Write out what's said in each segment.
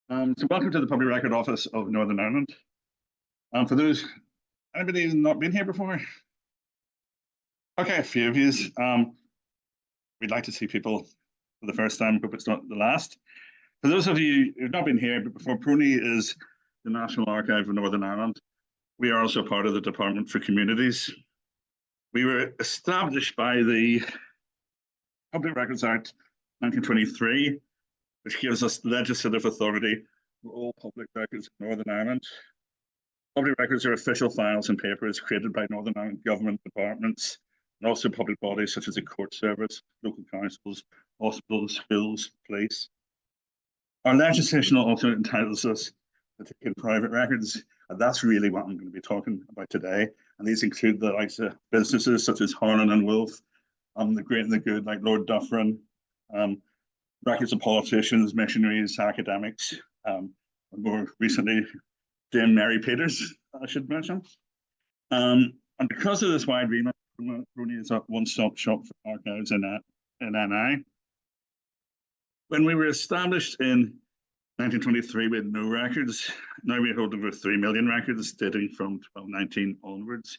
So welcome to the Public Record Office of Northern Ireland. For those, anybody who's not been here before? Okay, a few of you. We'd like to see people for the first time, hope it's not the last. For those of you who've not been here before, PRONI is the National Archive of Northern Ireland. We are also part of the Department for Communities. We were established by the Public Records Act 1923, which gives us legislative authority for all public records in Northern Ireland. Public records are official files and papers created by Northern Ireland government departments and also public bodies such as the court service, local councils, hospitals, schools, police. Our legislation also entitles us to take in private records, and that's really what I'm going to be talking about today. And these include the likes of businesses such as Harlan and Wolff, the great and the good like Lord Dufferin, records of politicians, missionaries, academics, and more recently, Dame Mary Peters, I should mention. And because of this wide remit, PRONI is a one-stop shop for archives in NI. When we were established in 1923, we had no records. Now we hold over 3 million records dating from 1219 onwards.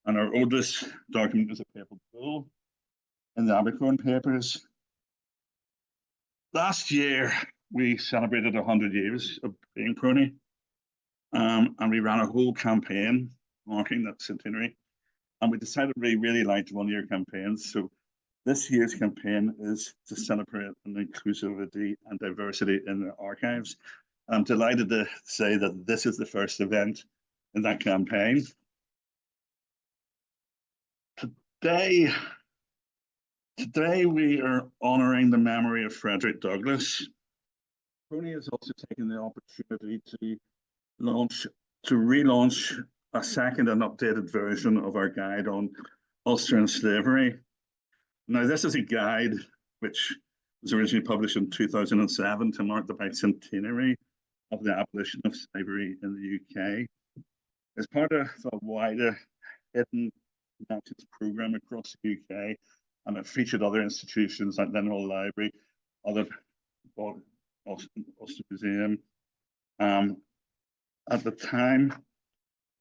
And our oldest document is a papal bull in the Abercorn papers. Last year, we celebrated 100 years of being PRONI, and we ran a whole campaign marking that centenary. And we decided we really liked one-year campaigns. So this year's campaign is to celebrate an inclusivity and diversity in the archives. I'm delighted to say that this is the first event in that campaign. Today we are honouring the memory of Frederick Douglass. PRONI has also taken the opportunity to relaunch a second and updated version of our guide on Ulster and slavery. Now, this is a guide which was originally published in 2007 to mark the bicentenary of the abolition of slavery in the UK. As part of a wider hidden connections programme across the UK, and it featured other institutions like Linhall Library, other Ulster Museum. At the time,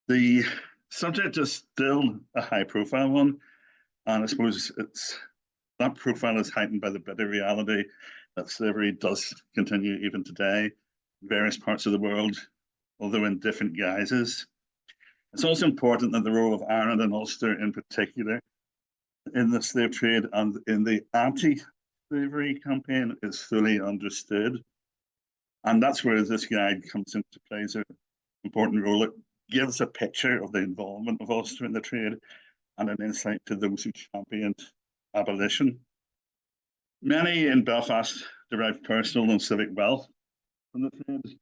the subject is still a high-profile one, and I suppose that profile is heightened by the bitter reality that slavery does continue even today in various parts of the world, although in different guises. It's also important that the role of Ireland and Ulster in particular in the slave trade and in the anti-slavery campaign is fully understood. And that's where this guide comes into play as an important role. It gives a picture of the involvement of Ulster in the trade and an insight to those who championed abolition. Many in Belfast derived personal and civic wealth from the trade.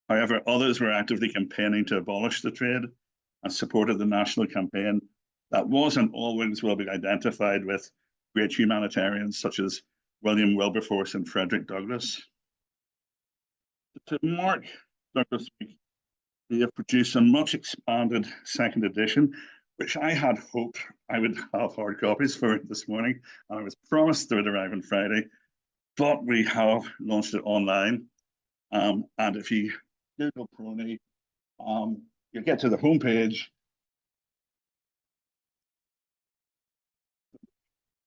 However, others were actively campaigning to abolish the trade and supported the national campaign that was and always will be identified with great humanitarians such as William Wilberforce and Frederick Douglass. To mark Douglass Week, we have produced a much expanded second edition, which I had hoped I would have hard copies for this morning, and I was promised they would arrive on Friday, but we have launched it online. And if you Google PRONI, you get to the homepage.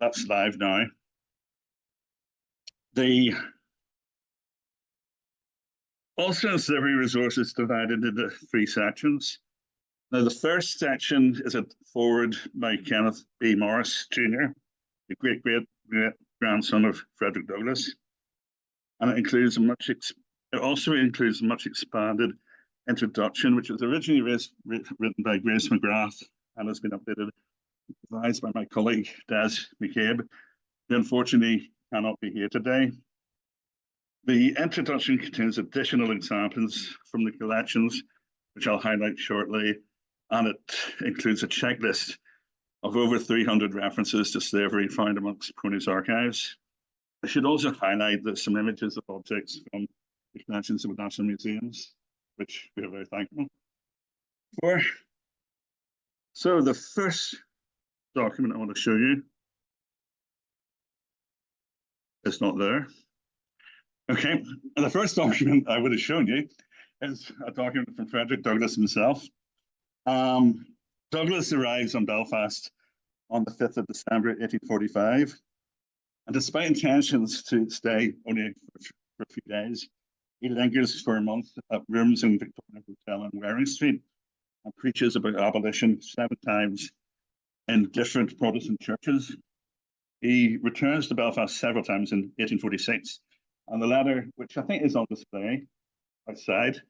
That's live now. The Ulster and slavery resources divided into 3 sections. Now, the first section is a foreword by Kenneth B. Morris, Jr., the great-great-grandson of Frederick Douglass. And it also includes a much expanded introduction, which was originally written by Grace McGrath and has been updated, advised by my colleague, Des McCabe, who unfortunately cannot be here today. The introduction contains additional examples from the collections, which I'll highlight shortly, and it includes a checklist of over 300 references to slavery found amongst PRONI's archives. I should also highlight that some images of objects from the collections of national museums, which we are very thankful for. So the first document I want to show you is not there. Okay, and the first document I would have shown you is a document from Frederick Douglass himself. Douglass arrives on Belfast on the 5th of December, 1845. And despite intentions to stay only for a few days, he lingers for a month at rooms in Victoria Hotel on Waring Street and preaches about abolition 7 times in different Protestant churches. He returns to Belfast several times in 1846. And the letter, which I think is on display outside,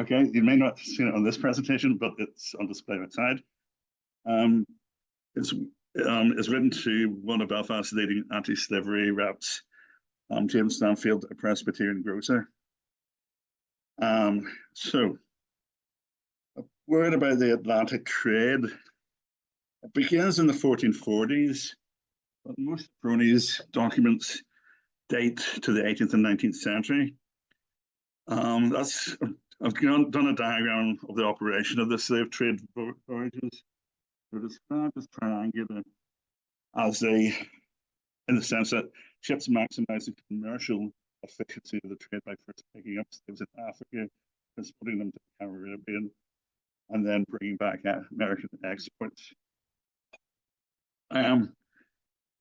okay, you may not have seen it on this presentation, but it's on display outside. Is written to one of Belfast's leading anti-slavery reps, James Stanfield, a Presbyterian grocer. So, a word about the Atlantic trade. It begins in the 1440s, but most PRONI's documents date to the 18th and 19th century. I've done a diagram of the operation of the slave trade voyages. They're described as triangular, as they, in the sense that ships maximize the commercial efficiency of the trade by first picking up slaves in Africa, transporting them to the Caribbean, and then bringing back American exports.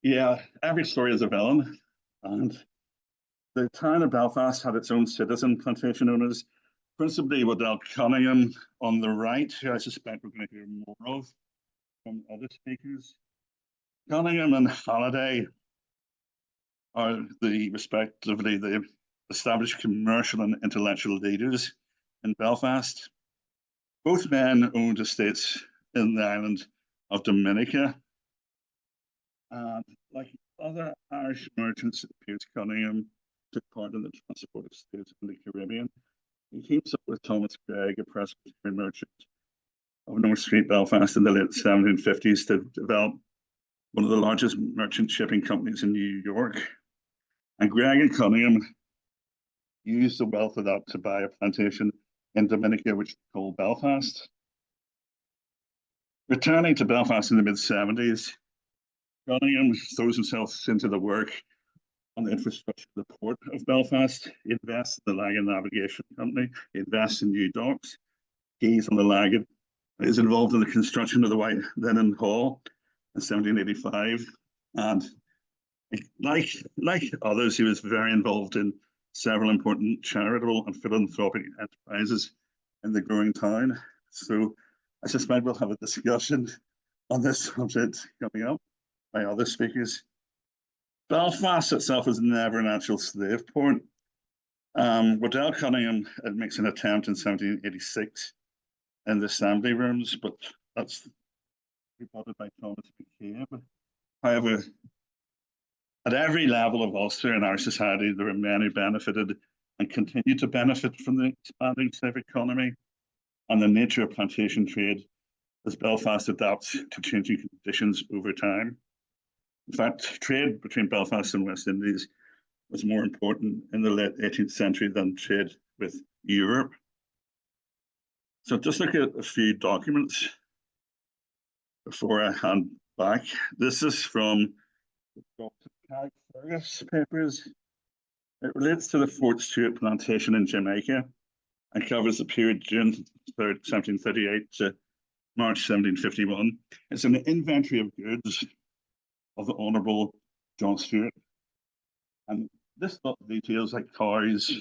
Yeah, every story is a villain, and the town of Belfast had its own citizen plantation owners, principally Waddell Cunningham on the right, who I suspect we're going to hear more of from other speakers. Cunningham and Halliday are respectively the established commercial and intellectual leaders in Belfast. Both men owned estates in the island of Dominica. And like other Irish merchants, it appears Cunningham took part in the transport of slaves in the Caribbean. He teams up with Thomas Gregg, a Presbyterian merchant of North Street, Belfast, in the late 1750s to develop one of the largest merchant shipping companies in New York. And Gregg and Cunningham used the wealth of that to buy a plantation in Dominica, which they called Belfast. Returning to Belfast in the mid-70s, Cunningham throws himself into the work on the infrastructure of the port of Belfast. He invests in the Lagan Navigation Company. He invests in new docks. He's on the Lagan. Is involved in the construction of the White Linen Hall in 1785. And like others, he was very involved in several important charitable and philanthropic enterprises in the growing town. So I suspect we'll have a discussion on this subject coming up by other speakers. Belfast itself was never an actual slave port. Waddell Cunningham makes an attempt in 1786 in the assembly rooms, but that's reported by Thomas McCabe. However, at every level of Ulster in our society, there were many who benefited and continue to benefit from the expanding slave economy and the nature of plantation trade as Belfast adapts to changing conditions over time. In fact, trade between Belfast and West Indies was more important in the late 18th century than trade with Europe. So just look at a few documents before I hand back. This is from Dr. Carrick Fergus papers. It relates to the Fort Stewart plantation in Jamaica and covers the period June 3rd, 1738 to March 1751. It's an inventory of goods of the Honourable John Stewart. And this details like cows,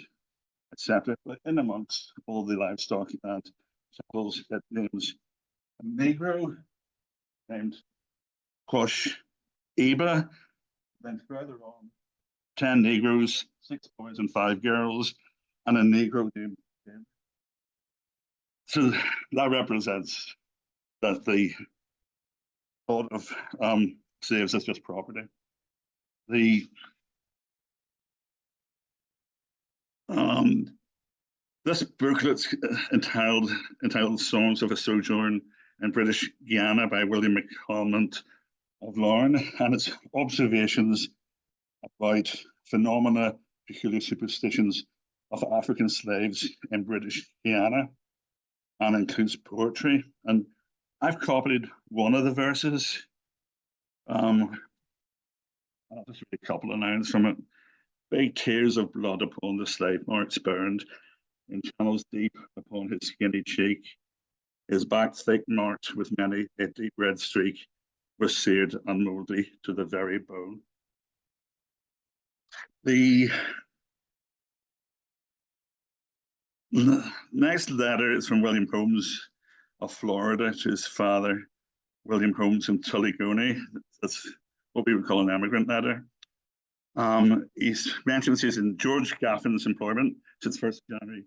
etc., but in amongst all the livestock and chattels, it names a Negro named Quash Eba, then further on, 10 Negroes, 6 boys and 5 girls, and a Negro named Jim. So that represents that the thought of slaves as just property. This booklet entitled Songs of a Sojourn in British Guiana by William McCalmont of Lorne, and its observations about phenomena, peculiar superstitions of African slaves in British Guiana, and includes poetry. And I've copied one of the verses. I'll just read a couple of lines from it. big tears of blood upon the slave marks burned, in channels deep upon his skinny cheek. His back thick marked with many a deep red streak was seared and mouldy to the very bone. The next letter is from William Holmes of Florida to his father, William Holmes in Tulligoni. That's what we would call an emigrant letter. He mentions he's in George Gaffin's employment since 1st January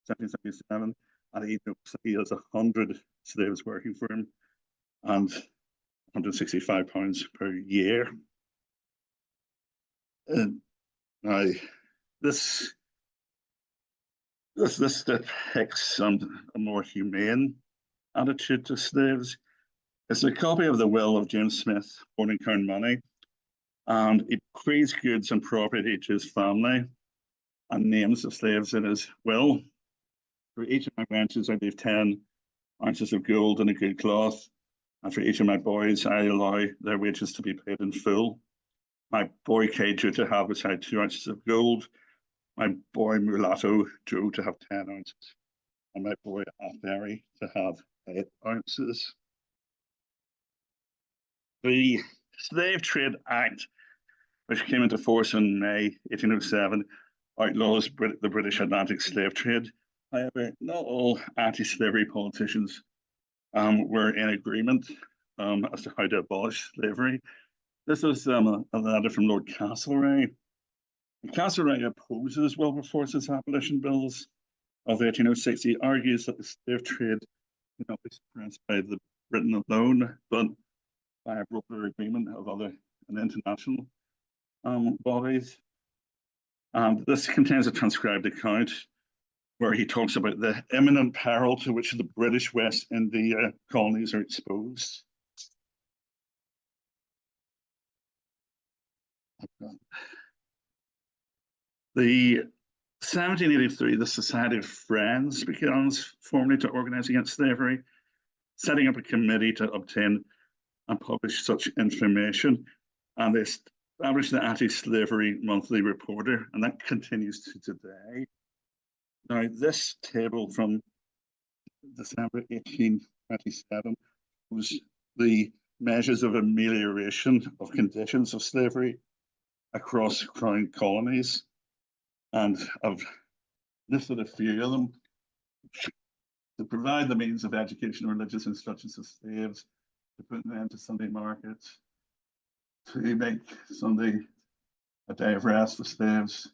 1777, and he knows that he has 100 slaves working for him and £165 per year. Now, this depicts a more humane attitude to slaves. It's a copy of the will of James Smith, born in Carney, and he bequeaths goods and property to his family and names the slaves in his will. For each of my wenches, I leave 10 ounces of gold and a good cloth, and for each of my boys, I allow their wages to be paid in full. My boy K due to have beside 2 ounces of gold, my boy Mulatto Joe to have 10 ounces, and my boy Afberry to have 8 ounces. The Slave Trade Act, which came into force in May 1807, outlaws the British Atlantic slave trade. However, not all anti-slavery politicians were in agreement as to how to abolish slavery. This was a letter from Lord Castlereagh. Castlereagh opposes Wilberforce's abolition bills of 1806. He argues that the slave trade cannot be suppressed by the Britain alone, but by a broader agreement of other and international bodies. And this contains a transcribed account where he talks about the imminent peril to which the British West India colonies are exposed. The 1783, the Society of Friends begins formally to organize against slavery, setting up a committee to obtain and publish such information. And they established the Anti-Slavery Monthly Reporter, and that continues to today. Now, this table from December 1827 was the measures of amelioration of conditions of slavery across Crown colonies. And I've listed a few of them. To provide the means of education and religious instruction to slaves, to put an end to Sunday markets, to make Sunday a day of rest for slaves,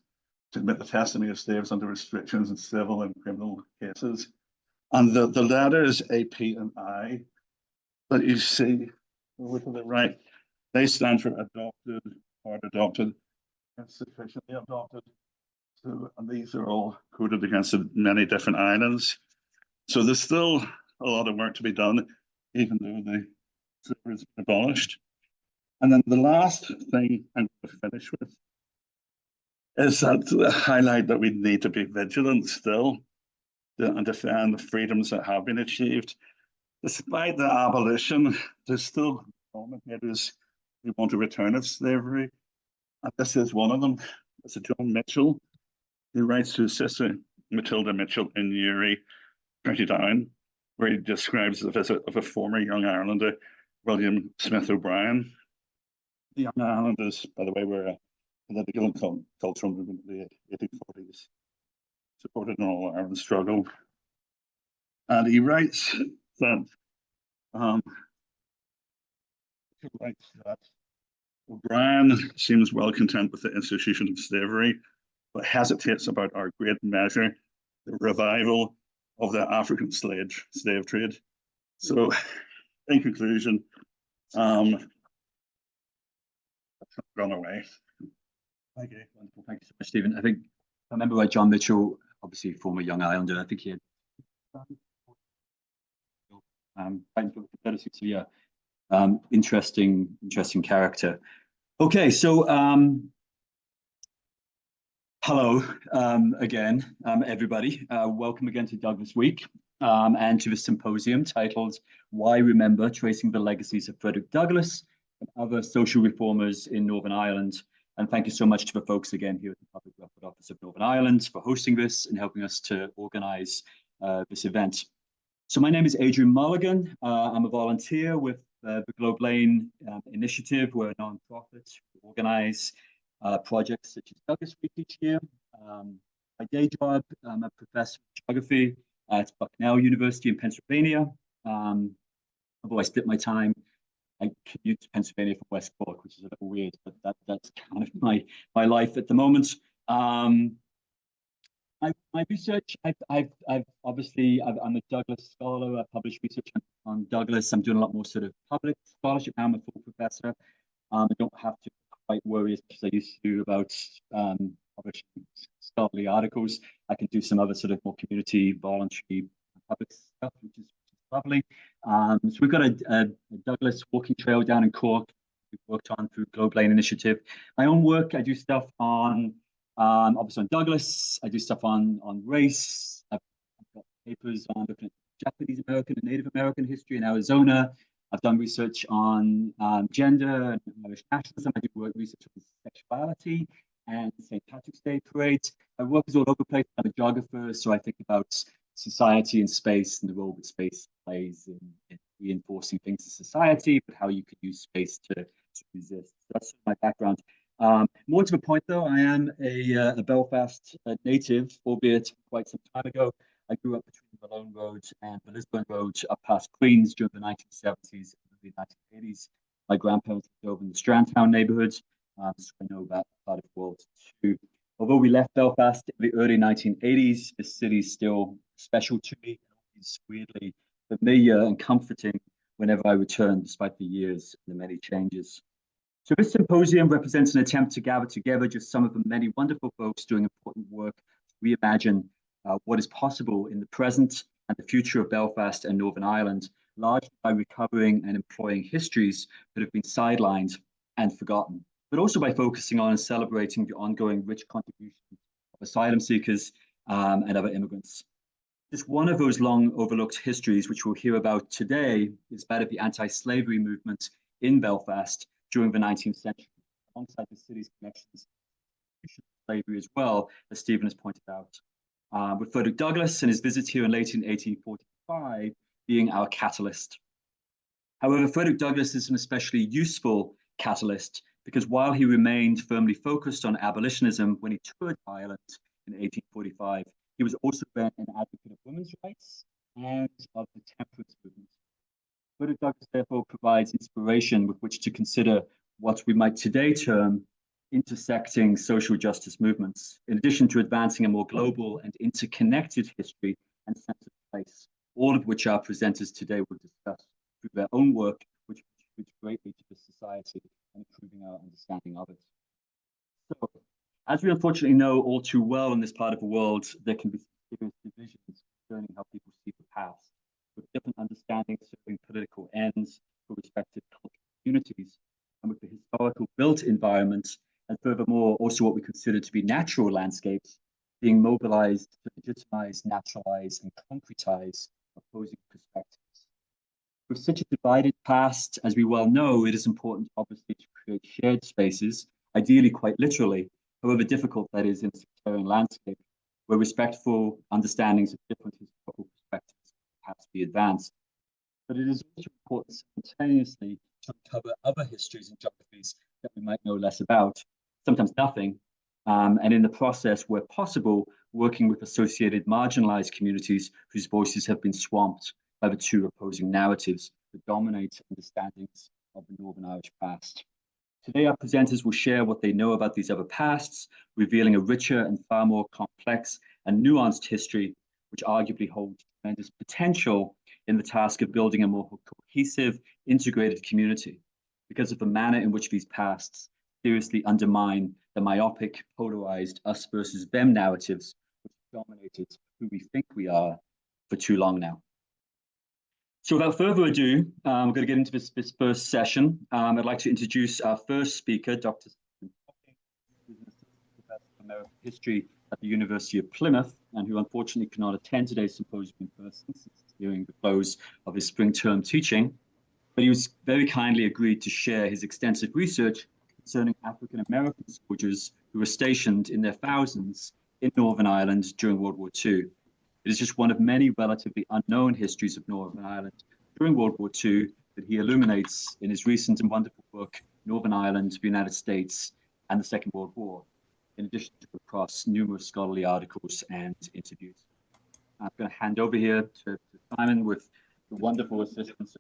to admit the testimony of slaves under restrictions in civil and criminal cases. And the letters A, P, and I that you see over to the right, they stand for adopted, part adopted, and sufficiently adopted. So, and these are all coded against many different islands. So there's still a lot of work to be done, even though the slavery has been abolished. And then the last thing I'm going to finish with is that to highlight that we need to be vigilant still and defend the freedoms that have been achieved. Despite the abolition, there's still commentators who want a return of slavery. And this is one of them. It's a John Mitchell, who writes to his sister Matilda Mitchell in Newry, County Down, where he describes the visit of a former Young Irelander, William Smith O'Brien. The Young Irelanders, by the way, were a political and cultural movement in the 1840s, supported an all-Ireland struggle. And he writes that O'Brien seems well content with the institution of slavery, but hesitates about our great measure, the revival of the African slave trade. So, in conclusion, run away. Thank you. Wonderful. Thank you so much, Stephen. I think I remember why John Mitchell, obviously former Young Islander, I think he had interesting character. Okay, so hello again, everybody. Welcome again to Douglass Week and to the symposium titled "Why Remember: Tracing the Legacies of Frederick Douglass and Other Social Reformers in Northern Ireland And thank you so much to the folks again here at the Public Record Office of Northern Ireland for hosting this and helping us to organize this event. So my name is Adrian Mulligan. I'm a volunteer with the Globe Lane Initiative. We're a non-profit. We organize projects such as Douglass Week each year. My day job, I'm a professor of geography at Bucknell University in Pennsylvania. Although I split my time, I commute to Pennsylvania from West Cork, which is a little weird, but that's kind of my life at the moment. My research, I'm a Douglass scholar. I publish research on Douglass. I'm doing a lot more sort of public scholarship now. I'm a full professor. I don't have to quite worry as much as I used to about publishing scholarly articles. I can do some other sort of more community, voluntary, public stuff, which is lovely. So we've got a Douglass walking trail down in Cork we've worked on through Globe Lane Initiative. My own work, I do stuff on obviously on Douglass. I do stuff on race. I've got papers on looking at Japanese American and Native American history in Arizona. I've done research on gender and Irish nationalism. I do research on sexuality and St. Patrick's Day parades. My work is all over the place. I'm a geographer, so I think about society and space and the role that space plays in reinforcing things in society, but how you could use space to resist. So that's my background. More to the point, though, I am a Belfast native, albeit quite some time ago. I grew up between the Malone Road and the Lisburn Road up past Queens during the 1970s and the 1980s. My grandparents lived over in the Strandtown neighbourhood, so I know that part of the world too. Although we left Belfast in the early 1980s, the city is still special to me. It's weirdly familiar and comforting whenever I return, despite the years and the many changes. So this symposium represents an attempt to gather together just some of the many wonderful folks doing important work to reimagine what is possible in the present and the future of Belfast and Northern Ireland, largely by recovering and employing histories that have been sidelined and forgotten, but also by focusing on and celebrating the ongoing rich contributions of asylum seekers and other immigrants. Just one of those long overlooked histories, which we'll hear about today, is that of the anti-slavery movement in Belfast during the 19th century, alongside the city's connections to slavery as well, as Stephen has pointed out, with Frederick Douglass and his visit here in late in 1845 being our catalyst. However, Frederick Douglass is an especially useful catalyst because while he remained firmly focused on abolitionism when he toured Ireland in 1845, he was also then an advocate of women's rights and of the temperance movement. Frederick Douglass therefore provides inspiration with which to consider what we might today term intersecting social justice movements, in addition to advancing a more global and interconnected history and sense of place, all of which our presenters today will discuss through their own work, which contributes greatly to the society and improving our understanding of it. So, as we unfortunately know all too well in this part of the world, there can be serious divisions concerning how people see the past, with different understandings serving political ends for respective cultural communities, and with the historical built environment, and furthermore, also what we consider to be natural landscapes being mobilized to legitimize, naturalize, and concretize opposing perspectives. With such a divided past, as we well know, it is important, obviously, to create shared spaces, ideally quite literally, however difficult that is in a sectarian landscape, where respectful understandings of different historical perspectives perhaps be advanced. But it is also important simultaneously to uncover other histories and geographies that we might know less about, sometimes nothing, and in the process, where possible, working with associated marginalized communities whose voices have been swamped by the two opposing narratives that dominate understandings of the Northern Irish past. Today, our presenters will share what they know about these other pasts, revealing a richer and far more complex and nuanced history, which arguably holds tremendous potential in the task of building a more cohesive, integrated community, because of the manner in which these pasts seriously undermine the myopic, polarized us versus them narratives, which have dominated who we think we are for too long now. So without further ado, we're going to get into this first session. I'd like to introduce our first speaker, Dr. Stephen Hawking, who's an assistant professor of American history at the University of Plymouth, and who unfortunately cannot attend today's symposium in person since it's nearing the close of his spring term teaching. But he was very kindly agreed to share his extensive research concerning African American soldiers who were stationed in their thousands in Northern Ireland during World War II. It is just one of many relatively unknown histories of Northern Ireland during World War II that he illuminates in his recent and wonderful book, Northern Ireland, the United States, and the Second World War, in addition to across numerous scholarly articles and interviews. I'm going to hand over here to Simon with the wonderful assistance.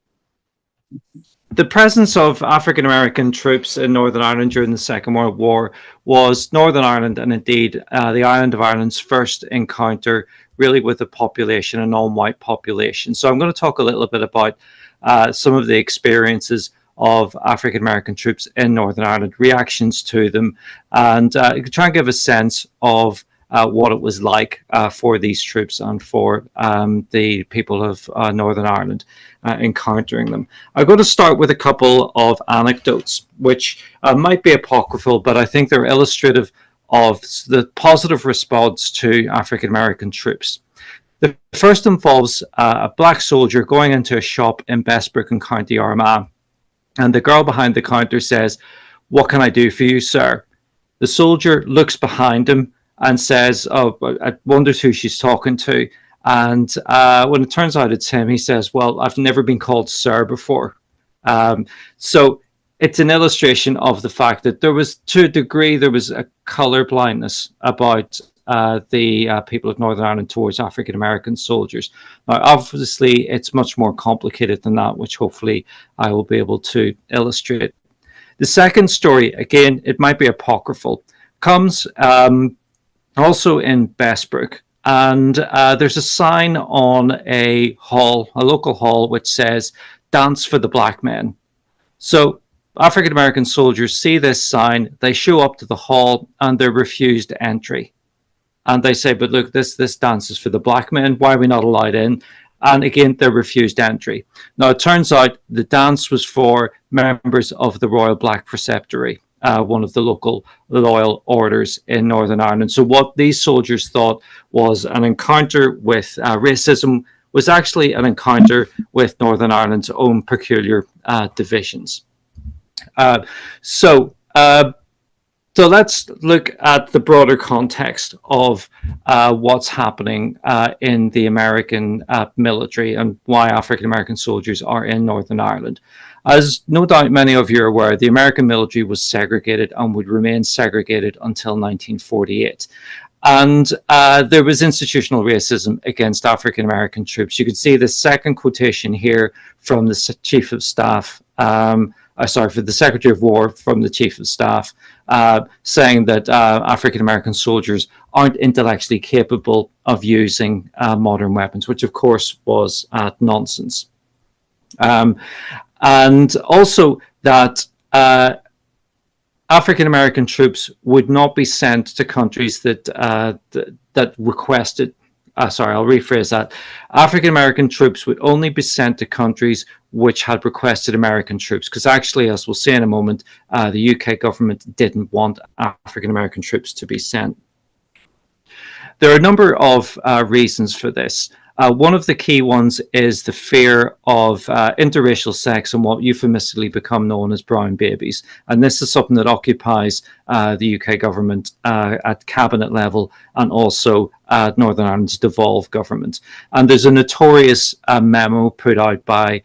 The presence of African American troops in Northern Ireland during the Second World War was Northern Ireland, and indeed the island of Ireland's first encounter really with a population, a non-white population. So I'm going to talk a little bit about some of the experiences of African American troops in Northern Ireland, reactions to them, and try and give a sense of what it was like for these troops and for the people of Northern Ireland encountering them. I'm going to start with a couple of anecdotes, which might be apocryphal, but I think they're illustrative of the positive response to African American troops. The first involves a black soldier going into a shop in Bessbrook in County Armagh, and the girl behind the counter says, "What can I do for you, sir?" The soldier looks behind him and says, "Oh, I wondered who she's talking to." And when it turns out it's him, he says, "Well, I've never been called sir before." So it's an illustration of the fact that there was, to a degree, there was a color blindness about the people of Northern Ireland towards African American soldiers. Now, obviously, it's much more complicated than that, which hopefully I will be able to illustrate. The second story, again, it might be apocryphal, comes also in Bessbrook, and there's a sign on a hall, a local hall, which says, "Dance for the Black Men." So African American soldiers see this sign, they show up to the hall, and they're refused entry. And they say, "But look, this dance is for the black men. Why are we not allowed in?" And again, they're refused entry. Now, it turns out the dance was for members of the Royal Black Preceptory, one of the local loyal orders in Northern Ireland. So what these soldiers thought was an encounter with racism was actually an encounter with Northern Ireland's own peculiar divisions. So let's look at the broader context of what's happening in the American military and why African American soldiers are in Northern Ireland. As no doubt many of you are aware, the American military was segregated and would remain segregated until 1948. And there was institutional racism against African American troops. You can see the second quotation here from the Chief of Staff, for the Secretary of War from the Chief of Staff, saying that African American soldiers aren't intellectually capable of using modern weapons, which of course was nonsense. And also that African American troops would not be sent to countries that requested. I'll rephrase that. African American troops would only be sent to countries which had requested American troops, because actually, as we'll see in a moment, the UK government didn't want African American troops to be sent. There are a number of reasons for this. One of the key ones is the fear of interracial sex and what euphemistically become known as brown babies. And this is something that occupies the UK government at cabinet level and also Northern Ireland's devolved government. And there's a notorious memo put out by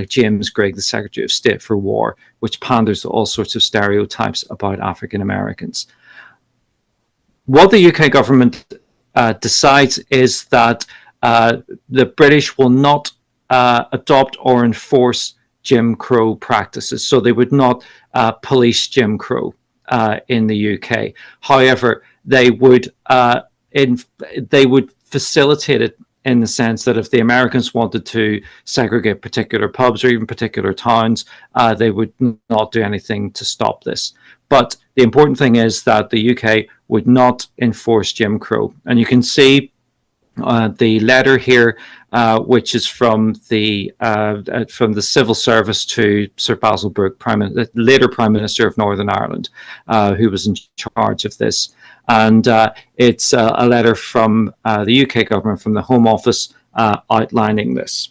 James Grigg, the Secretary of State for War, which panders to all sorts of stereotypes about African Americans. What the UK government decides is that the British will not adopt or enforce Jim Crow practices, so they would not police Jim Crow in the UK. However, they would facilitate it in the sense that if the Americans wanted to segregate particular pubs or even particular towns, they would not do anything to stop this. But the important thing is that the UK would not enforce Jim Crow. And you can see the letter here, which is from the civil service to Sir Basil Brooke, later Prime Minister of Northern Ireland, who was in charge of this. And it's a letter from the UK government, from the Home Office, outlining this.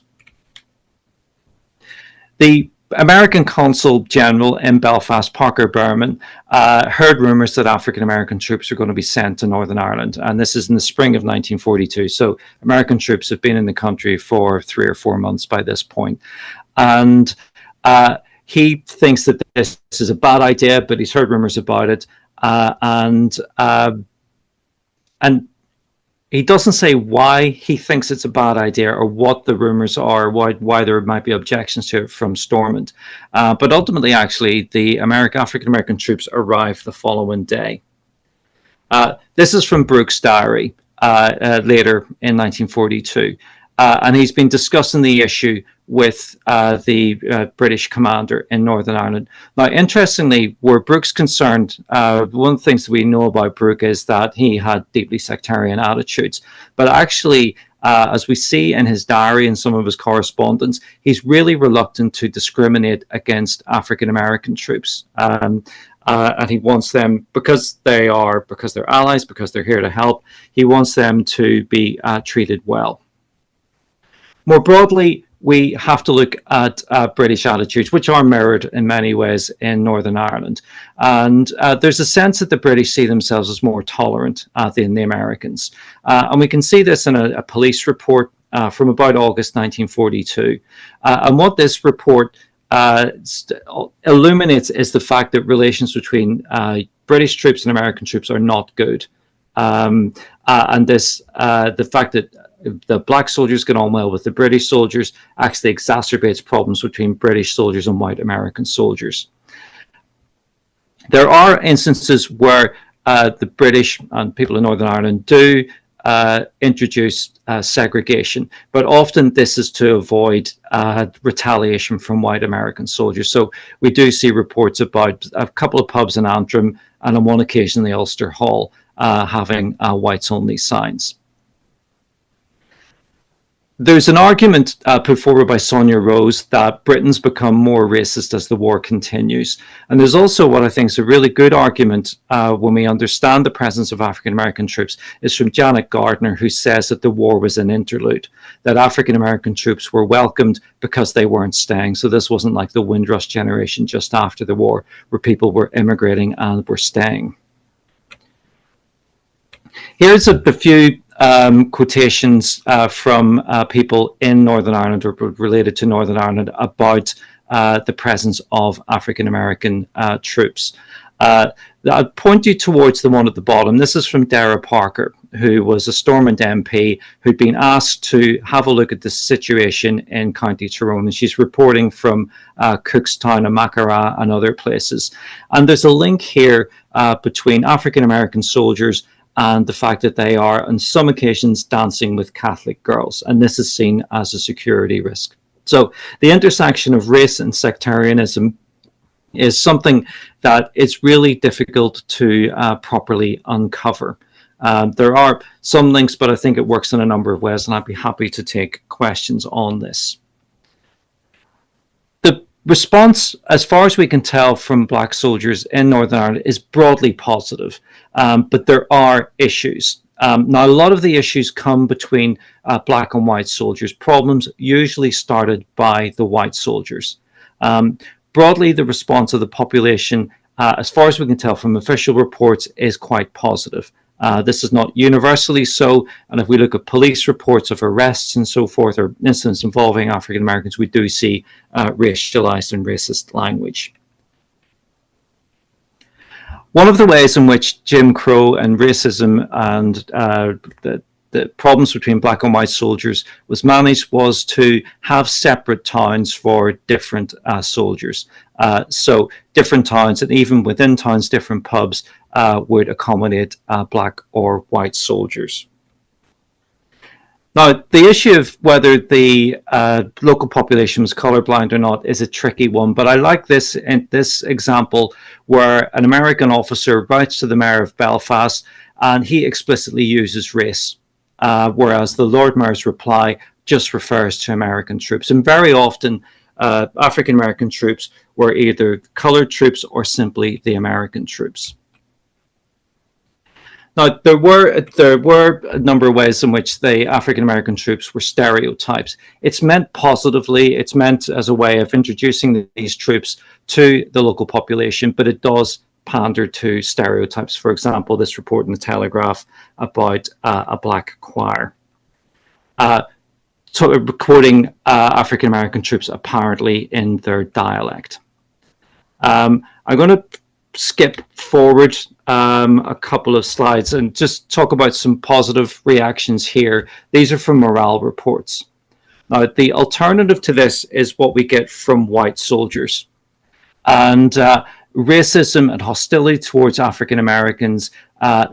The American Consul General in Belfast, Parker Berman, heard rumors that African American troops were going to be sent to Northern Ireland, and this is in the spring of 1942. So American troops have been in the country for 3 or 4 months by this point, and he thinks that this is a bad idea, but he's heard rumors about it, and he doesn't say why he thinks it's a bad idea or what the rumors are, why there might be objections to it from Stormont. But ultimately, actually, the African American troops arrived the following day. This is from Brooke's diary later in 1942. And he's been discussing the issue with the British commander in Northern Ireland. Now, interestingly, where Brooke's concerned, one of the things that we know about Brooke is that he had deeply sectarian attitudes. But actually, as we see in his diary and some of his correspondence, he's really reluctant to discriminate against African American troops. And he wants them, because they're allies, because they're here to help, he wants them to be treated well. More broadly, we have to look at British attitudes, which are mirrored in many ways in Northern Ireland. And there's a sense that the British see themselves as more tolerant than the Americans. And we can see this in a police report from about August 1942. And what this report illuminates is the fact that relations between British troops and American troops are not good. And the fact that the black soldiers get on well with the British soldiers actually exacerbates problems between British soldiers and white American soldiers. There are instances where the British and people in Northern Ireland do introduce segregation, but often this is to avoid retaliation from white American soldiers. So we do see reports about a couple of pubs in Antrim and on one occasion the Ulster Hall having whites only signs. There's an argument put forward by Sonia Rose that Britain's become more racist as the war continues. And there's also what I think is a really good argument when we understand the presence of African American troops is from Janet Gardner, who says that the war was an interlude, that African American troops were welcomed because they weren't staying. So this wasn't like the Windrush generation just after the war, where people were immigrating and were staying. Here's a few quotations from people in Northern Ireland or related to Northern Ireland about the presence of African American troops. I'll point you towards the one at the bottom. This is from Dara Parker, who was a Stormont MP who'd been asked to have a look at the situation in County Tyrone, and she's reporting from Cookstown and Mackara and other places. And there's a link here between African American soldiers and the fact that they are, on some occasions, dancing with Catholic girls. And this is seen as a security risk. So the intersection of race and sectarianism is something that it's really difficult to properly uncover. There are some links, but I think it works in a number of ways, and I'd be happy to take questions on this. The response, as far as we can tell from black soldiers in Northern Ireland, is broadly positive, but there are issues. Now, a lot of the issues come between black and white soldiers. Problems usually started by the white soldiers. Broadly, the response of the population, as far as we can tell from official reports, is quite positive. This is not universally so, and if we look at police reports of arrests and so forth, or incidents involving African Americans, we do see racialized and racist language. One of the ways in which Jim Crow and racism and the problems between black and white soldiers was managed was to have separate towns for different soldiers. So different towns, and even within towns, different pubs would accommodate black or white soldiers. Now, the issue of whether the local population was colorblind or not is a tricky one, but I like this in this example where an American officer writes to the mayor of Belfast and he explicitly uses race, whereas the Lord Mayor's reply just refers to American troops. And very often, African American troops were either colored troops or simply the American troops. Now, there were a number of ways in which the African American troops were stereotypes. It's meant positively. It's meant as a way of introducing these troops to the local population, but it does pander to stereotypes. For example, this report in the Telegraph about a black choir, quoting African American troops apparently in their dialect. I'm going to skip forward a couple of slides and just talk about some positive reactions here. These are from morale reports. Now, the alternative to this is what we get from white soldiers. And racism and hostility towards African Americans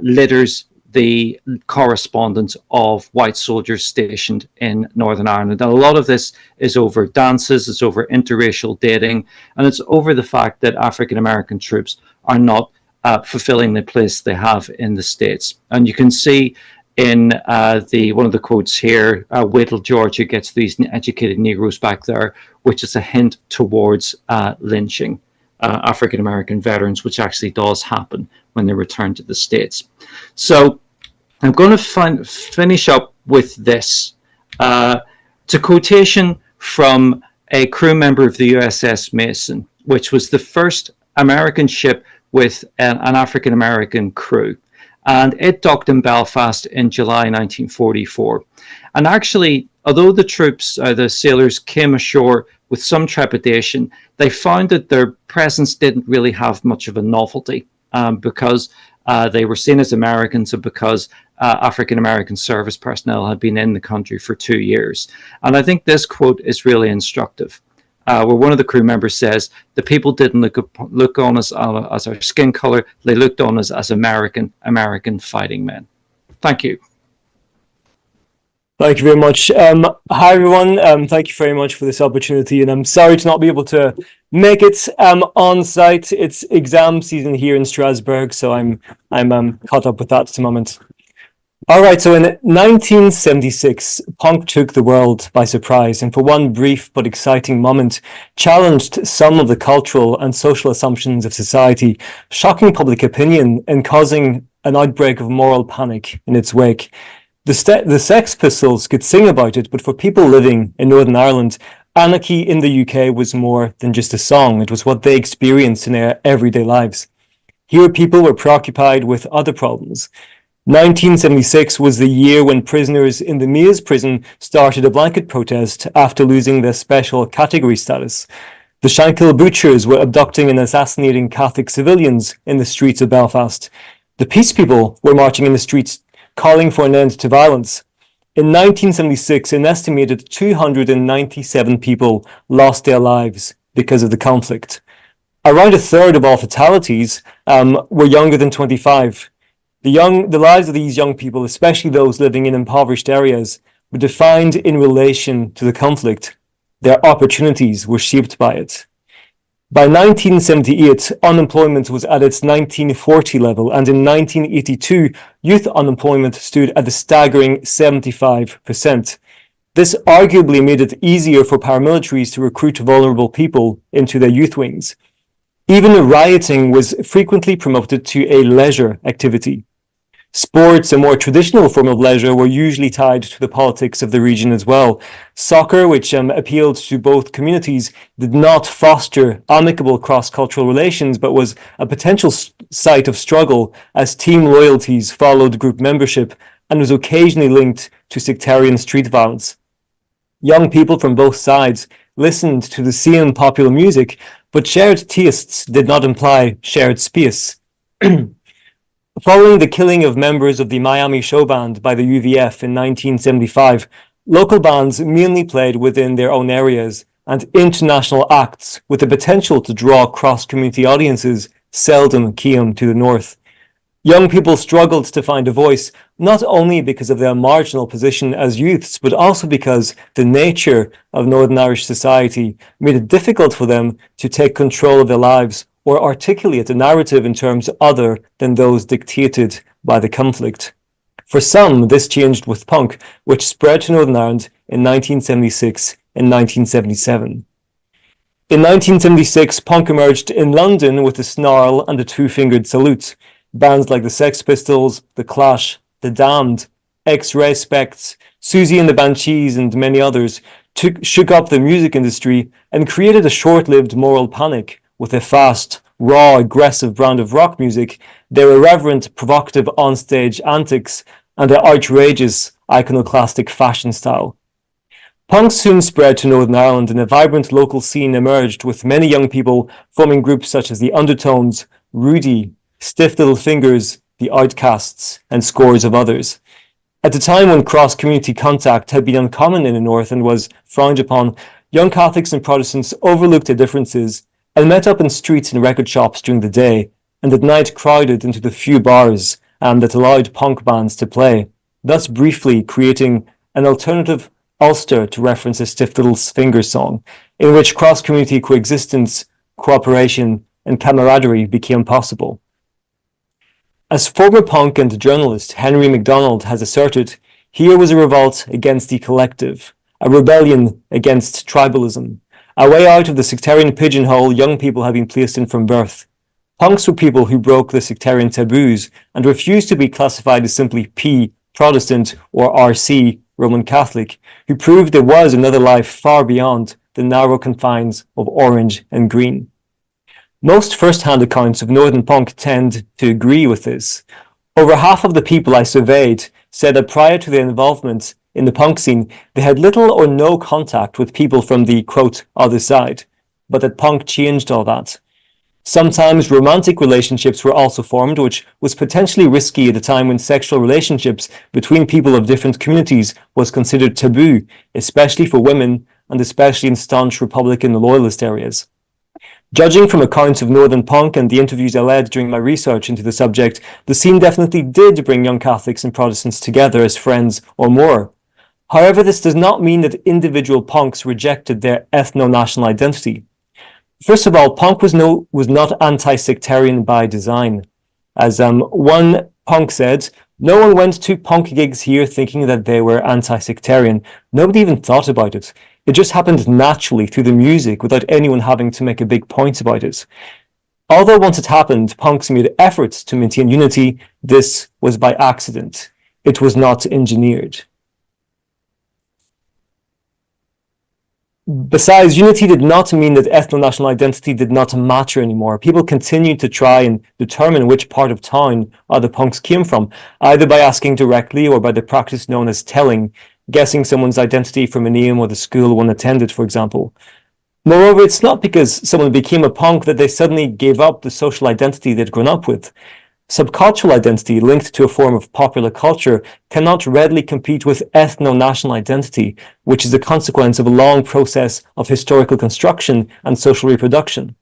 litters the correspondence of white soldiers stationed in Northern Ireland. And a lot of this is over dances, it's over interracial dating, and it's over the fact that African American troops are not fulfilling the place they have in the States. And you can see in one of the quotes here, wait till Georgia gets these educated Negroes back there, which is a hint towards lynching African American veterans, which actually does happen when they return to the States. So I'm going to finish up with this. It's a quotation from a crew member of the USS Mason, which was the first American ship with an African American crew. And it docked in Belfast in July 1944. And actually, although the troops, the sailors, came ashore with some trepidation, they found that their presence didn't really have much of a novelty because they were seen as Americans and because African American service personnel had been in the country for 2 years. And I think this quote is really instructive. Where one of the crew members says, the people didn't look on us as our skin color, they looked on us as American fighting men. Thank you. Thank you very much. Hi, everyone. Thank you very much for this opportunity. And I'm sorry to not be able to make it on site. It's exam season here in Strasbourg, so I'm caught up with that at the moment. All right, so in 1976, punk took the world by surprise and for one brief but exciting moment challenged some of the cultural and social assumptions of society, shocking public opinion and causing an outbreak of moral panic in its wake. The Sex Pistols could sing about it, but for people living in Northern Ireland, anarchy in the UK was more than just a song. It was what they experienced in their everyday lives. Here, people were preoccupied with other problems. 1976 was the year when prisoners in the Meath prison started a blanket protest after losing their special category status. The Shankill butchers were abducting and assassinating Catholic civilians in the streets of Belfast. The peace people were marching in the streets calling for an end to violence. In 1976, an estimated 297 people lost their lives because of the conflict. Around a third of all fatalities were younger than 25. The lives of these young people, especially those living in impoverished areas, were defined in relation to the conflict. Their opportunities were shaped by it. By 1978, unemployment was at its 1940 level, and in 1982, youth unemployment stood at a staggering 75%. This arguably made it easier for paramilitaries to recruit vulnerable people into their youth wings. Even rioting was frequently promoted to a leisure activity. Sports, a more traditional form of leisure, were usually tied to the politics of the region as well. Soccer, which appealed to both communities, did not foster amicable cross-cultural relations, but was a potential site of struggle as team loyalties followed group membership and was occasionally linked to sectarian street violence. Young people from both sides listened to the same popular music, but shared tastes did not imply shared space. Following the killing of members of the Miami Show Band by the UVF in 1975, local bands mainly played within their own areas, and international acts with the potential to draw cross-community audiences seldom came to the north. Young people struggled to find a voice, not only because of their marginal position as youths, but also because the nature of Northern Irish society made it difficult for them to take control of their lives or articulate a narrative in terms other than those dictated by the conflict. For some, this changed with punk, which spread to Northern Ireland in 1976 and 1977. In 1976, punk emerged in London with the snarl and the two-fingered salute. Bands like the Sex Pistols, The Clash, The Damned, X-Ray Specs, Susie and the Banshees, and many others shook up the music industry and created a short-lived moral panic with a fast, raw, aggressive brand of rock music, their irreverent, provocative onstage antics, and their outrageous, iconoclastic fashion style. Punk soon spread to Northern Ireland and a vibrant local scene emerged with many young people forming groups such as the Undertones, Rudy, Stiff Little Fingers, the Outcasts, and scores of others. At a time when cross-community contact had been uncommon in the North and was frowned upon, young Catholics and Protestants overlooked their differences and met up in streets and record shops during the day, and at night crowded into the few bars that allowed punk bands to play, thus briefly creating an alternative Ulster to reference a Stiff Little Fingers song, in which cross-community coexistence, cooperation, and camaraderie became possible. As former punk and journalist Henry MacDonald has asserted, here was a revolt against the collective, a rebellion against tribalism, a way out of the sectarian pigeonhole young people have been placed in from birth. Punks were people who broke the sectarian taboos and refused to be classified as simply P, Protestant, or RC, Roman Catholic, who proved there was another life far beyond the narrow confines of orange and green. Most first-hand accounts of Northern punk tend to agree with this. Over half of the people I surveyed said that prior to their involvement in the punk scene, they had little or no contact with people from the, quote, other side, but that punk changed all that. Sometimes romantic relationships were also formed, which was potentially risky at a time when sexual relationships between people of different communities was considered taboo, especially for women and especially in staunch Republican loyalist areas. Judging from accounts of Northern punk and the interviews I led during my research into the subject, the scene definitely did bring young Catholics and Protestants together as friends or more. However, this does not mean that individual punks rejected their ethno-national identity. First of all, punk was not anti-sectarian by design. As one punk said, no one went to punk gigs here thinking that they were anti-sectarian. Nobody even thought about it. It just happened naturally through the music without anyone having to make a big point about it. Although once it happened, punks made efforts to maintain unity, this was by accident. It was not engineered. Besides, unity did not mean that ethno-national identity did not matter anymore. People continued to try and determine which part of town other punks came from, either by asking directly or by the practice known as telling, guessing someone's identity from a name or the school one attended, for example. Moreover, it's not because someone became a punk that they suddenly gave up the social identity they'd grown up with. Subcultural identity linked to a form of popular culture cannot readily compete with ethno-national identity, which is a consequence of a long process of historical construction and social reproduction.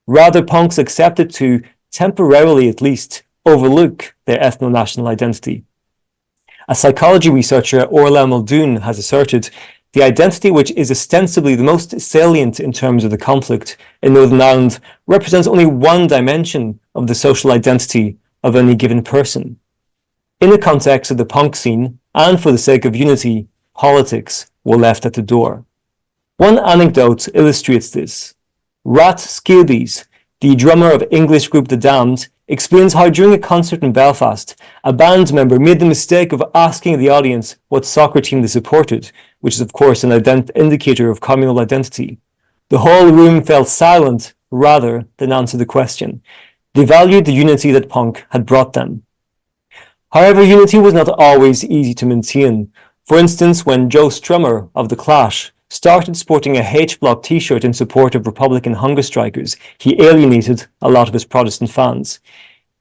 Rather, punks accepted to, temporarily at least, overlook their ethno-national identity. A psychology researcher, Orla Muldoon, has asserted the identity which is ostensibly the most salient in terms of the conflict in Northern Ireland represents only one dimension of the social identity of any given person. In the context of the punk scene, and for the sake of unity, politics were left at the door. One anecdote illustrates this. Rat Skilbies, the drummer of English group The Damned, explains how during a concert in Belfast, a band member made the mistake of asking the audience what soccer team they supported, which is of course an indicator of communal identity. The whole room fell silent rather than answer the question. They valued the unity that punk had brought them. However, unity was not always easy to maintain. For instance, when Joe Strummer of The Clash started sporting a H-Block t-shirt in support of Republican hunger strikers, he alienated a lot of his Protestant fans.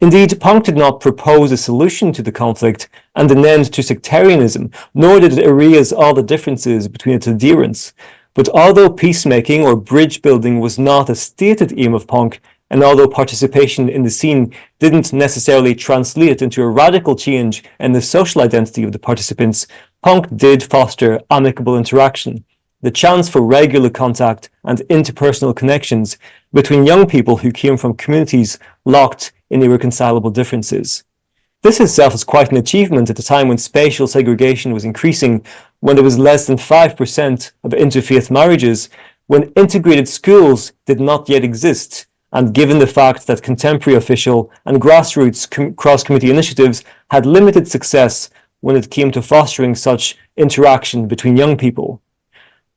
Indeed, punk did not propose a solution to the conflict and an end to sectarianism, nor did it erase all the differences between its adherents. But although peacemaking or bridge building was not a stated aim of punk, and although participation in the scene didn't necessarily translate into a radical change in the social identity of the participants, punk did foster amicable interaction, the chance for regular contact and interpersonal connections between young people who came from communities locked in irreconcilable differences. This itself is quite an achievement at a time when spatial segregation was increasing, when there was less than 5% of interfaith marriages, when integrated schools did not yet exist, and given the fact that contemporary official and grassroots cross-committee initiatives had limited success when it came to fostering such interaction between young people.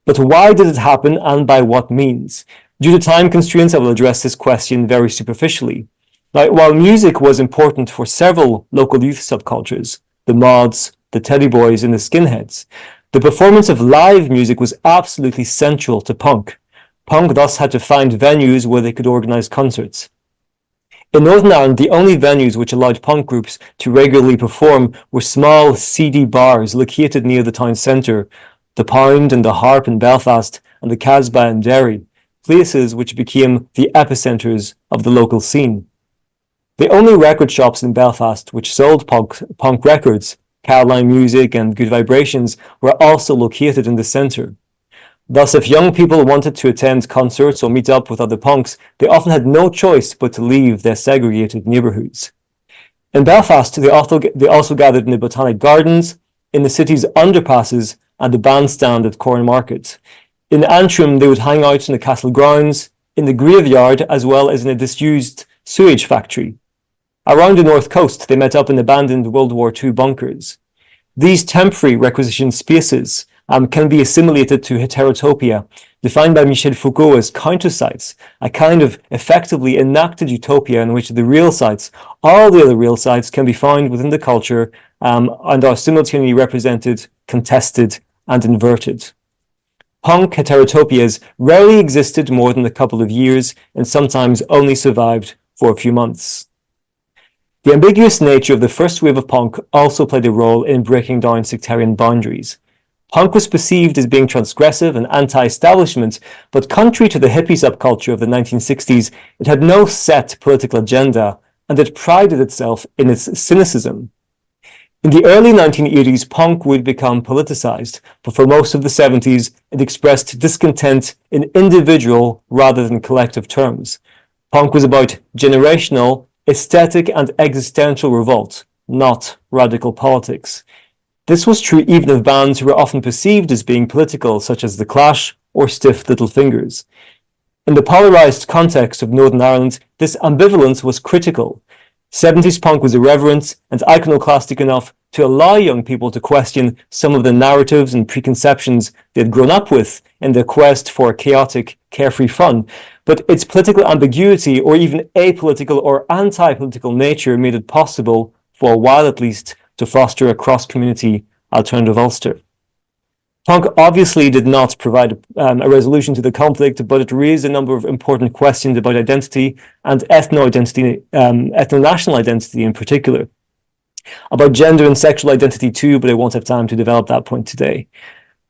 But why did it happen, and by what means? Due to time constraints, I will address this question very superficially. Now, while music was important for several local youth subcultures, the mods, the teddy boys, and the skinheads, the performance of live music was absolutely central to punk. Punk thus had to find venues where they could organise concerts. In Northern Ireland, the only venues which allowed punk groups to regularly perform were small, seedy bars located near the town centre, the Pound and the Harp in Belfast, and the Casbah in Derry, places which became the epicentres of the local scene. The only record shops in Belfast which sold punk records, Caroline Music and Good Vibrations, were also located in the centre. Thus, if young people wanted to attend concerts or meet up with other punks, they often had no choice but to leave their segregated neighbourhoods. In Belfast, they also gathered in the Botanic Gardens, in the city's underpasses, and the bandstand at Corn Market. In Antrim, they would hang out in the castle grounds, in the graveyard, as well as in a disused sewage factory. Around the north coast, they met up in abandoned World War II bunkers. These temporary requisition spaces can be assimilated to heterotopia, defined by Michel Foucault as counter-sites, a kind of effectively enacted utopia in which the real sites, all the other real sites, can be found within the culture and are simultaneously represented, contested, and inverted. Punk heterotopias rarely existed more than a couple of years and sometimes only survived for a few months. The ambiguous nature of the first wave of punk also played a role in breaking down sectarian boundaries. Punk was perceived as being transgressive and anti-establishment, but contrary to the hippie subculture of the 1960s, it had no set political agenda, and it prided itself in its cynicism. In the early 1980s, punk would become politicized, but for most of the 70s, it expressed discontent in individual rather than collective terms. Punk was about generational, aesthetic, and existential revolt, not radical politics. This was true even of bands who were often perceived as being political, such as The Clash or Stiff Little Fingers. In the polarised context of Northern Ireland, this ambivalence was critical. 70s punk was irreverent and iconoclastic enough to allow young people to question some of the narratives and preconceptions they had grown up with in their quest for chaotic, carefree fun. But its political ambiguity, or even apolitical or anti-political nature, made it possible, for a while at least, to foster a cross-community alternative Ulster. Punk obviously did not provide a resolution to the conflict, but it raised a number of important questions about identity and ethno-national identity in particular. About gender and sexual identity too, but I won't have time to develop that point today.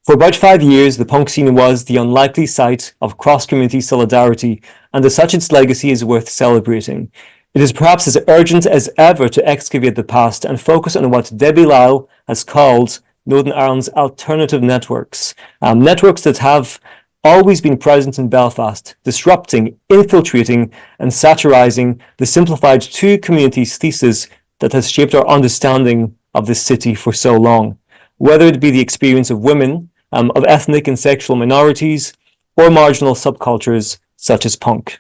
For about 5 years, the punk scene was the unlikely site of cross-community solidarity, and as such its legacy is worth celebrating. It is perhaps as urgent as ever to excavate the past and focus on what Debbie Lyle has called Northern Ireland's alternative networks, networks that have always been present in Belfast, disrupting, infiltrating, and satirising the simplified two communities thesis that has shaped our understanding of this city for so long, whether it be the experience of women, of ethnic and sexual minorities, or marginal subcultures such as punk.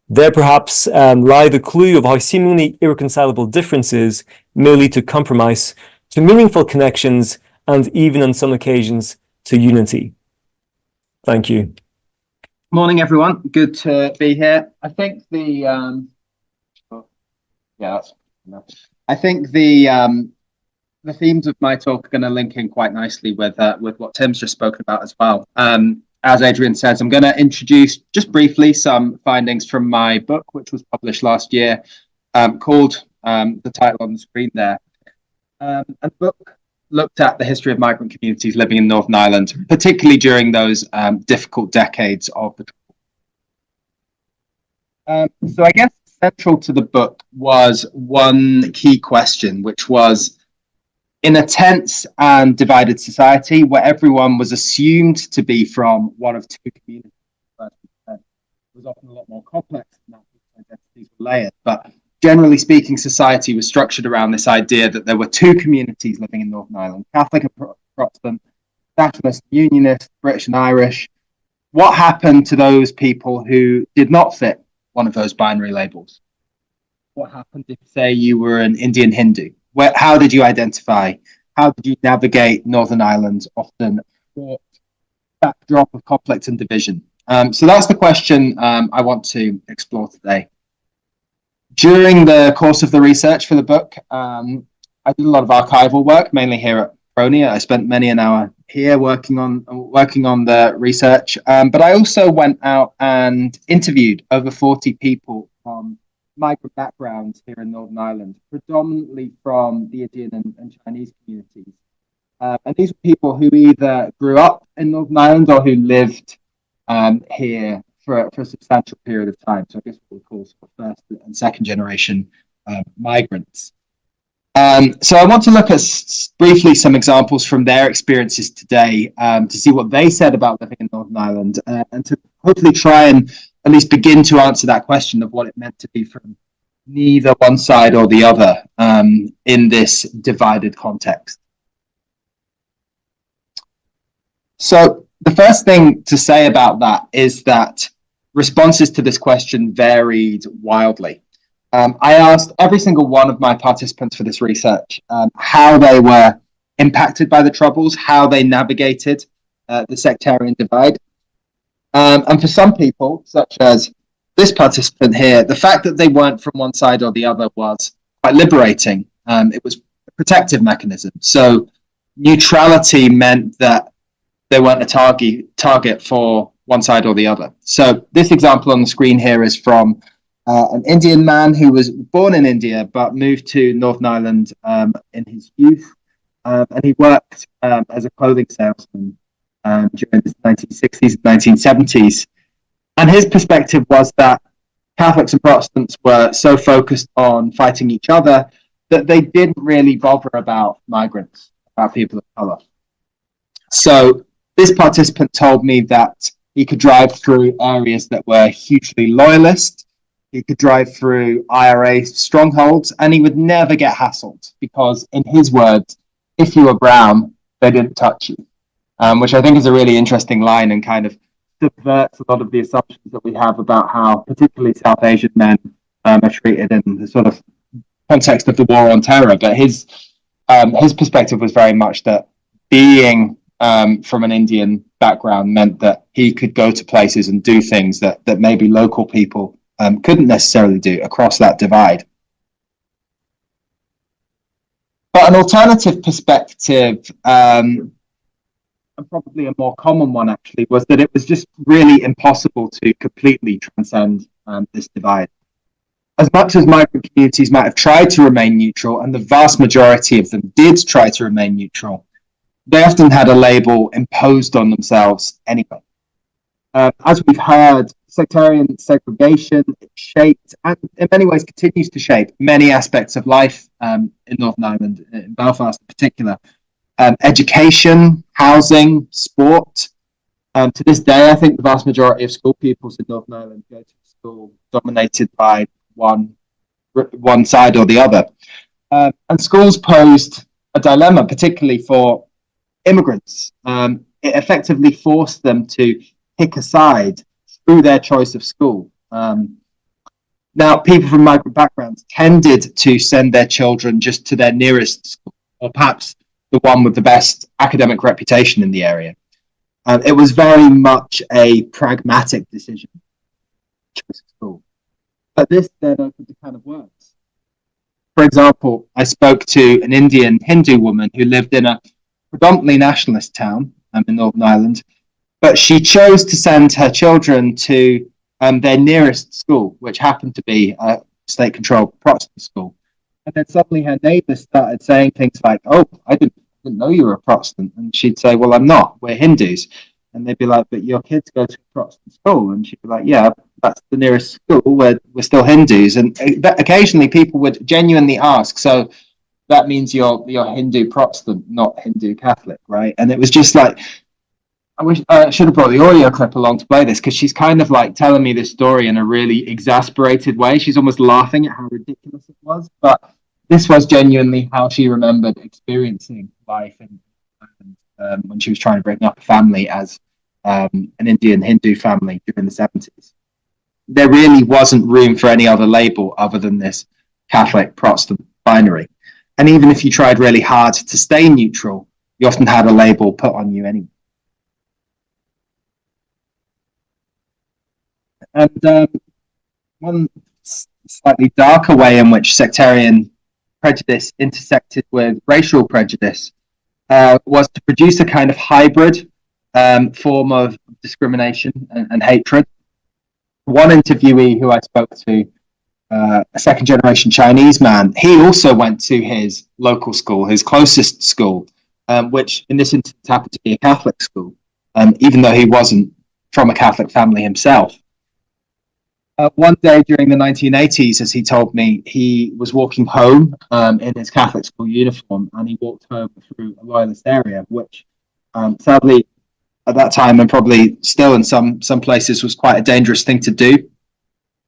There perhaps lie the clue of how seemingly irreconcilable differences may lead to compromise, to meaningful connections, and even on some occasions to unity. Thank you. Morning, everyone. Good to be here. I think the themes of my talk are going to link in quite nicely with what Tim's just spoken about as well. As Adrian says, I'm going to introduce just briefly some findings from my book, which was published last year, called the title on the screen there. And the book looked at the history of migrant communities living in Northern Ireland, particularly during those difficult decades of the So I guess central to the book was one key question, which was, in a tense and divided society where everyone was assumed to be from one of two communities, it was often a lot more complex than that. Identities were layered, but generally speaking, society was structured around this idea that there were two communities living in Northern Ireland: Catholic and Protestant, Nationalist, Unionist, British and Irish. What happened to those people who did not fit one of those binary labels? What happened if, say, you were an Indian Hindu? How did you identify? How did you navigate Northern Ireland's often fraught backdrop of conflict and division? So that's the question I want to explore today. During the course of the research for the book, I did a lot of archival work, mainly here at PRONI. I spent many an hour here working on the research, but I also went out and interviewed over 40 people from migrant backgrounds here in Northern Ireland, predominantly from the Indian and Chinese communities. And these were people who either grew up in Northern Ireland or who lived here for a substantial period of time. So I guess what we call sort of first and second generation migrants. So I want to look at briefly some examples from their experiences today to see what they said about living in Northern Ireland and to hopefully try and at least begin to answer that question of what it meant to be from neither one side or the other in this divided context. So the first thing to say about that is that responses to this question varied wildly. I asked every single one of my participants for this research how they were impacted by the Troubles, how they navigated the sectarian divide. And for some people, such as this participant here, the fact that they weren't from one side or the other was quite liberating. It was a protective mechanism. So neutrality meant that they weren't a target for one side or the other. So this example on the screen here is from an Indian man who was born in India but moved to Northern Ireland in his youth, and he worked as a clothing salesman during the 1960s and 1970s. And his perspective was that Catholics and Protestants were so focused on fighting each other that they didn't really bother about migrants, about people of colour. So this participant told me that he could drive through areas that were hugely loyalist. He could drive through IRA strongholds, and he would never get hassled because, in his words, if you were brown, they didn't touch you, which I think is a really interesting line and kind of subverts a lot of the assumptions that we have about how particularly South Asian men are treated in the sort of context of the war on terror. But his perspective was very much that being from an Indian background meant that he could go to places and do things that maybe local people couldn't necessarily do across that divide. But an alternative perspective, and probably a more common one actually, was that it was just really impossible to completely transcend this divide. As much as migrant communities might have tried to remain neutral, and the vast majority of them did try to remain neutral, they often had a label imposed on themselves anyway. As we've heard, sectarian segregation shaped, and in many ways continues to shape, many aspects of life in Northern Ireland, in Belfast in particular. Education, housing, sport. To this day, I think the vast majority of school pupils in Northern Ireland go to a school dominated by one side or the other. And schools posed a dilemma, particularly for immigrants. It effectively forced them to pick a side through their choice of school. Now, people from migrant backgrounds tended to send their children just to their nearest school, or perhaps the one with the best academic reputation in the area. It was very much a pragmatic decision, choice of school. But this then opened a can of worms. For example, I spoke to an Indian Hindu woman who lived in a predominantly nationalist town in Northern Ireland, but she chose to send her children to their nearest school, which happened to be a state-controlled Protestant school. And then suddenly her neighbours started saying things like, "Oh, I didn't know you were a Protestant." And she'd say, "Well, I'm not, we're Hindus." And they'd be like, "But your kids go to a Protestant school." And she'd be like, "Yeah, that's the nearest school, we're still Hindus." And occasionally people would genuinely ask, "So that means you're Hindu Protestant, not Hindu Catholic, right?" And it was just like, I wish I should have brought the audio clip along to play this, because she's kind of like telling me this story in a really exasperated way. She's almost laughing at how ridiculous it was, but this was genuinely how she remembered experiencing life in when she was trying to bring up a family as an Indian Hindu family during the 70s. there really wasn't room for any other label other than this Catholic Protestant binary. And even if you tried really hard to stay neutral, you often had a label put on you anyway. And one slightly darker way in which sectarian prejudice intersected with racial prejudice was to produce a kind of hybrid form of discrimination and hatred. One interviewee who I spoke to, a second generation Chinese man, he also went to his local school, his closest school, which in this instance happened to be a Catholic school, even though he wasn't from a Catholic family himself. One day during the 1980s, as he told me, he was walking home in his Catholic school uniform, and he walked home through a loyalist area, which sadly at that time, and probably still in some places, was quite a dangerous thing to do.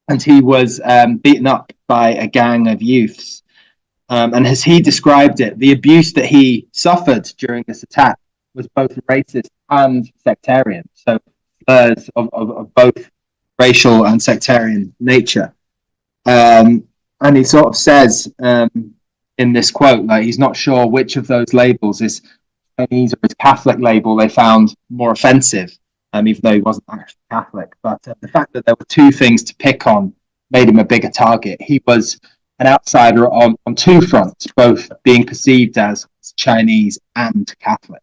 And he was beaten up by a gang of youths. And as he described it, the abuse that he suffered during this attack was both racist and sectarian. So slurs of both racial and sectarian nature. And he sort of says in this quote, like, he's not sure which of those labels is Chinese or his Catholic label they found more offensive, even though he wasn't actually Catholic. But the fact that there were two things to pick on made him a bigger target. He was an outsider on two fronts, both being perceived as Chinese and Catholic.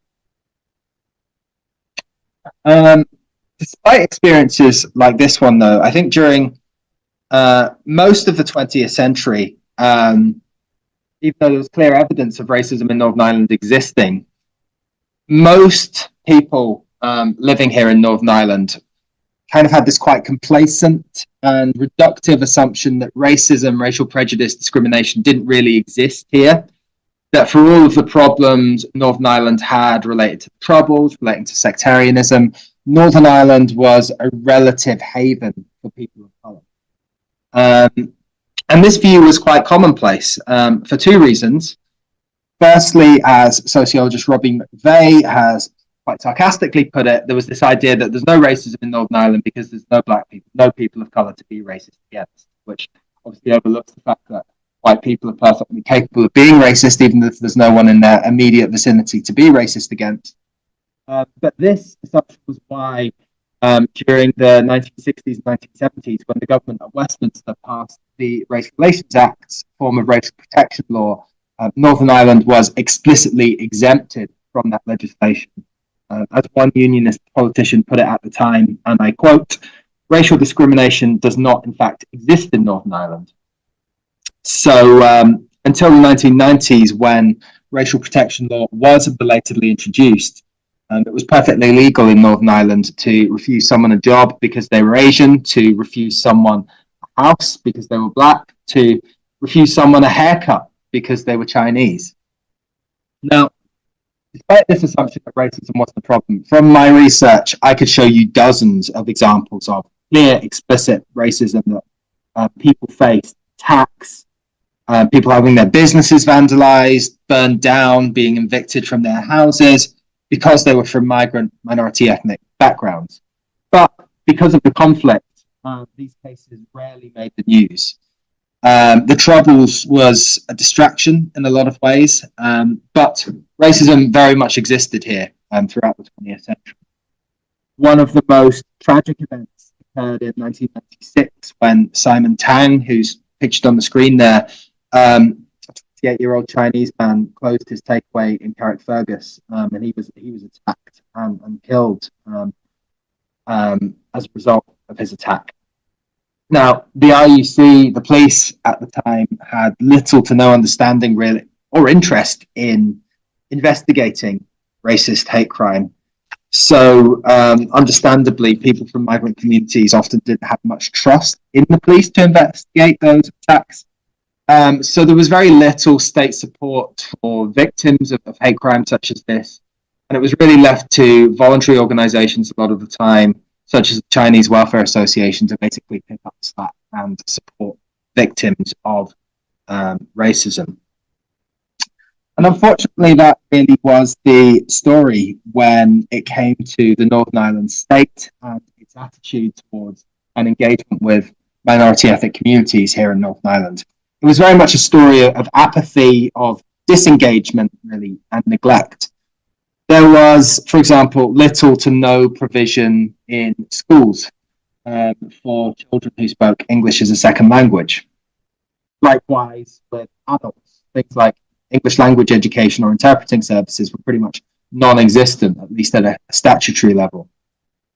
Despite experiences like this one, though, I think during most of the 20th century, even though there was clear evidence of racism in Northern Ireland existing, most people living here in Northern Ireland kind of had this quite complacent and reductive assumption that racism, racial prejudice, discrimination didn't really exist here. That for all of the problems Northern Ireland had related to troubles, relating to sectarianism, Northern Ireland was a relative haven for people of colour. And this view was quite commonplace for two reasons. Firstly, as sociologist Robbie McVeigh has quite sarcastically put it, there was this idea that there's no racism in Northern Ireland because there's no black people, no people of colour to be racist against, which obviously overlooks the fact that white people are perfectly capable of being racist, even if there's no one in their immediate vicinity to be racist against. But this assumption was why during the 1960s and 1970s, when the government of Westminster passed the Race Relations Act, form of racial protection law, Northern Ireland was explicitly exempted from that legislation. As one unionist politician put it at the time, and I quote, "Racial discrimination does not, in fact, exist in Northern Ireland." So until the 1990s, when racial protection law was belatedly introduced, it was perfectly legal in Northern Ireland to refuse someone a job because they were Asian, to refuse someone a house because they were black, to refuse someone a haircut because they were Chinese. Now, despite this assumption that racism wasn't a problem, from my research, I could show you dozens of examples of clear, explicit racism that people faced: tax, people having their businesses vandalized, burned down, being evicted from their houses because they were from migrant minority ethnic backgrounds. But because of the conflict, these cases rarely made the news. The Troubles was a distraction in a lot of ways, but racism very much existed here throughout the 20th century. One of the most tragic events occurred in 1996 when Simon Tang, who's pictured on the screen there, a 28-year-old Chinese man, closed his takeaway in Carrickfergus, and he was attacked and killed as a result of his attack. Now, the RUC, the police at the time, had little to no understanding really, or interest in investigating racist hate crime. So, understandably, people from migrant communities often didn't have much trust in the police to investigate those attacks. So there was very little state support for victims of hate crime such as this. And it was really left to voluntary organizations a lot of the time, such as the Chinese Welfare Association, to basically pick up slack and support victims of racism. And unfortunately, that really was the story when it came to the Northern Ireland state and its attitude towards and engagement with minority ethnic communities here in Northern Ireland. It was very much a story of apathy, of disengagement, really, and neglect. There was, for example, little to no provision in schools for children who spoke English as a second language. Likewise, with adults, things like English language education or interpreting services were pretty much non-existent, at least at a statutory level.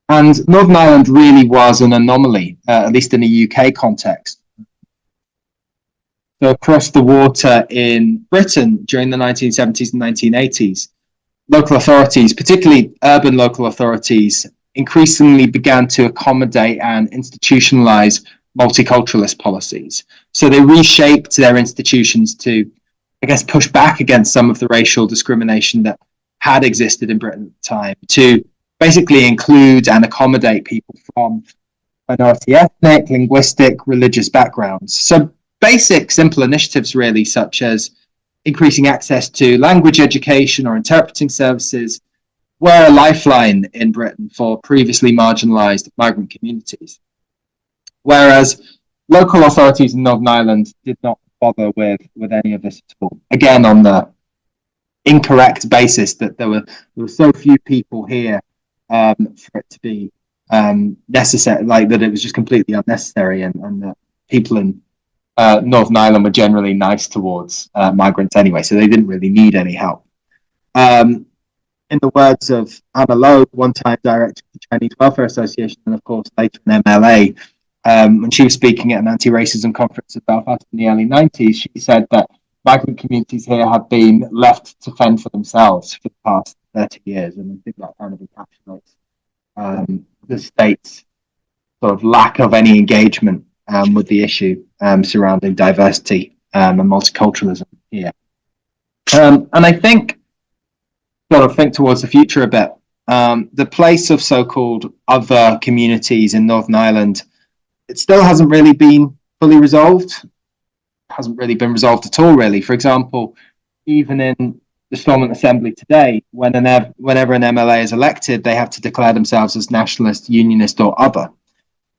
And Northern Ireland really was an anomaly, at least in a UK context. So across the water in Britain during the 1970s and 1980s, local authorities, particularly urban local authorities, increasingly began to accommodate and institutionalize multiculturalist policies. So they reshaped their institutions to, I guess, push back against some of the racial discrimination that had existed in Britain at the time, to basically include and accommodate people from minority ethnic, linguistic, religious backgrounds. So basic, simple initiatives really, such as increasing access to language education or interpreting services, were a lifeline in Britain for previously marginalised migrant communities. Whereas local authorities in Northern Ireland did not bother with any of this at all. Again, on the incorrect basis that there were so few people here for it to be necessary, like that it was just completely unnecessary, and that people in Northern Ireland were generally nice towards migrants anyway, so they didn't really need any help. In the words of Anna Lowe, one-time director of the Chinese Welfare Association, and of course later an MLA, when she was speaking at an anti-racism conference in Belfast in the early 90s, she said that migrant communities here have been left to fend for themselves for the past 30 years, and I think that kind of encapsulates the state's sort of lack of any engagement with the issue surrounding diversity and multiculturalism here. And I think, sort of think towards the future a bit, the place of so-called other communities in Northern Ireland, it still hasn't really been fully resolved. It hasn't really been resolved at all, really. For example, even in the Stormont Assembly today, whenever an MLA is elected, they have to declare themselves as nationalist, unionist, or other.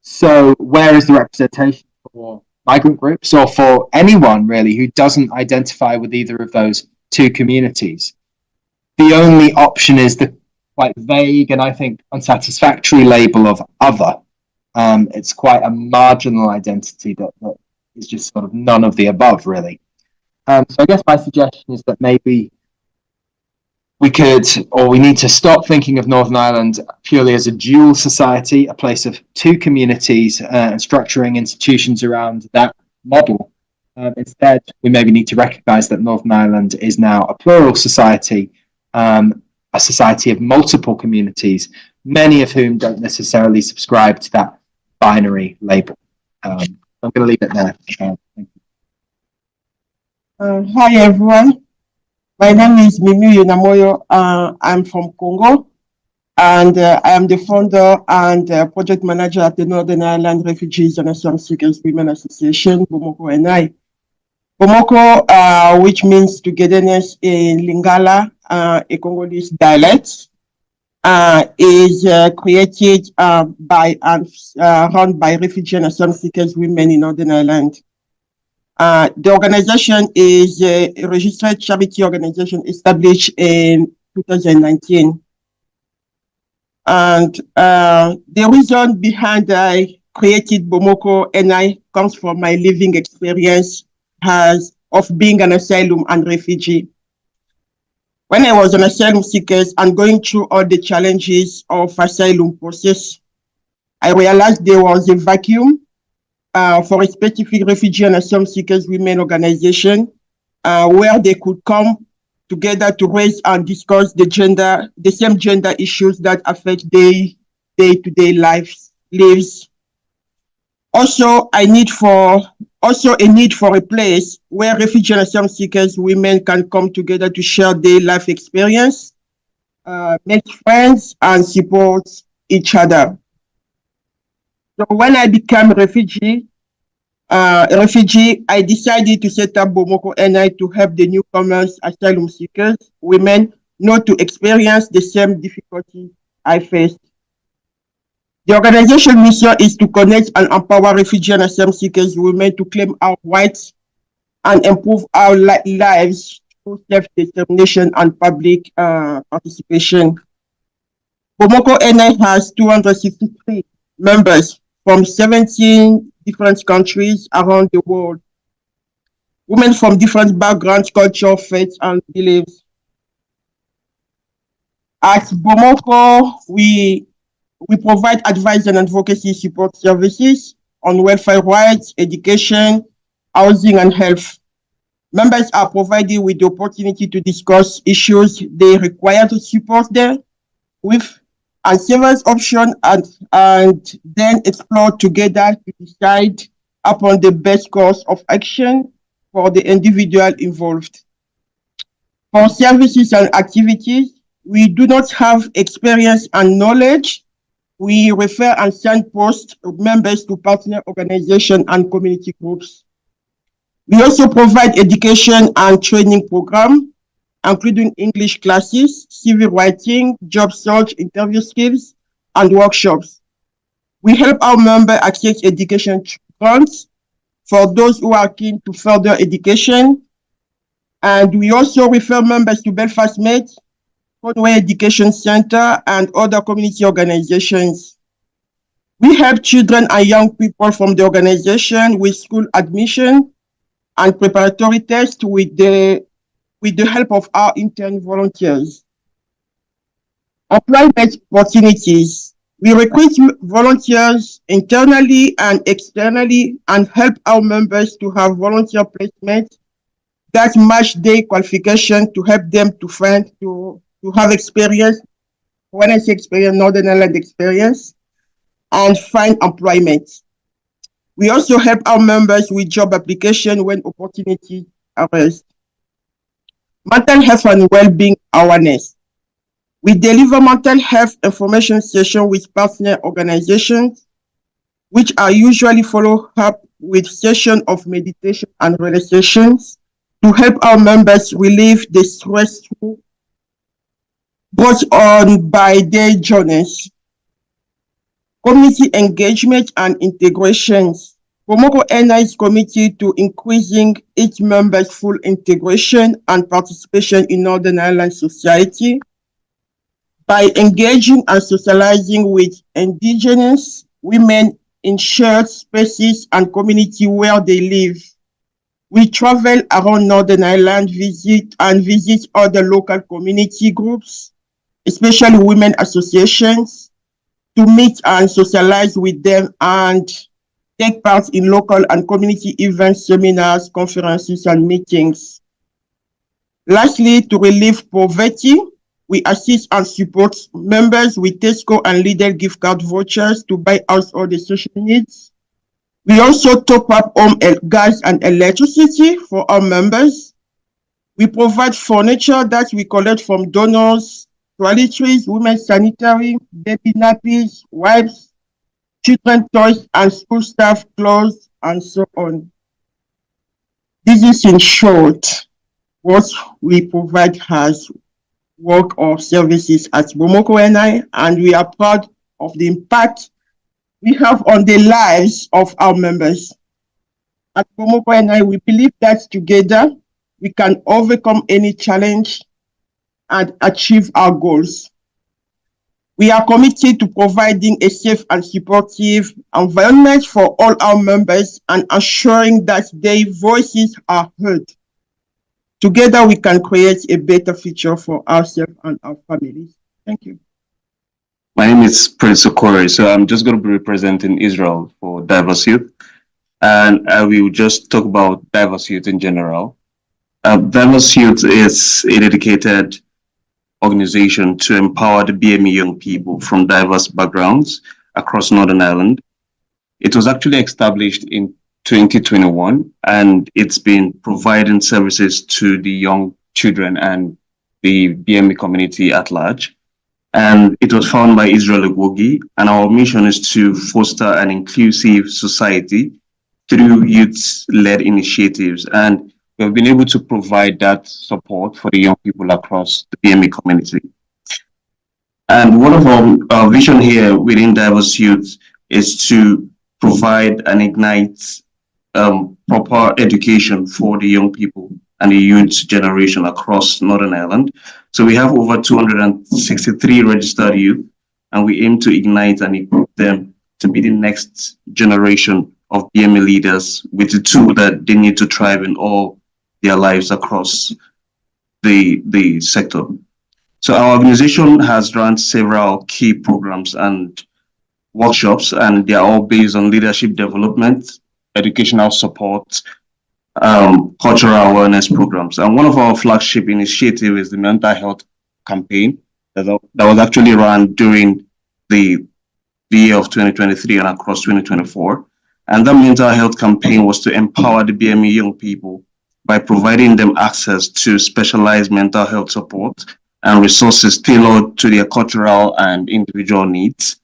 So where is the representation for migrant groups or for anyone really who doesn't identify with either of those two communities? The only option is the quite vague and I think unsatisfactory label of other. It's quite a marginal identity that is just sort of none of the above, really. So I guess my suggestion is that maybe we need to stop thinking of Northern Ireland purely as a dual society, a place of two communities, and structuring institutions around that model. Instead, we maybe need to recognise that Northern Ireland is now a plural society, a society of multiple communities, many of whom don't necessarily subscribe to that binary label. I'm going to leave it there. Thank you. Hi, everyone. My name is Mimi Yunamoyo. I'm from Congo, and I am the founder and project manager at the Northern Ireland Refugees and Asylum Seekers Women Association, Bomoko and Bomoko, which means togetherness in Lingala, a Congolese dialect, is created by and run by refugee and asylum seekers women in Northern Ireland. The organization is a registered charity organization established in 2019. And the reason behind I created Bomoko NI comes from my living experience of being an asylum and refugee. When I was an asylum seeker and going through all the challenges of asylum process, I realized there was a vacuum for a specific refugee and asylum seekers women organization where they could come together to raise and discuss the same gender issues that affect day-to-day lives. Also, a need for a place where refugee and asylum seekers women can come together to share their life experience, make friends, and support each other. So when I became a refugee, I decided to set up Bomoko NI to help the newcomers, asylum seekers, women, not to experience the same difficulties I faced. The organization mission is to connect and empower refugee and asylum seekers women to claim our rights and improve our lives through self-determination and public participation. Bomoko NI has 263 members from 17 different countries around the world. Women from different backgrounds, culture, faith, and beliefs. At Bomoko, we provide advice and advocacy support services on welfare rights, education, housing, and health. Members are provided with the opportunity to discuss issues they require to support them with and several options and then explore together to decide upon the best course of action for the individual involved. For services and activities, we do not have experience and knowledge. We refer and signpost members to partner organizations and community groups. We also provide education and training programs, including English classes, civil writing, job search, interview skills, and workshops. We help our members access education grants for those who are keen to further education. And we also refer members to Belfast Med, Conway Education Center, and other community organizations. We help children and young people from the organization with school admission and preparatory tests with the help of our intern volunteers. Employment opportunities. We recruit volunteers internally and externally and help our members to have volunteer placement that match their qualification to help them to have experience, when I say experience, Northern Ireland experience, and find employment. We also help our members with job application when opportunities arise. Mental health and well-being awareness. We deliver mental health information sessions with partner organizations, which are usually followed up with sessions of meditation and relaxations to help our members relieve the stress brought on by their journeys. Community engagement and integrations. Bomoko NI is committed to increasing its members' full integration and participation in Northern Ireland society by engaging and socializing with Indigenous women in shared spaces and community where they live. We travel around Northern Ireland, visit other local community groups, especially women associations, to meet and socialize with them and take part in local and community events, seminars, conferences, and meetings. Lastly, to relieve poverty, we assist and support members with Tesco and Lidl gift card vouchers to buy household essential needs. We also top up home gas and electricity for our members. We provide furniture that we collect from donors, toiletries, women's sanitary, baby nappies, wipes, children toys, and school staff clothes, and so on. This is in short what we provide as work or services at Bomoko NI, and we are proud of the impact we have on the lives of our members. At Bomoko NI, we believe that together we can overcome any challenge and achieve our goals. We are committed to providing a safe and supportive environment for all our members and ensuring that their voices are heard. Together, we can create a better future for ourselves and our families. Thank you. My name is Prince Okori, so I'm just going to be representing Israel for Diverse Youth. And I will just talk about Diverse Youth in general. Diverse Youth is a dedicated organization to empower the BME young people from diverse backgrounds across Northern Ireland. It was actually established in 2021, and it's been providing services to the young children and the BME community at large. And it was founded by Israel Egwogi, and our mission is to foster an inclusive society through youth-led initiatives. And we've been able to provide that support for the young people across the BME community. And one of our vision here within Diverse Youth is to provide and ignite proper education for the young people and the youth generation across Northern Ireland. So we have over 263 registered youth, and we aim to ignite and equip them to be the next generation of BME leaders with the tool that they need to thrive in all their lives across the sector. So our organization has run several key programs and workshops, and they are all based on leadership development, educational support, cultural awareness programs. And one of our flagship initiatives is the mental health campaign that was actually run during the year of 2023 and across 2024. And that mental health campaign was to empower the BME young people by providing them access to specialized mental health support and resources tailored to their cultural and individual needs.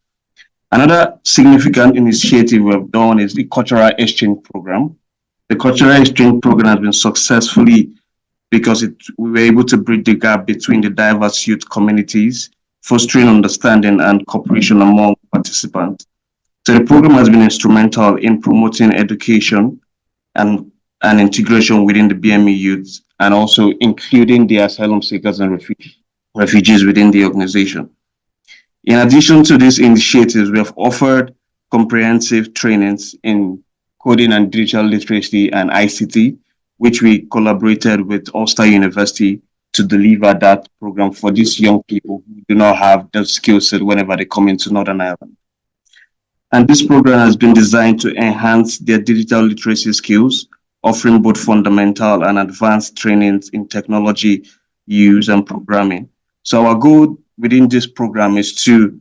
Another significant initiative we've done is the cultural exchange program. The cultural exchange program has been successfully because we were able to bridge the gap between the diverse youth communities, fostering understanding and cooperation among participants. So the program has been instrumental in promoting education and integration within the BME youth, and also including the asylum seekers and refugees within the organization. In addition to these initiatives, we have offered comprehensive trainings in coding and digital literacy and ICT, which we collaborated with Ulster University to deliver that program for these young people who do not have the skill set whenever they come into Northern Ireland. And this program has been designed to enhance their digital literacy skills, offering both fundamental and advanced trainings in technology use and programming. So our goal within this program is to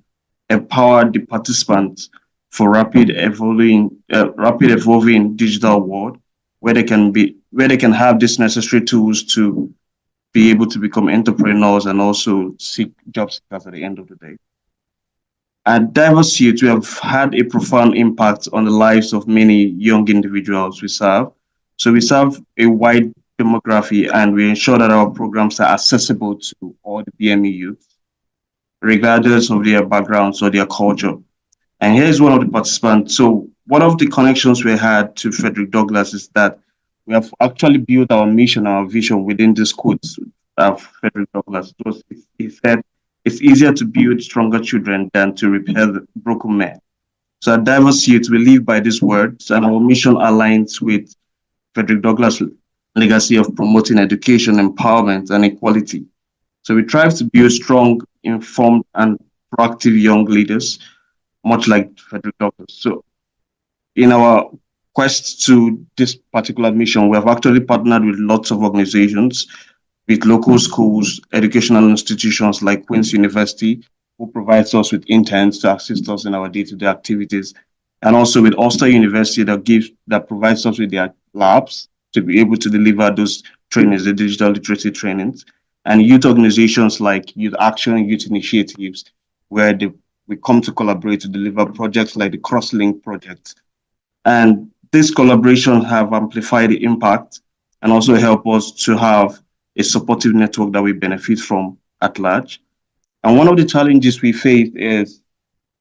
empower the participants for rapid evolving digital world, where they can have these necessary tools to be able to become entrepreneurs and also seek job seekers at the end of the day. At Diverse Youth, we have had a profound impact on the lives of many young individuals we serve. So we serve a wide demography, and we ensure that our programs are accessible to all the BME youth, regardless of their backgrounds or their culture. And here's one of the participants. So one of the connections we had to Frederick Douglass is that we have actually built our mission, our vision within this quote of Frederick Douglass. He said, "It's easier to build stronger children than to repair the broken men." So at Diverse Youth, we live by these words, and our mission aligns with Frederick Douglass' legacy of promoting education, empowerment, and equality. So we strive to build strong, informed, and proactive young leaders, much like Frederick Douglass. So in our quest to this particular mission, we have actually partnered with lots of organizations, with local schools, educational institutions like Queen's University, who provides us with interns to assist us in our day-to-day activities, and also with Ulster University that provides us with their labs to be able to deliver those trainings, the digital literacy trainings, and youth organizations like Youth Action and Youth Initiatives, where we come to collaborate to deliver projects like the Crosslink project. And these collaborations have amplified the impact and also help us to have a supportive network that we benefit from at large. And one of the challenges we face is,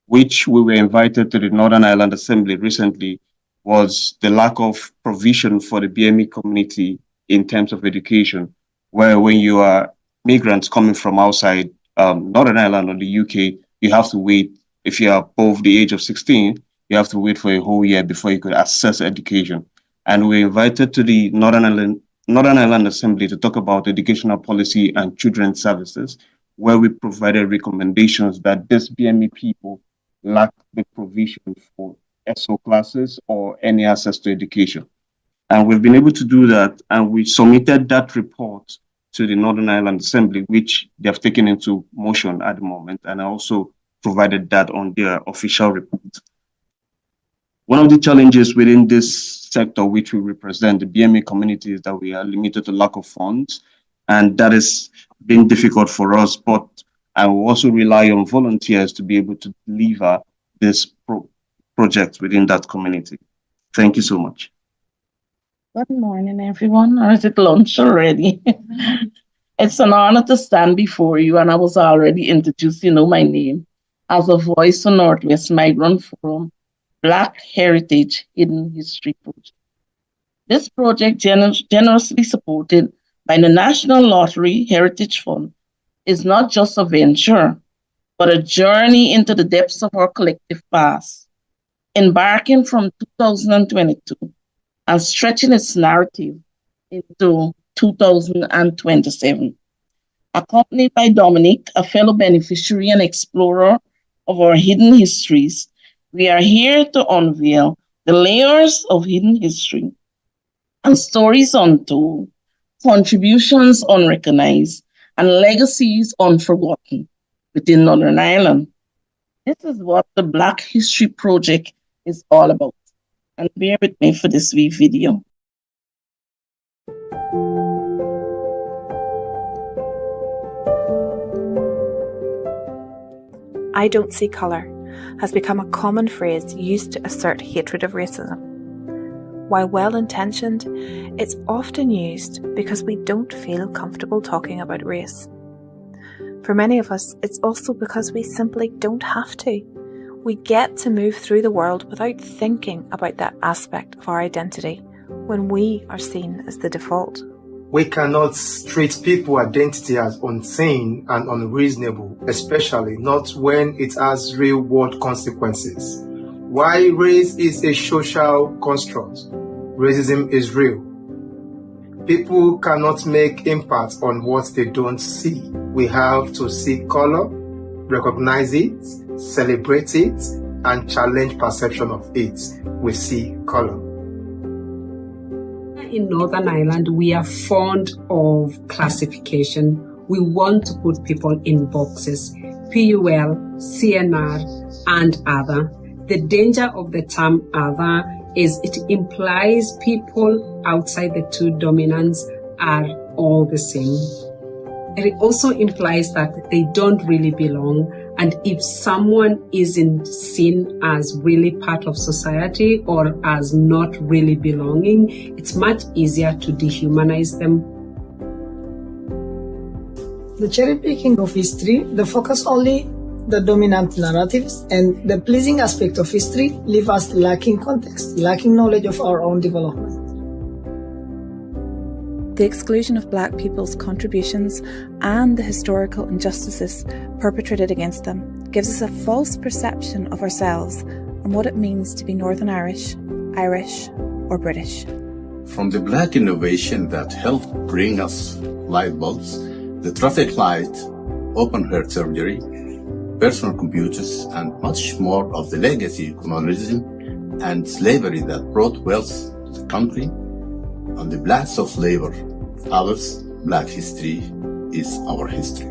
which we were invited to the Northern Ireland Assembly recently, was the lack of provision for the BME community in terms of education, where when you are migrants coming from outside Northern Ireland or the UK, you have to wait. If you are above the age of 16, you have to wait for a whole year before you could access education. And we're invited to the Northern Ireland Assembly to talk about educational policy and children's services, where we provided recommendations that these BME people lack the provision for SO classes or any access to education. And we've been able to do that, and we submitted that report to the Northern Ireland Assembly, which they have taken into motion at the moment, and also provided that on their official report. One of the challenges within this sector, which we represent, the BME community, is that we are limited to lack of funds, and that has been difficult for us, but I will also rely on volunteers to be able to deliver this project within that community. Thank you so much. Good morning, everyone. Or is it lunch already? It's an honor to stand before you, and I was already introduced, you know my name, as a voice for Northwest Migrant Forum, Black Heritage Hidden History Project. This project, generously supported by the National Lottery Heritage Fund, is not just a venture, but a journey into the depths of our collective past, embarking from 2022 and stretching its narrative into 2027. Accompanied by Dominic, a fellow beneficiary and explorer of our hidden histories, we are here to unveil the layers of hidden history and stories untold, contributions unrecognized, and legacies unforgotten within Northern Ireland. This is what the Black History Project is all about. And bear with me for this wee video. "I don't see colour" has become a common phrase used to assert hatred of racism. While well-intentioned, it's often used because we don't feel comfortable talking about race. For many of us, it's also because we simply don't have to. We get to move through the world without thinking about that aspect of our identity when we are seen as the default. We cannot treat people's identity as insane and unreasonable, especially not when it has real-world consequences. While race is a social construct, racism is real. People cannot make impact on what they don't see. We have to see color, recognize it, celebrate it, and challenge perception of it. We see color. In Northern Ireland, we are fond of classification. We want to put people in boxes, PUL, CNR, and other. The danger of the term other is it implies people outside the two dominants are all the same. It also implies that they don't really belong, and if someone isn't seen as really part of society or as not really belonging, it's much easier to dehumanize them. The cherry picking of history, the focus only the dominant narratives, and the pleasing aspect of history leave us lacking context, lacking knowledge of our own development. The exclusion of Black people's contributions and the historical injustices perpetrated against them gives us a false perception of ourselves and what it means to be Northern Irish, Irish, or British. From the Black innovation that helped bring us light bulbs, the traffic light, open heart surgery, personal computers, and much more of the legacy colonialism and slavery that brought wealth to the country, on the blacks of labor, others, Black history is our history.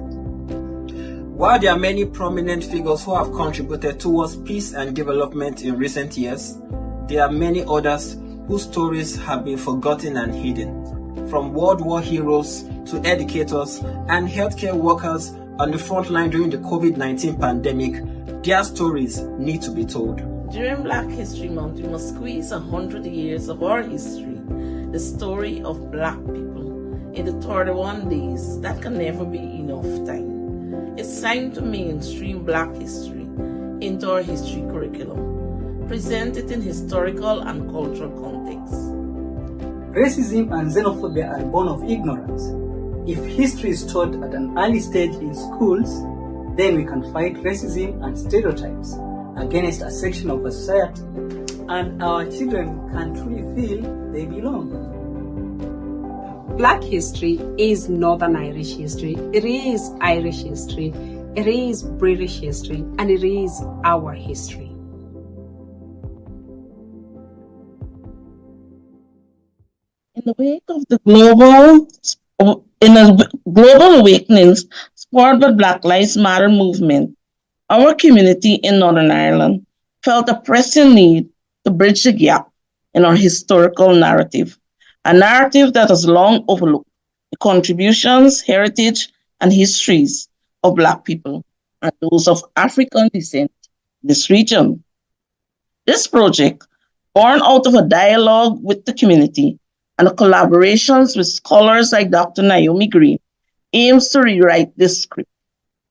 While there are many prominent figures who have contributed towards peace and development in recent years, there are many others whose stories have been forgotten and hidden. From World War heroes to educators and healthcare workers on the front line during the COVID-19 pandemic, their stories need to be told. During Black History Month, we must squeeze 100 years of our history, the story of Black people, into 31 days. That can never be enough time. It's time to mainstream Black history into our history curriculum, present it in historical and cultural context. Racism and xenophobia are born of ignorance. If history is taught at an early stage in schools, then we can fight racism and stereotypes against a section of a society, and our children can truly feel they belong. Black history is Northern Irish history, it is Irish history, it is British history, and it is our history. In the wake of the global awakenings sparked by Black Lives Matter movement, our community in Northern Ireland felt a pressing need to bridge the gap in our historical narrative, a narrative that has long overlooked the contributions, heritage, and histories of Black people and those of African descent in this region. This project, born out of a dialogue with the community and the collaborations with scholars like Dr. Naomi Green, aims to rewrite this script,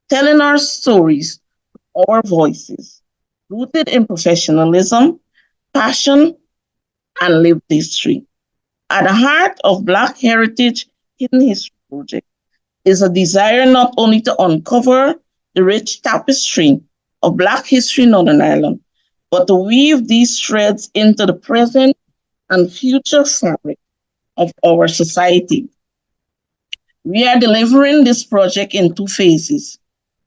telling our stories, our voices, rooted in professionalism, passion, and lived history. At the heart of Black Heritage Hidden History Project is a desire not only to uncover the rich tapestry of Black history in Northern Ireland, but to weave these threads into the present and future fabric of our society. We are delivering this project in 2 phases.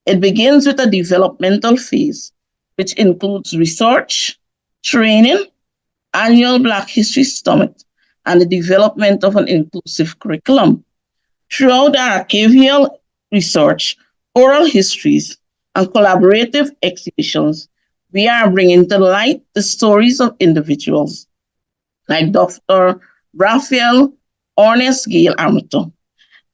It begins with a developmental phase, which includes research, training, annual Black History Summit, and the development of an inclusive curriculum. Throughout our archival research, oral histories, and collaborative exhibitions, we are bringing to light the stories of individuals like Dr. Raphael Ernest Gale Amateur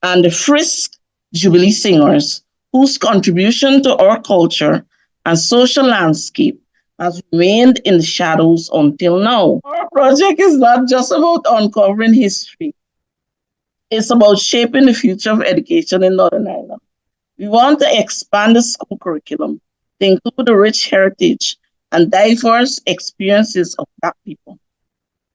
and the Frisk Jubilee Singers, whose contribution to our culture and social landscape has remained in the shadows until now. Our project is not just about uncovering history. It's about shaping the future of education in Northern Ireland. We want to expand the school curriculum to include the rich heritage and diverse experiences of Black people.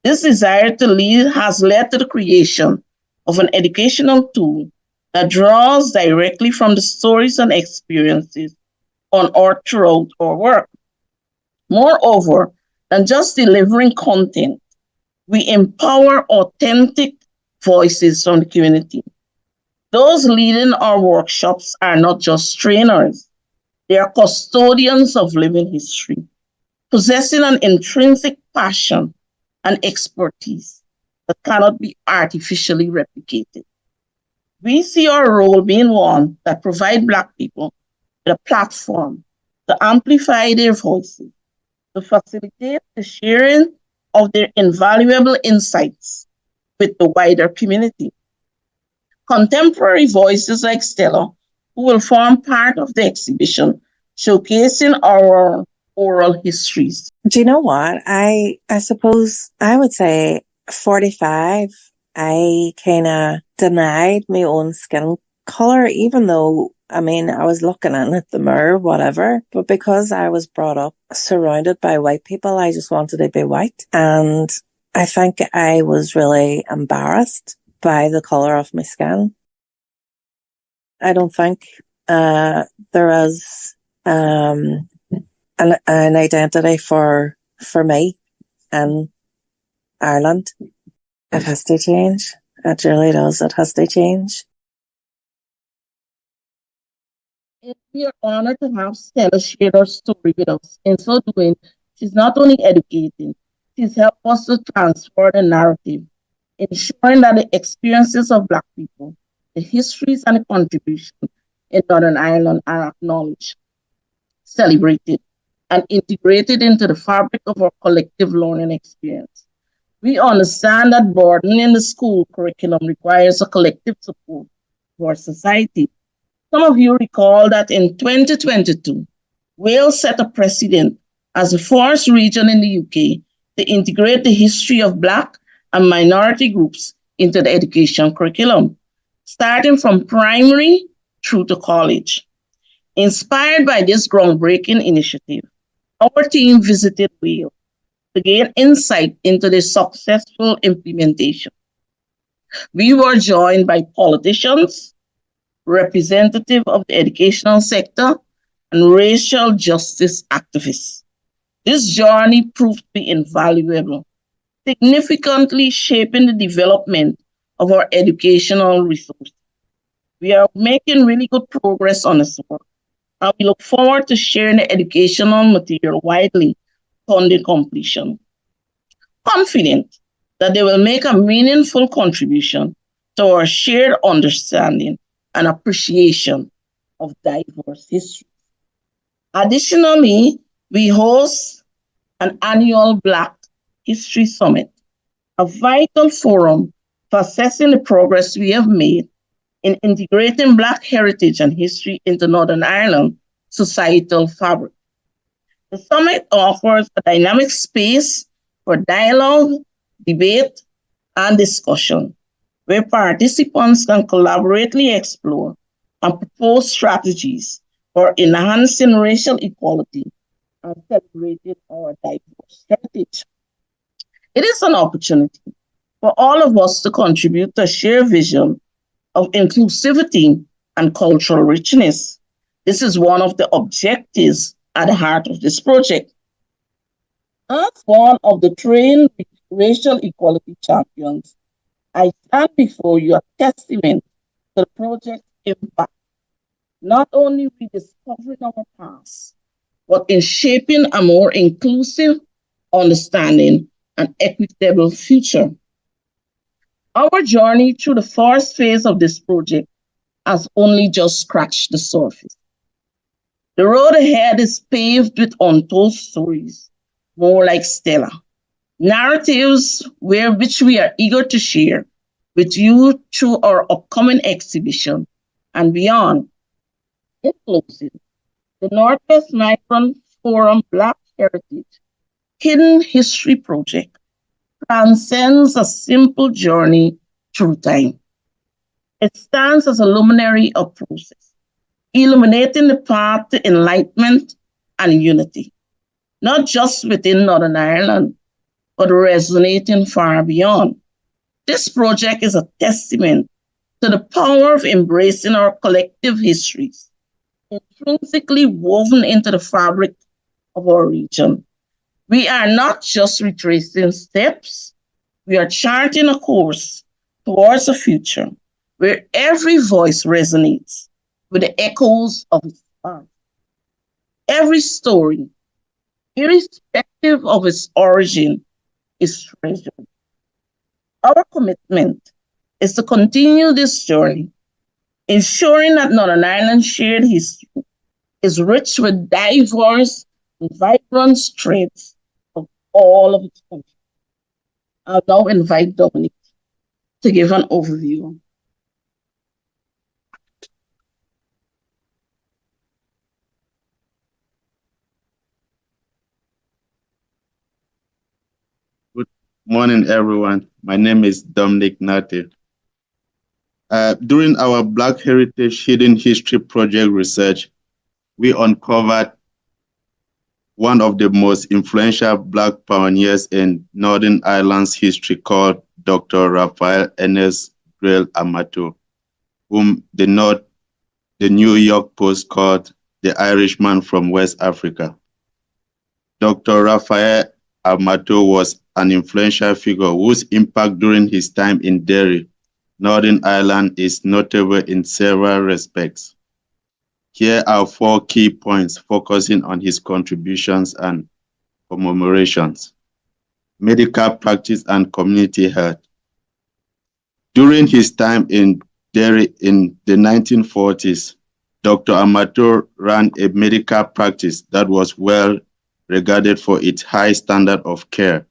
This desire to lead has led to the creation of an educational tool that draws directly from the stories and experiences on or throughout our work. Moreover, than just delivering content, we empower authentic voices from the community. Those leading our workshops are not just trainers, they are custodians of living history, possessing an intrinsic passion and expertise that cannot be artificially replicated. We see our role being one that provides Black people with a platform to amplify their voices, to facilitate the sharing of their invaluable insights with the wider community. Contemporary voices like Stella, who will form part of the exhibition, showcasing our oral histories. Do you know what? I suppose I would say 45, I kind of denied my own skin color, even though, I mean, I was looking in at the mirror, whatever. But because I was brought up surrounded by white people, I just wanted to be white. And I think I was really embarrassed by the color of my skin. I don't think there is an identity for me in Ireland. It has to change. It really does. It has to change. We are honored to have Stella share her story with us. In so doing, she's not only educating, she's helped us to transfer the narrative, ensuring that the experiences of Black people, the histories and the contributions in Northern Ireland are acknowledged, celebrated, and integrated into the fabric of our collective learning experience. We understand that broadening the school curriculum requires a collective support for our society. Some of you recall that in 2022, Wales set a precedent as the first region in the UK to integrate the history of Black and minority groups into the education curriculum, starting from primary through to college. Inspired by this groundbreaking initiative, our team visited Wales to gain insight into the successful implementation. We were joined by politicians, representatives of the educational sector, and racial justice activists. This journey proved to be invaluable, significantly shaping the development of our educational resources. We are making really good progress on this work, and we look forward to sharing the educational material widely upon the completion. Confident that they will make a meaningful contribution to our shared understanding and appreciation of diverse history. Additionally, we host an annual Black History Summit, a vital forum for assessing the progress we have made in integrating Black heritage and history into Northern Ireland societal fabric. The summit offers a dynamic space for dialogue, debate, and discussion, where participants can collaboratively explore and propose strategies for enhancing racial equality and celebrating our diverse heritage. It is an opportunity for all of us to contribute to a shared vision of inclusivity and cultural richness. This is one of the objectives at the heart of this project. As one of the trained racial equality champions, I stand before you a testament to the project's impact, not only rediscovering our past, but in shaping a more inclusive, understanding, and equitable future. Our journey through the first phase of this project has only just scratched the surface. The road ahead is paved with untold stories, more like Stella, narratives which we are eager to share with you through our upcoming exhibition and beyond. In closing, the Northwest Migrant Forum Black Heritage Hidden History Project transcends a simple journey through time. It stands as a luminary of process, illuminating the path to enlightenment and unity, not just within Northern Ireland, but resonating far beyond. This project is a testament to the power of embracing our collective histories, intrinsically woven into the fabric of our region. We are not just retracing steps, we are charting a course towards a future where every voice resonates with the echoes of its past. Every story, irrespective of its origin, is treasured. Our commitment is to continue this journey, ensuring that Northern Ireland's shared history is rich with diverse and vibrant threads of all of its countries. I'll now invite Dominic to give an overview. Good morning, everyone. My name is Dominic Nati. During our Black Heritage Hidden History Project research, we uncovered one of the most influential Black pioneers in Northern Ireland's history called Dr. Raphael Ernest Grail Amato, whom the New York Post called the Irishman from West Africa. Dr. Raphael Amato was an influential figure whose impact during his time in Derry, Northern Ireland, is notable in several respects. Here are 4 key points focusing on his contributions and commemorations. Medical practice and community health. During his time in Derry in the 1940s, Dr. Amato ran a medical practice that was well regarded for its high standard of care.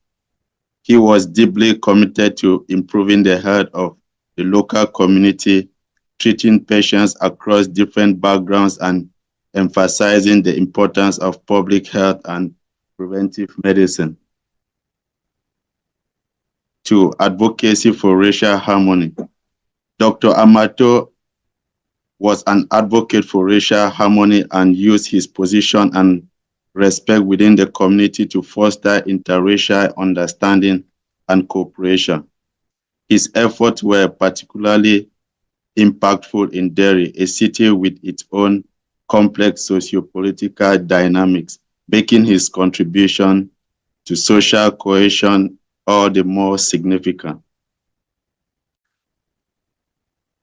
He was deeply committed to improving the health of the local community, treating patients across different backgrounds and emphasizing the importance of public health and preventive medicine. 2, advocacy for racial harmony. Dr. Amato was an advocate for racial harmony and used his position and respect within the community to foster interracial understanding and cooperation. His efforts were particularly impactful in Derry, a city with its own complex socio-political dynamics, making his contribution to social cohesion all the more significant.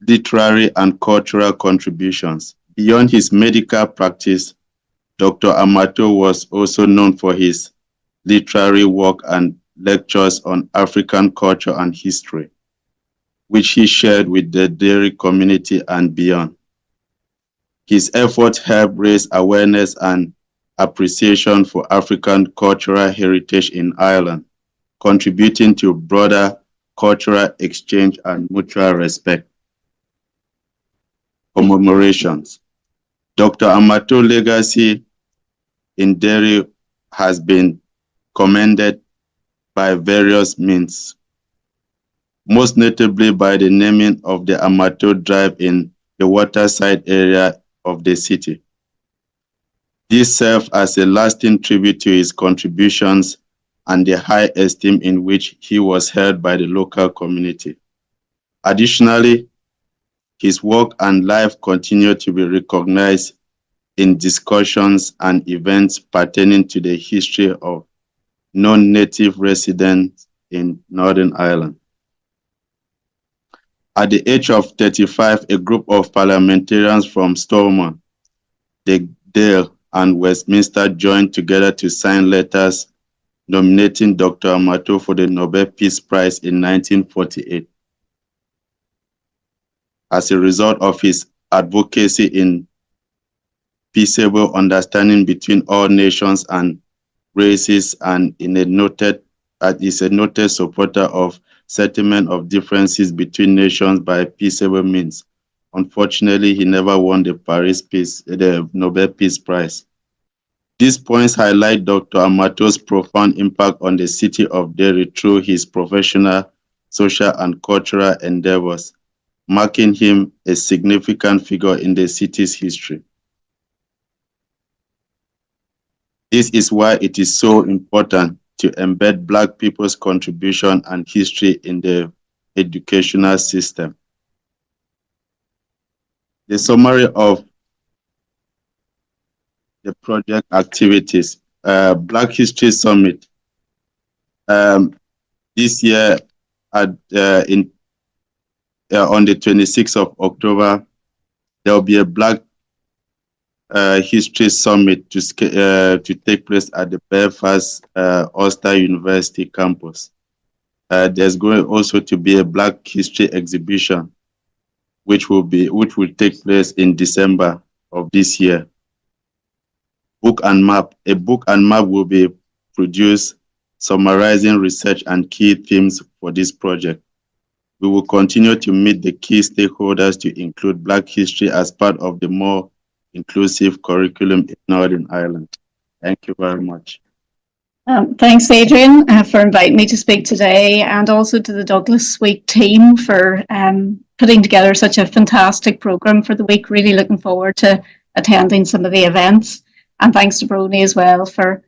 Literary and cultural contributions. Beyond his medical practice, Dr. Amato was also known for his literary work and lectures on African culture and history, which he shared with the Derry community and beyond. His efforts helped raise awareness and appreciation for African cultural heritage in Ireland, contributing to broader cultural exchange and mutual respect. Commemorations. Dr. Amato's legacy in Derry has been commended by various means. most notably by the naming of the Amateur Drive in the waterside area of the city. This served as a lasting tribute to his contributions and the high esteem in which he was held by the local community. Additionally, his work and life continue to be recognized in discussions and events pertaining to the history of non-native residents in Northern Ireland. At the age of 35, a group of parliamentarians from Stormont, Dale, and Westminster joined together to sign letters nominating Dr. Amato for the Nobel Peace Prize in 1948. As a result of his advocacy in peaceable understanding between all nations and races, and is a noted supporter of settlement of differences between nations by peaceable means. Unfortunately, he never won the Nobel Peace Prize. These points highlight Dr. Amato's profound impact on the city of Derry through his professional, social, and cultural endeavors, making him a significant figure in the city's history. This is why it is so important to embed Black people's contribution and history in the educational system. The summary of the project activities. Black History Summit. This year, on the 26th of October, there will be a Black History Summit to take place at the Belfast Ulster University campus. There's going also to be a Black History exhibition, which will take place in December of this year. Book and map. A book and map will be produced summarizing research and key themes for this project. We will continue to meet the key stakeholders to include Black history as part of the more inclusive curriculum in Northern Ireland. Thank you very much. Thanks, Adrian, for inviting me to speak today, and also to the Douglass Week team for putting together such a fantastic programme for the week. Really looking forward to attending some of the events. And thanks to PRONI as well for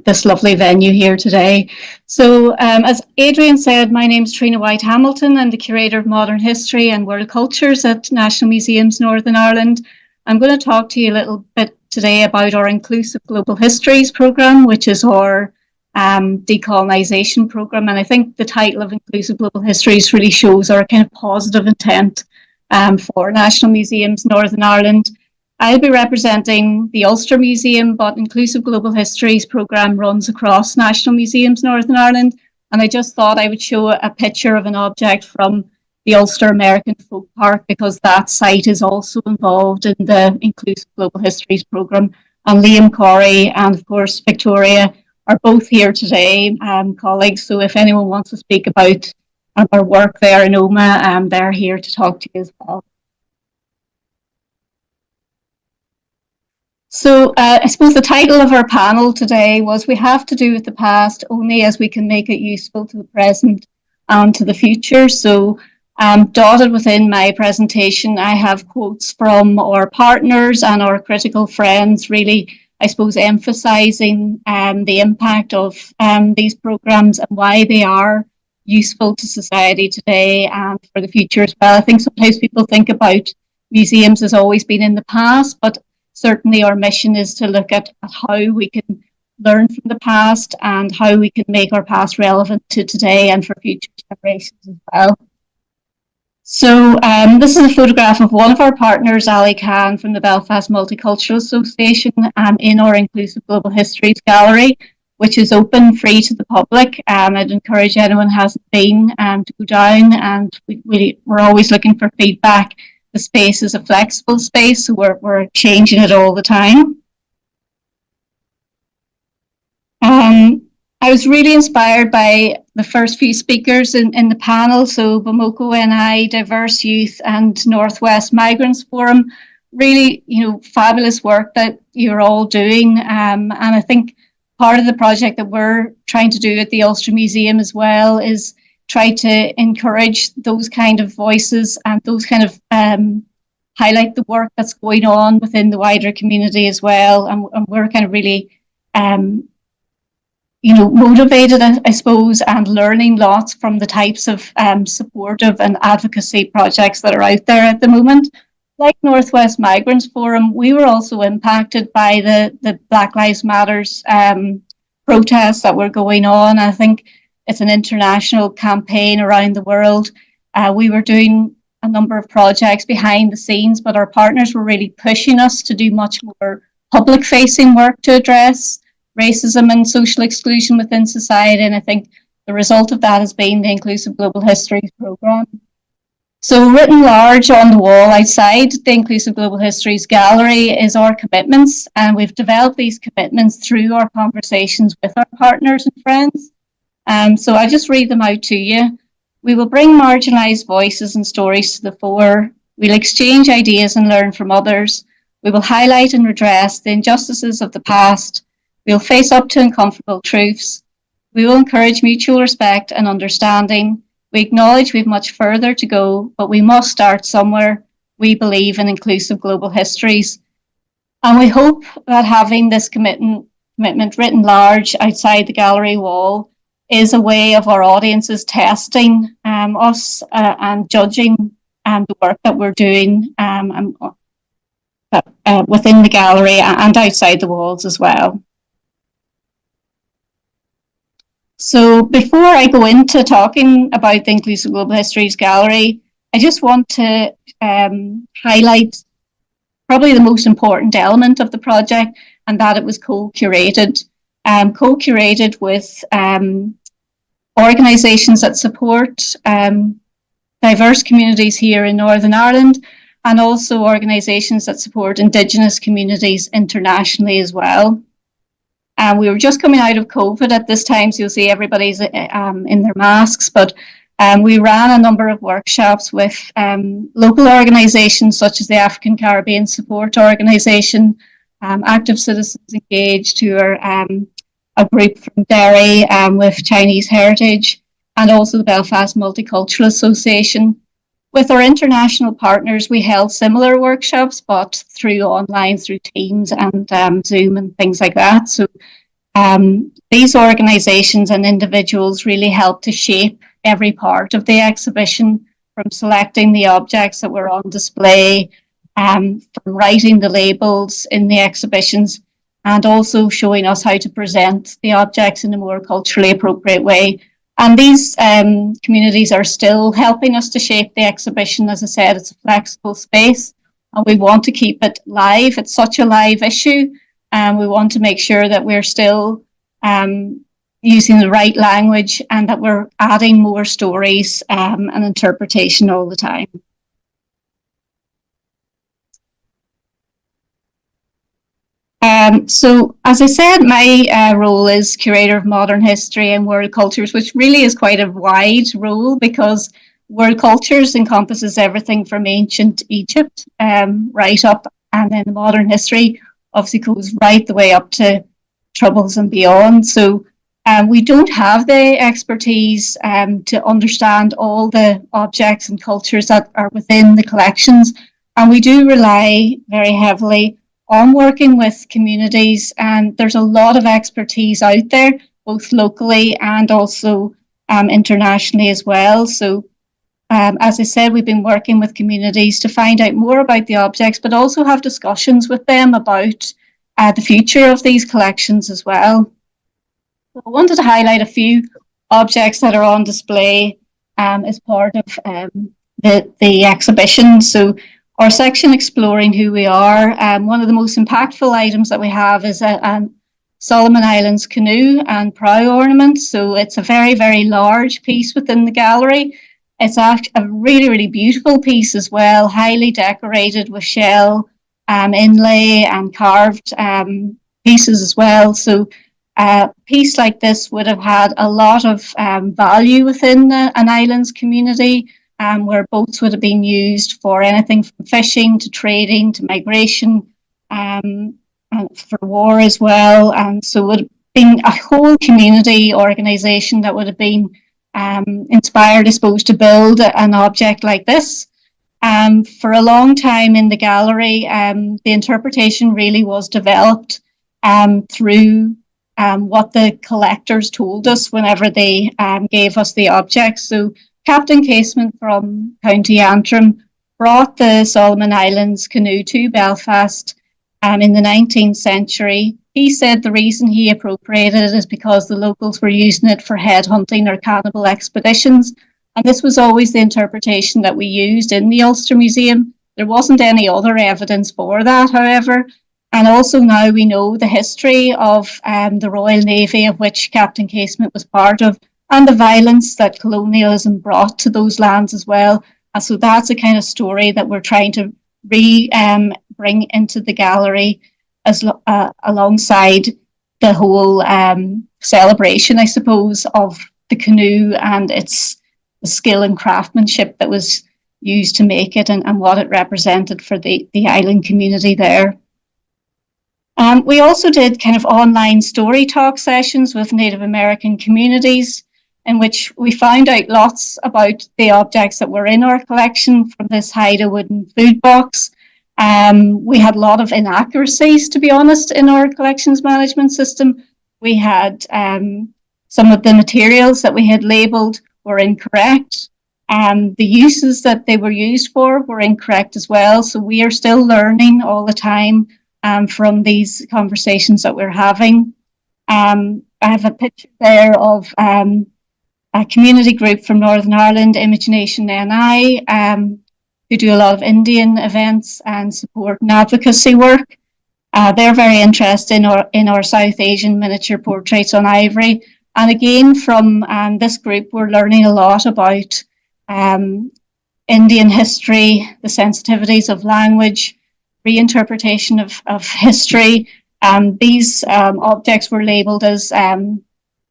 this lovely venue here today. So as Adrian said, my name is Trina White-Hamilton. I'm the Curator of Modern History and World Cultures at National Museums Northern Ireland. I'm going to talk to you a little bit today about our Inclusive Global Histories programme, which is our decolonisation programme. And I think the title of Inclusive Global Histories really shows our kind of positive intent for National Museums Northern Ireland. I'll be representing the Ulster Museum, but Inclusive Global Histories programme runs across National Museums Northern Ireland. And I just thought I would show a picture of an object from the Ulster American Folk Park, because that site is also involved in the Inclusive Global Histories programme. And Liam Corey and, of course, Victoria are both here today, colleagues. So if anyone wants to speak about our work there in OMA, they're here to talk to you as well. So I suppose the title of our panel today was "We Have to Do with the Past Only as We Can Make It Useful to the Present and to the Future." So dotted within my presentation, I have quotes from our partners and our critical friends, really, I suppose, emphasising the impact of these programmes and why they are useful to society today and for the future as well. I think sometimes people think about museums as always been in the past, but certainly our mission is to look at how we can learn from the past and how we can make our past relevant to today and for future generations as well. So this is a photograph of one of our partners, Ali Khan, from the Belfast Multicultural Association, in our Inclusive Global Histories Gallery, which is open, free to the public. I'd encourage anyone who hasn't been to go down, and we're always looking for feedback. The space is a flexible space, so we're changing it all the time. I was really inspired by the first few speakers in the panel. So Bamako NI, Diverse Youth and Northwest Migrants Forum, really, fabulous work that you're all doing. And I think part of the project that we're trying to do at the Ulster Museum as well is try to encourage those kind of voices and those kind of highlight the work that's going on within the wider community as well. And we're kind of really, motivated, I suppose, and learning lots from the types of supportive and advocacy projects that are out there at the moment. Like Northwest Migrants Forum, we were also impacted by the Black Lives Matters protests that were going on. I think it's an international campaign around the world. We were doing a number of projects behind the scenes, but our partners were really pushing us to do much more public-facing work to address racism and social exclusion within society. And I think the result of that has been the Inclusive Global Histories programme. So written large on the wall outside the Inclusive Global Histories gallery is our commitments, and we've developed these commitments through our conversations with our partners and friends. So I just read them out to you. We will bring marginalised voices and stories to the fore. We'll exchange ideas and learn from others. We will highlight and redress the injustices of the past. We'll face up to uncomfortable truths. We will encourage mutual respect and understanding. We acknowledge we've much further to go, but we must start somewhere. We believe in inclusive global histories. And we hope that having this commitment written large outside the gallery wall is a way of our audiences testing us and judging the work that we're doing within the gallery and outside the walls as well. So before I go into talking about the Inclusive Global Histories Gallery, I just want to highlight probably the most important element of the project, and that it was co-curated. Co-curated with organisations that support diverse communities here in Northern Ireland, and also organisations that support Indigenous communities internationally as well. We were just coming out of COVID at this time, so you'll see everybody's in their masks, but we ran a number of workshops with local organisations such as the African Caribbean Support Organisation, Active Citizens Engaged, who are a group from Derry with Chinese heritage, and also the Belfast Multicultural Association. With our international partners, we held similar workshops, but through online, through Teams and Zoom and things like that. So these organisations and individuals really helped to shape every part of the exhibition, from selecting the objects that were on display, from writing the labels in the exhibitions, and also showing us how to present the objects in a more culturally appropriate way. And these communities are still helping us to shape the exhibition. As I said, it's a flexible space, and we want to keep it live. It's such a live issue, and we want to make sure that we're still using the right language and that we're adding more stories and interpretation all the time. So, as I said, my role is Curator of Modern History and World Cultures, which really is quite a wide role, because World Cultures encompasses everything from ancient Egypt right up, and then the modern history obviously goes right the way up to Troubles and beyond. So we don't have the expertise to understand all the objects and cultures that are within the collections, and we do rely very heavily on working with communities, and there's a lot of expertise out there, both locally and also internationally as well. So as I said, we've been working with communities to find out more about the objects, but also have discussions with them about the future of these collections as well. So I wanted to highlight a few objects that are on display as part of the exhibition. So our section Exploring Who We Are, one of the most impactful items that we have is a Solomon Islands canoe and prow ornament. So it's a very, very large piece within the gallery. It's a really, really beautiful piece as well, highly decorated with shell inlay and carved pieces as well. So a piece like this would have had a lot of value within an islands community, where boats would have been used for anything from fishing to trading to migration, and for war as well. And so it would have been a whole community organisation that would have been inspired, I suppose, to build an object like this. For a long time in the gallery, the interpretation really was developed through what the collectors told us whenever they gave us the objects. So Captain Casement from County Antrim brought the Solomon Islands canoe to Belfast in the 19th century. He said the reason he appropriated it is because the locals were using it for headhunting or cannibal expeditions. And this was always the interpretation that we used in the Ulster Museum. There wasn't any other evidence for that, however. And also now we know the history of the Royal Navy, of which Captain Casement was part of, and the violence that colonialism brought to those lands as well. And so that's a kind of story that we're trying to bring into the gallery as alongside the whole celebration, I suppose, of the canoe and its skill and craftsmanship that was used to make it, and what it represented for the island community there. We also did kind of online story talk sessions with Native American communities, in which we found out lots about the objects that were in our collection from this Haida wooden food box. We had a lot of inaccuracies, to be honest, in our collections management system. We had some of the materials that we had labelled were incorrect. The uses that they were used for were incorrect as well. So we are still learning all the time from these conversations that we're having. I have a picture there of a community group from Northern Ireland, Imagination NI, who do a lot of Indian events and support and advocacy work. They're very interested in our South Asian miniature portraits on ivory. And again, from this group, we're learning a lot about Indian history, the sensitivities of language, reinterpretation of history. These objects were labelled as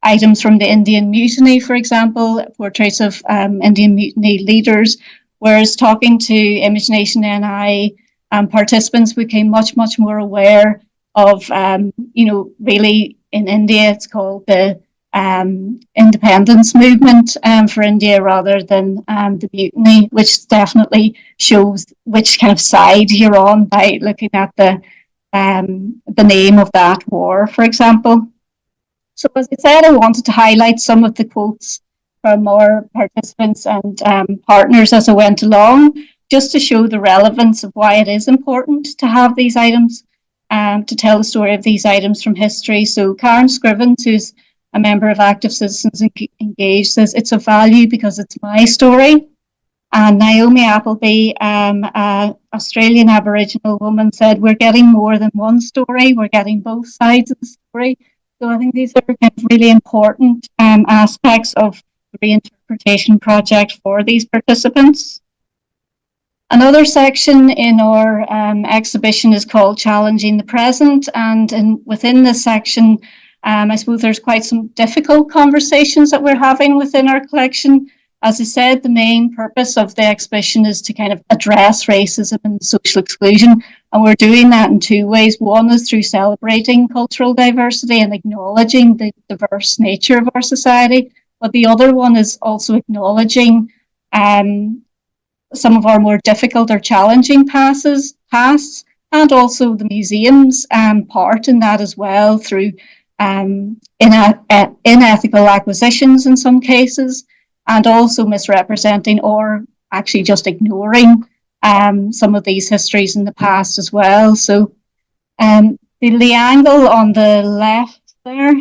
items from the Indian Mutiny, for example, portraits of Indian Mutiny leaders, whereas talking to Imagination NI participants became much more aware of, really in India, it's called the independence movement for India rather than the mutiny, which definitely shows which kind of side you're on by looking at the name of that war, for example. So as I said, I wanted to highlight some of the quotes from our participants and partners as I went along, just to show the relevance of why it is important to have these items, to tell the story of these items from history. So Karen Scrivens, who's a member of Active Citizens Engaged, says it's of value because it's my story. And Naomi Appleby, an Australian Aboriginal woman, said we're getting more than one story, we're getting both sides of the story. So I think these are kind of really important aspects of the reinterpretation project for these participants. Another section in our exhibition is called Challenging the Present, and within this section, I suppose there's quite some difficult conversations that we're having within our collection. As I said, the main purpose of the exhibition is to kind of address racism and social exclusion, and we're doing that in two ways. One is through celebrating cultural diversity and acknowledging the diverse nature of our society, but the other one is also acknowledging some of our more difficult or challenging pasts, and also the museum's part in that as well, through unethical acquisitions in some cases, and also misrepresenting or actually just ignoring some of these histories in the past as well. So the angle on the left there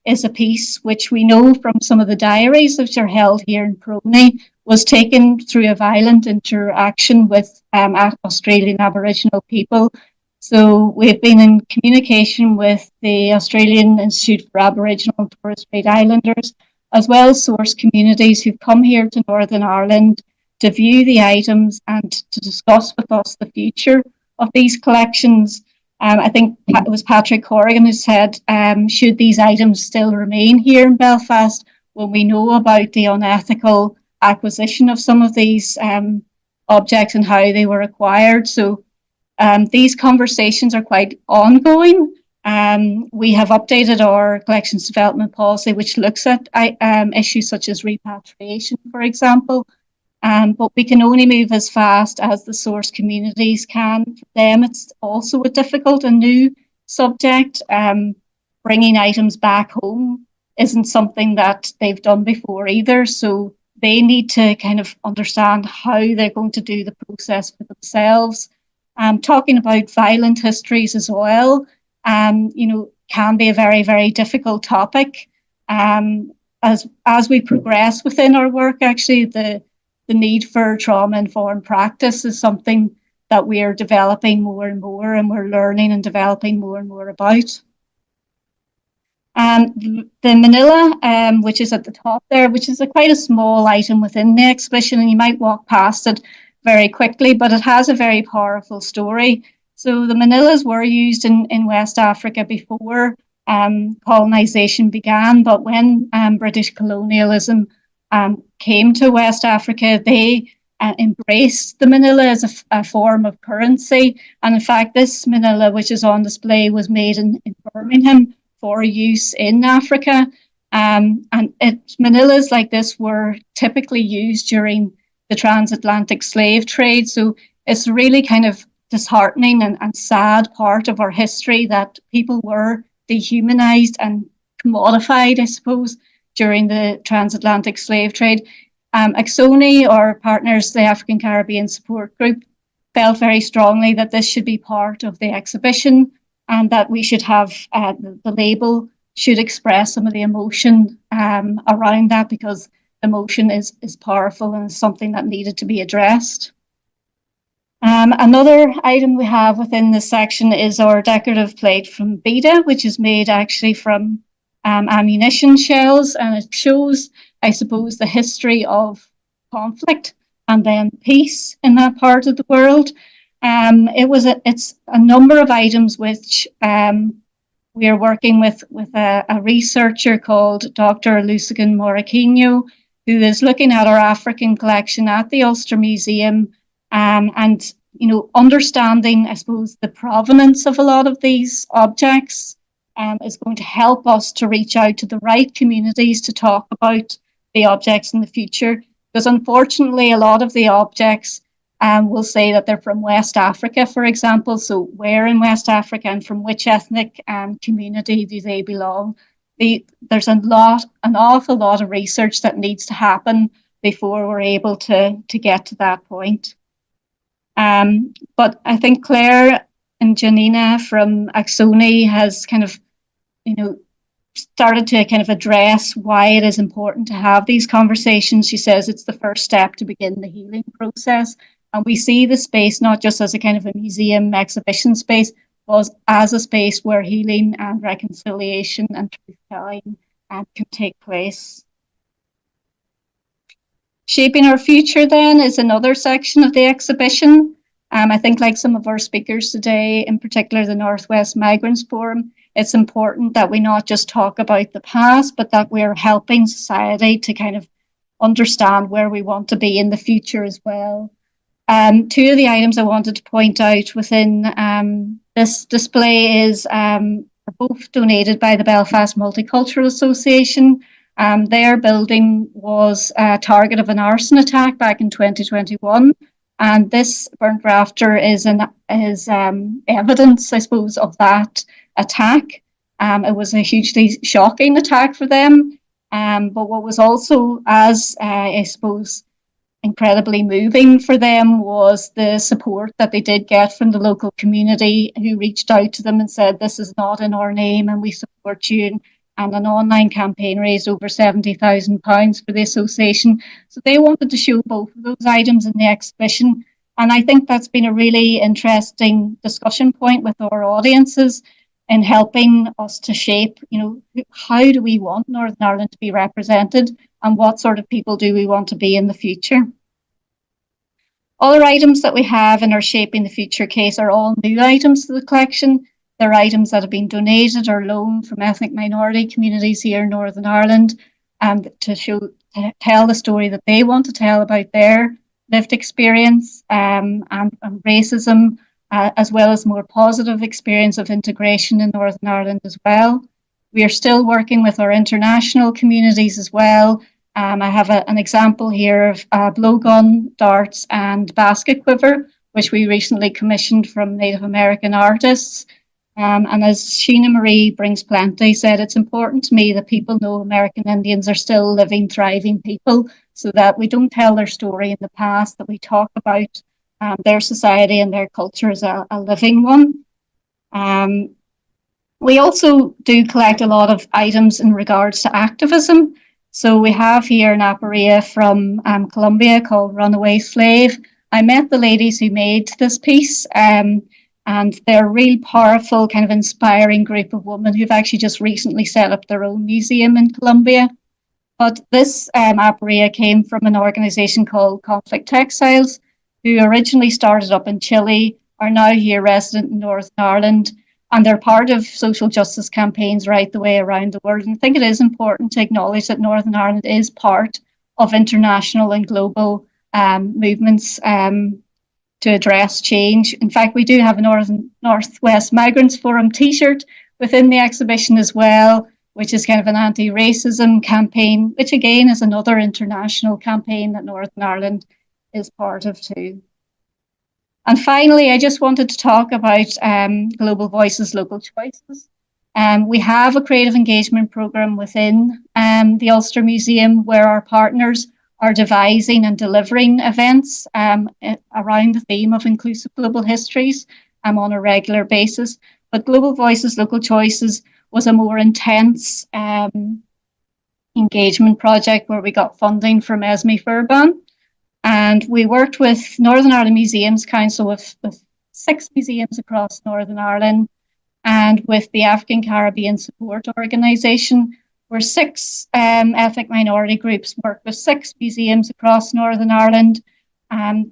is a piece which we know from some of the diaries which are held here in PRONI was taken through a violent interaction with Australian Aboriginal people. So we've been in communication with the Australian Institute for Aboriginal and Torres Strait Islanders, as well as source communities who've come here to Northern Ireland to view the items and to discuss with us the future of these collections. I think it was Patrick Corrigan who said, should these items still remain here in Belfast when we know about the unethical acquisition of some of these objects and how they were acquired? So these conversations are quite ongoing, We have updated our collections development policy, which looks at issues such as repatriation, for example. But we can only move as fast as the source communities can. For them, it's also a difficult and new subject. Bringing items back home isn't something that they've done before either. So they need to kind of understand how they're going to do the process for themselves. Talking about violent histories as well, can be a very, very difficult topic. As we progress within our work, actually, the need for trauma-informed practice is something that we are developing more and more, and we're learning and developing more and more about. The manila, which is at the top there, which is quite a small item within the exhibition, and you might walk past it very quickly, but it has a very powerful story. So the manillas were used in West Africa before colonization began, but when British colonialism came to West Africa, they embraced the manila as a form of currency. And in fact, this manila, which is on display, was made in Birmingham for use in Africa. And manillas like this were typically used during the transatlantic slave trade. So it's really kind of disheartening and sad part of our history that people were dehumanized and commodified, I suppose, during the transatlantic slave trade. Axoni, our partners, the African Caribbean Support Group, felt very strongly that this should be part of the exhibition and that we should have the label should express some of the emotion around that, because emotion is powerful and is something that needed to be addressed. Another item we have within this section is our decorative plate from Beta, which is made actually from ammunition shells, and it shows, I suppose, the history of conflict and then peace in that part of the world. It's a number of items which we are working with a researcher called Dr. Lucigan Moraquinho, who is looking at our African collection at the Ulster Museum, and understanding, I suppose, the provenance of a lot of these objects is going to help us to reach out to the right communities to talk about the objects in the future. Because unfortunately, a lot of the objects will say that they're from West Africa, for example. So where in West Africa and from which ethnic community do they belong? There's an awful lot of research that needs to happen before we're able to get to that point. But I think Claire and Janina from Axoni has kind of, started to kind of address why it is important to have these conversations. She says it's the first step to begin the healing process. And we see the space not just as a kind of a museum exhibition space, but as a space where healing and reconciliation and truth-telling can take place. Shaping Our Future then is another section of the exhibition. I think, like some of our speakers today, in particular the Northwest Migrants Forum, it's important that we not just talk about the past, but that we're helping society to kind of understand where we want to be in the future as well. Two of the items I wanted to point out within this display is both donated by the Belfast Multicultural Association. Their building was a target of an arson attack back in 2021. And this burnt rafter is evidence, I suppose, of that attack. It was a hugely shocking attack for them. But what was also, I suppose, incredibly moving for them was the support that they did get from the local community, who reached out to them and said, this is not in our name and we support you. And an online campaign raised over £70,000 for the association. So they wanted to show both of those items in the exhibition. And I think that's been a really interesting discussion point with our audiences in helping us to shape, how do we want Northern Ireland to be represented and what sort of people do we want to be in the future. Other items that we have in our Shaping the Future case are all new items to the collection. They're items that have been donated or loaned from ethnic minority communities here in Northern Ireland, to tell the story that they want to tell about their lived experience and racism, as well as more positive experience of integration in Northern Ireland as well. We are still working with our international communities as well. I have an example here of blowgun, darts and basket quiver, which we recently commissioned from Native American artists. And as Sheena Marie Brings Plenty said, it's important to me that people know American Indians are still living, thriving people, so that we don't tell their story in the past, that we talk about their society and their culture as a living one. We also do collect a lot of items in regards to activism. So we have here an aporia from Colombia called Runaway Slave. I met the ladies who made this piece, and they're a real powerful, kind of inspiring group of women who've actually just recently set up their own museum in Colombia. But this aporia came from an organization called Conflict Textiles, who originally started up in Chile, are now here resident in Northern Ireland, and they're part of social justice campaigns right the way around the world. And I think it is important to acknowledge that Northern Ireland is part of international and global movements to address change. In fact, we do have a Northwest Migrants Forum t-shirt within the exhibition as well, which is kind of an anti-racism campaign, which again is another international campaign that Northern Ireland is part of too. And finally, I just wanted to talk about Global Voices, Local Choices. We have a creative engagement program within the Ulster Museum where our partners are devising and delivering events around the theme of inclusive global histories on a regular basis. But Global Voices, Local Choices was a more intense engagement project where we got funding from Esme Furban. And we worked with Northern Ireland Museums Council with 6 museums across Northern Ireland and with the African Caribbean Support Organisation, where 6 ethnic minority groups worked with 6 museums across Northern Ireland.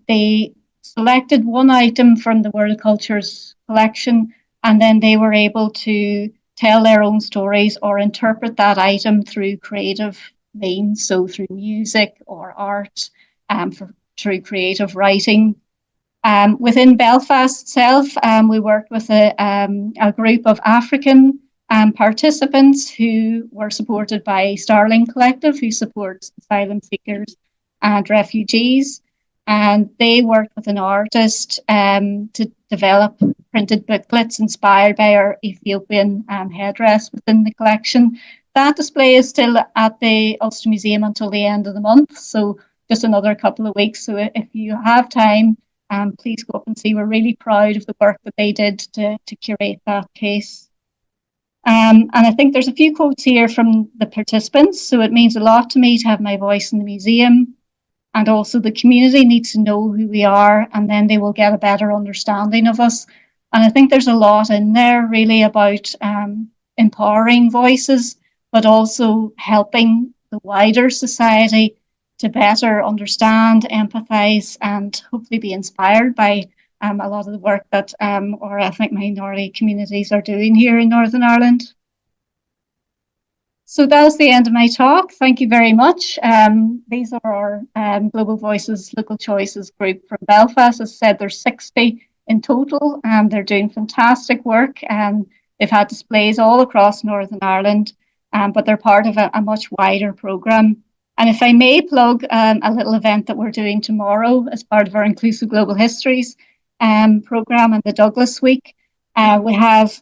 They selected one item from the World Cultures collection, and then they were able to tell their own stories or interpret that item through creative means, so through music or art, through creative writing. Within Belfast itself, we worked with a group of African participants who were supported by Starling Collective, who supports asylum seekers and refugees. And they worked with an artist to develop printed booklets inspired by our Ethiopian headdress within the collection. That display is still at the Ulster Museum until the end of the month, so just another couple of weeks. So if you have time, please go up and see. We're really proud of the work that they did to curate that case. And I think there's a few quotes here from the participants. So it means a lot to me to have my voice in the museum. And also the community needs to know who we are, and then they will get a better understanding of us. And I think there's a lot in there really about empowering voices, but also helping the wider society to better understand, empathise, and hopefully be inspired by a lot of the work that our ethnic minority communities are doing here in Northern Ireland. So that was the end of my talk. Thank you very much. These are our Global Voices, Local Choices group from Belfast. As I said, there's 60 in total, and they're doing fantastic work. They've had displays all across Northern Ireland, but they're part of a much wider programme. And if I may plug a little event that we're doing tomorrow as part of our Inclusive Global Histories programme and the Douglass Week, we have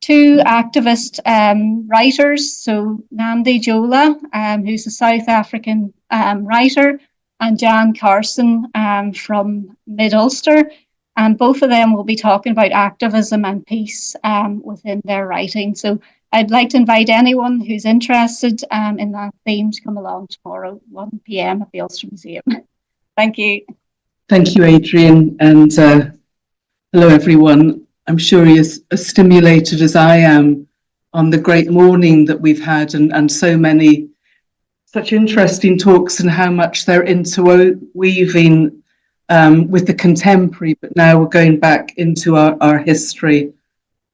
2 activist writers, so Nandi Jola, who's a South African writer, and Jan Carson from Mid-Ulster, and both of them will be talking about activism and peace within their writing. So I'd like to invite anyone who's interested in that theme to come along tomorrow, 1 p.m. at the Ulster Museum. Thank you. Thank you, Adrian, and hello, everyone. I'm sure you're as stimulated as I am on the great morning that we've had and so many such interesting talks and how much they're interweaving with the contemporary, but now we're going back into our history.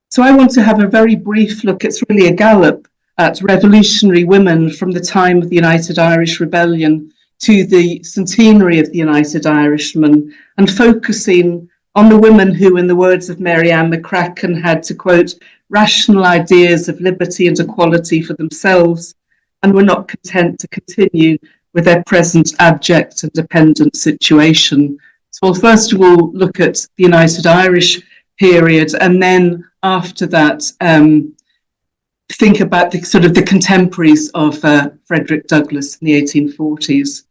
So I want to have a very brief look, it's really a gallop, at revolutionary women from the time of the United Irish Rebellion to the centenary of the United Irishmen, and focusing on the women who, in the words of Mary Ann McCracken, had to, quote, rational ideas of liberty and equality for themselves and were not content to continue with their present abject and dependent situation. So we'll first of all look at the United Irish period, and then after that, think about the sort of the contemporaries of Frederick Douglass in the 1840s.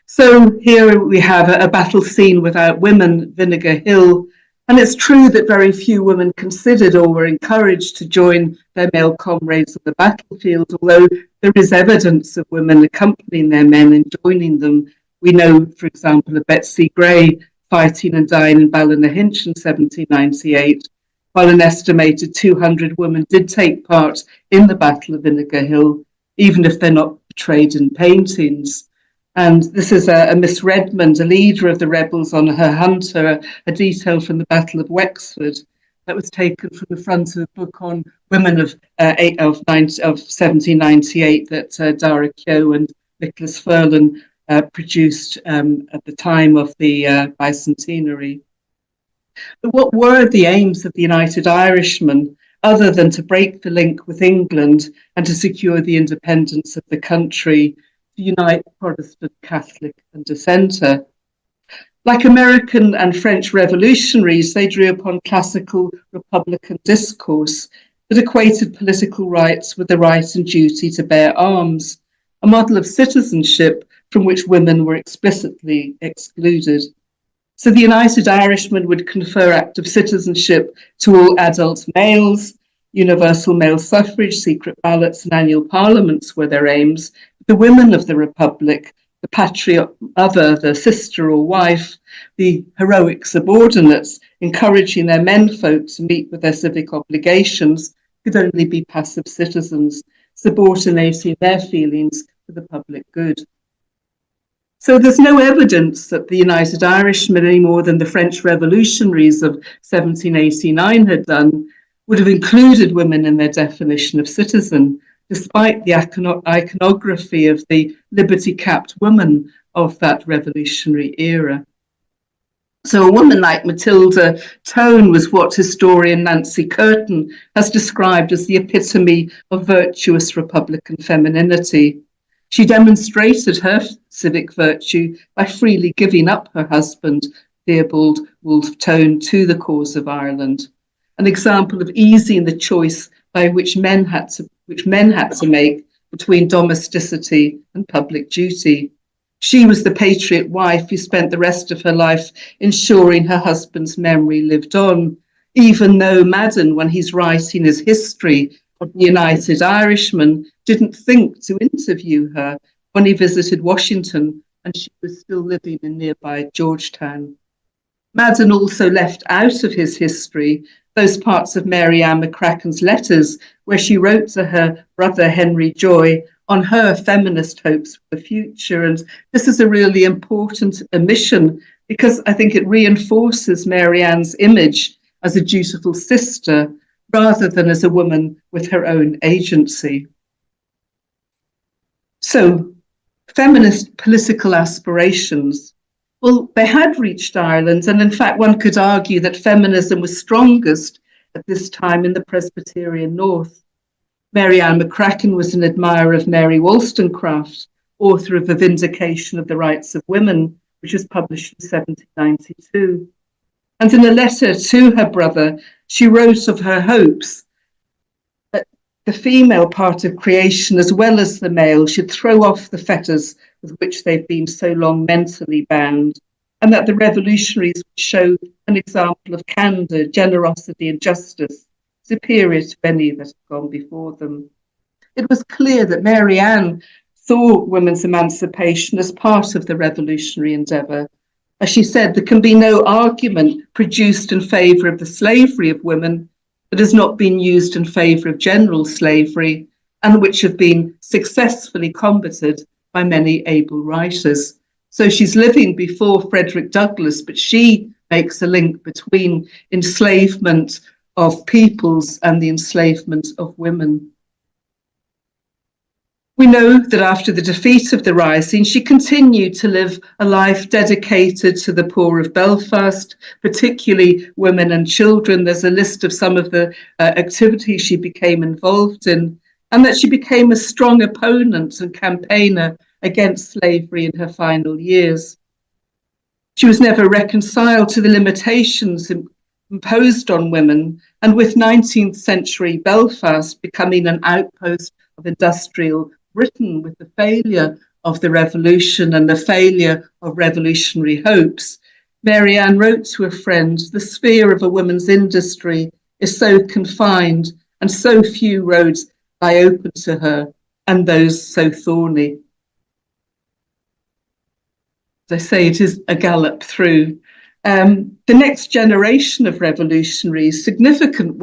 So here we have a battle scene without women, Vinegar Hill, and it's true that very few women considered or were encouraged to join their male comrades on the battlefield, although there is evidence of women accompanying their men and joining them. We know, for example, of Betsy Gray fighting and dying in Ballynahinch in 1798, while an estimated 200 women did take part in the Battle of Vinegar Hill, even if they're not portrayed in paintings. And this is a Miss Redmond, a leader of the rebels on her hunter, a detail from the Battle of Wexford that was taken from the front of a book on women of 1798 that Dara Keogh and Nicholas Furlan produced at the time of the bicentenary. But what were the aims of the United Irishmen, other than to break the link with England and to secure the independence of the country, to unite Protestant, Catholic and Dissenter? Like American and French revolutionaries, they drew upon classical Republican discourse that equated political rights with the right and duty to bear arms, a model of citizenship from which women were explicitly excluded. So the United Irishmen would confer active citizenship to all adult males, universal male suffrage, secret ballots and annual parliaments were their aims. The women of the Republic, the patriot mother, the sister or wife, the heroic subordinates, encouraging their menfolk to meet with their civic obligations, could only be passive citizens, subordinating their feelings to the public good. So there's no evidence that the United Irishmen, any more than the French revolutionaries of 1789 had done, would have included women in their definition of citizen, despite the iconography of the liberty-capped woman of that revolutionary era. So a woman like Matilda Tone was what historian Nancy Curtin has described as the epitome of virtuous Republican femininity. She demonstrated her civic virtue by freely giving up her husband, Theobald Wolfe Tone, to the cause of Ireland, an example of easing the choice by which men had to make between domesticity and public duty. She was the patriot wife who spent the rest of her life ensuring her husband's memory lived on, even though Madden, when he's writing his history of the United Irishmen, didn't think to interview her when he visited Washington and she was still living in nearby Georgetown. Madden also left out of his history those parts of Mary Ann McCracken's letters where she wrote to her brother Henry Joy on her feminist hopes for the future. And this is a really important omission because I think it reinforces Mary Ann's image as a dutiful sister rather than as a woman with her own agency. So, feminist political aspirations. Well, they had reached Ireland, and in fact, one could argue that feminism was strongest at this time in the Presbyterian North. Mary Ann McCracken was an admirer of Mary Wollstonecraft, author of The Vindication of the Rights of Women, which was published in 1792. And in a letter to her brother, she wrote of her hopes that the female part of creation, as well as the male, should throw off the fetters with which they've been so long mentally bound, and that the revolutionaries would show an example of candour, generosity and justice, superior to any that have gone before them. It was clear that Mary Ann saw women's emancipation as part of the revolutionary endeavour. As she said, there can be no argument produced in favour of the slavery of women that has not been used in favour of general slavery, and which have been successfully combated by many able writers. So she's living before Frederick Douglass, but she makes a link between enslavement of peoples and the enslavement of women. We know that after the defeat of the Rising, she continued to live a life dedicated to the poor of Belfast, particularly women and children. There's a list of some of the activities she became involved in, and that she became a strong opponent and campaigner against slavery in her final years. She was never reconciled to the limitations imposed on women, and with 19th century Belfast becoming an outpost of industrial Britain, with the failure of the revolution and the failure of revolutionary hopes, Mary Ann wrote to a friend, "The sphere of a woman's industry is so confined, and so few roads lie open to her, and those so thorny." As I say, it is a gallop through. The next generation of revolutionaries, significant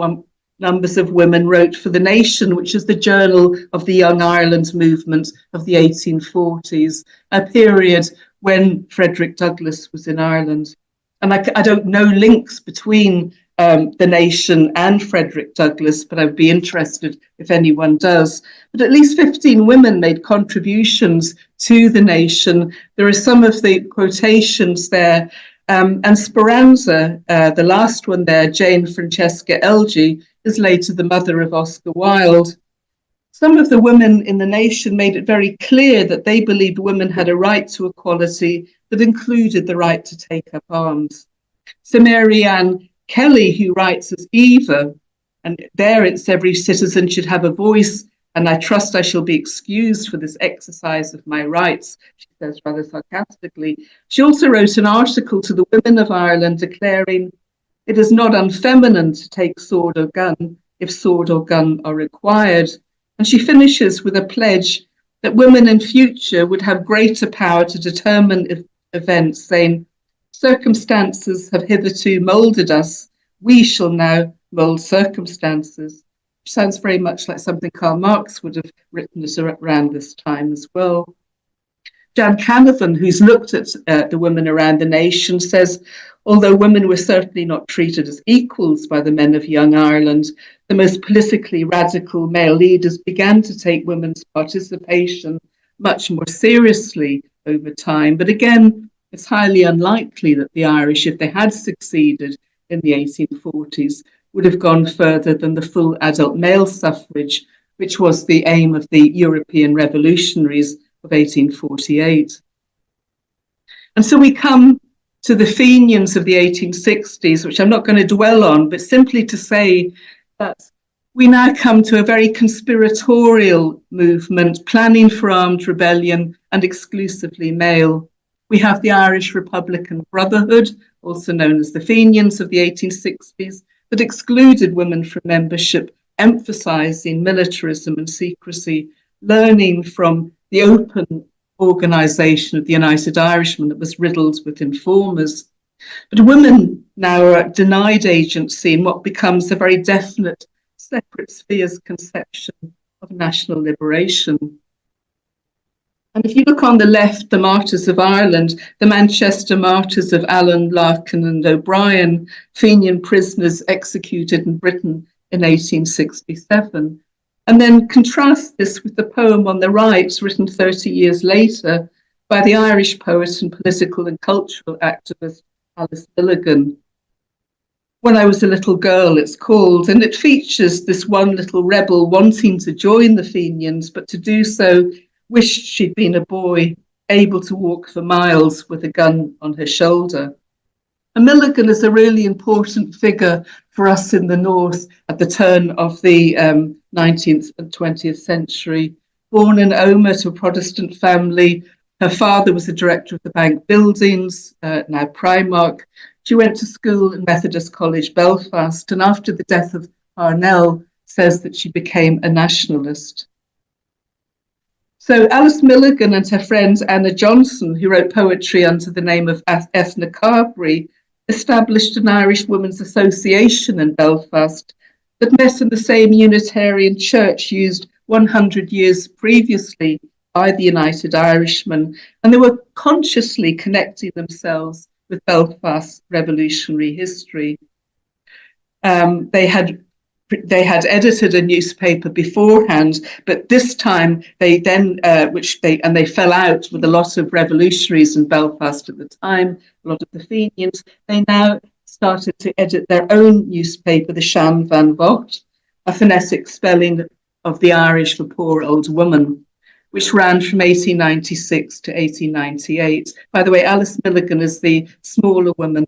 numbers of women, wrote for The Nation, which is the journal of the Young Ireland movement of the 1840s, a period when Frederick Douglass was in Ireland. And I don't know links between The Nation and Frederick Douglass, but I would be interested if anyone does. But at least 15 women made contributions to The Nation. There are some of the quotations there. And Speranza, the last one there, Jane Francesca Elgee, is later the mother of Oscar Wilde. Some of the women in The Nation made it very clear that they believed women had a right to equality that included the right to take up arms. So Mary Ann Kelly, who writes as Eva, and there it's every citizen should have a voice, and I trust I shall be excused for this exercise of my rights, she says rather sarcastically. She also wrote an article to the women of Ireland declaring, "It is not unfeminine to take sword or gun if sword or gun are required." And she finishes with a pledge that women in future would have greater power to determine events, saying, "Circumstances have hitherto moulded us. We shall now mould circumstances." Which sounds very much like something Karl Marx would have written around this time as well. Jan Canavan, who's looked at the women around the nation, says, although women were certainly not treated as equals by the men of young Ireland, the most politically radical male leaders began to take women's participation much more seriously over time. But again, it's highly unlikely that the Irish, if they had succeeded in the 1840s, would have gone further than the full adult male suffrage, which was the aim of the European revolutionaries of 1848. And so we come to the Fenians of the 1860s, which I'm not going to dwell on, but simply to say that we now come to a very conspiratorial movement, planning for armed rebellion and exclusively male. We have the Irish Republican Brotherhood, also known as the Fenians of the 1860s, that excluded women from membership, emphasizing militarism and secrecy, learning from the open organisation of the United Irishmen that was riddled with informers. But women now are denied agency in what becomes a very definite separate spheres conception of national liberation. And if you look on the left, the Martyrs of Ireland, the Manchester Martyrs of Allen, Larkin and O'Brien, Fenian prisoners executed in Britain in 1867. And then contrast this with the poem on the right, written 30 years later by the Irish poet and political and cultural activist Alice Milligan. When I Was a Little Girl, it's called, and it features this one little rebel wanting to join the Fenians, but to do so wished she'd been a boy, able to walk for miles with a gun on her shoulder. And Milligan is a really important figure for us in the North at the turn of the 19th and 20th century. Born in Omagh to a Protestant family, her father was the director of the bank buildings, now Primark. She went to school in Methodist College, Belfast, and after the death of Parnell, says that she became a nationalist. So Alice Milligan and her friend Anna Johnson, who wrote poetry under the name of Ethna Carberry, established an Irish Women's Association in Belfast that met in the same Unitarian church used 100 years previously by the United Irishmen, and they were consciously connecting themselves with Belfast's revolutionary history. They had they had edited a newspaper beforehand, but this time they then, they fell out with a lot of revolutionaries in Belfast at the time, a lot of the Fenians. They now started to edit their own newspaper, the Shan Van Vocht, a phonetic spelling of the Irish for poor old woman, which ran from 1896 to 1898. By the way, Alice Milligan is the smaller woman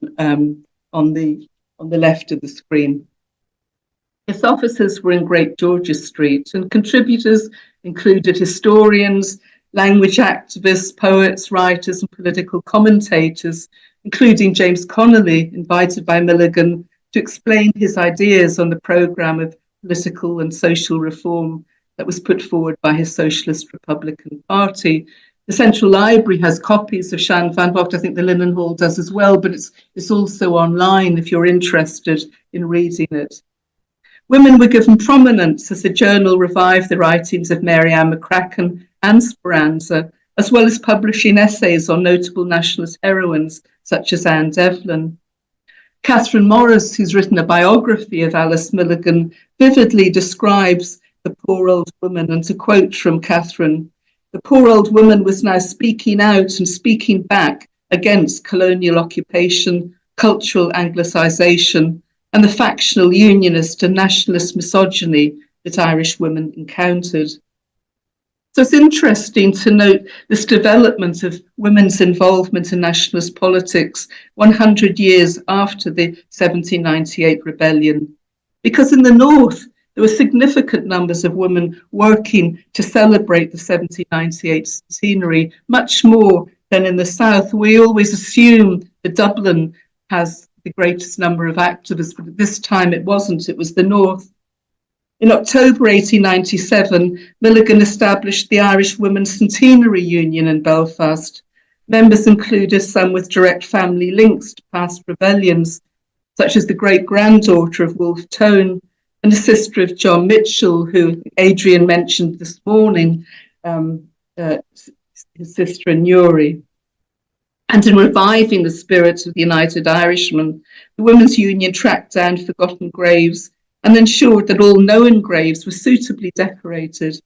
on the left of the screen. Its offices were in Great George's Street, and contributors included historians, language activists, poets, writers, and political commentators, including James Connolly, invited by Milligan to explain his ideas on the programme of political and social reform that was put forward by his Socialist Republican Party. The Central Library has copies of Shan Van Vocht. I think the Linen Hall does as well, but it's also online if you're interested in reading it. Women were given prominence as the journal revived the writings of Mary Ann McCracken and Speranza, as well as publishing essays on notable nationalist heroines such as Anne Devlin. Catherine Morris, who's written a biography of Alice Milligan, vividly describes the poor old woman, and to quote from Catherine, "The poor old woman was now speaking out and speaking back against colonial occupation, cultural Anglicisation, and the factional unionist and nationalist misogyny that Irish women encountered." So it's interesting to note this development of women's involvement in nationalist politics 100 years after the 1798 rebellion, because in the North, there were significant numbers of women working to celebrate the 1798 centenary, much more than in the South. We always assume that Dublin has the greatest number of activists, but at this time it wasn't, it was the North. In October 1897, Milligan established the Irish Women's Centenary Union in Belfast. Members included some with direct family links to past rebellions, such as the great-granddaughter of Wolfe Tone and a sister of John Mitchell, who Adrian mentioned this morning, his sister in Newry. And in reviving the spirit of the United Irishmen, the Women's Union tracked down forgotten graves and ensured that all known graves were suitably decorated.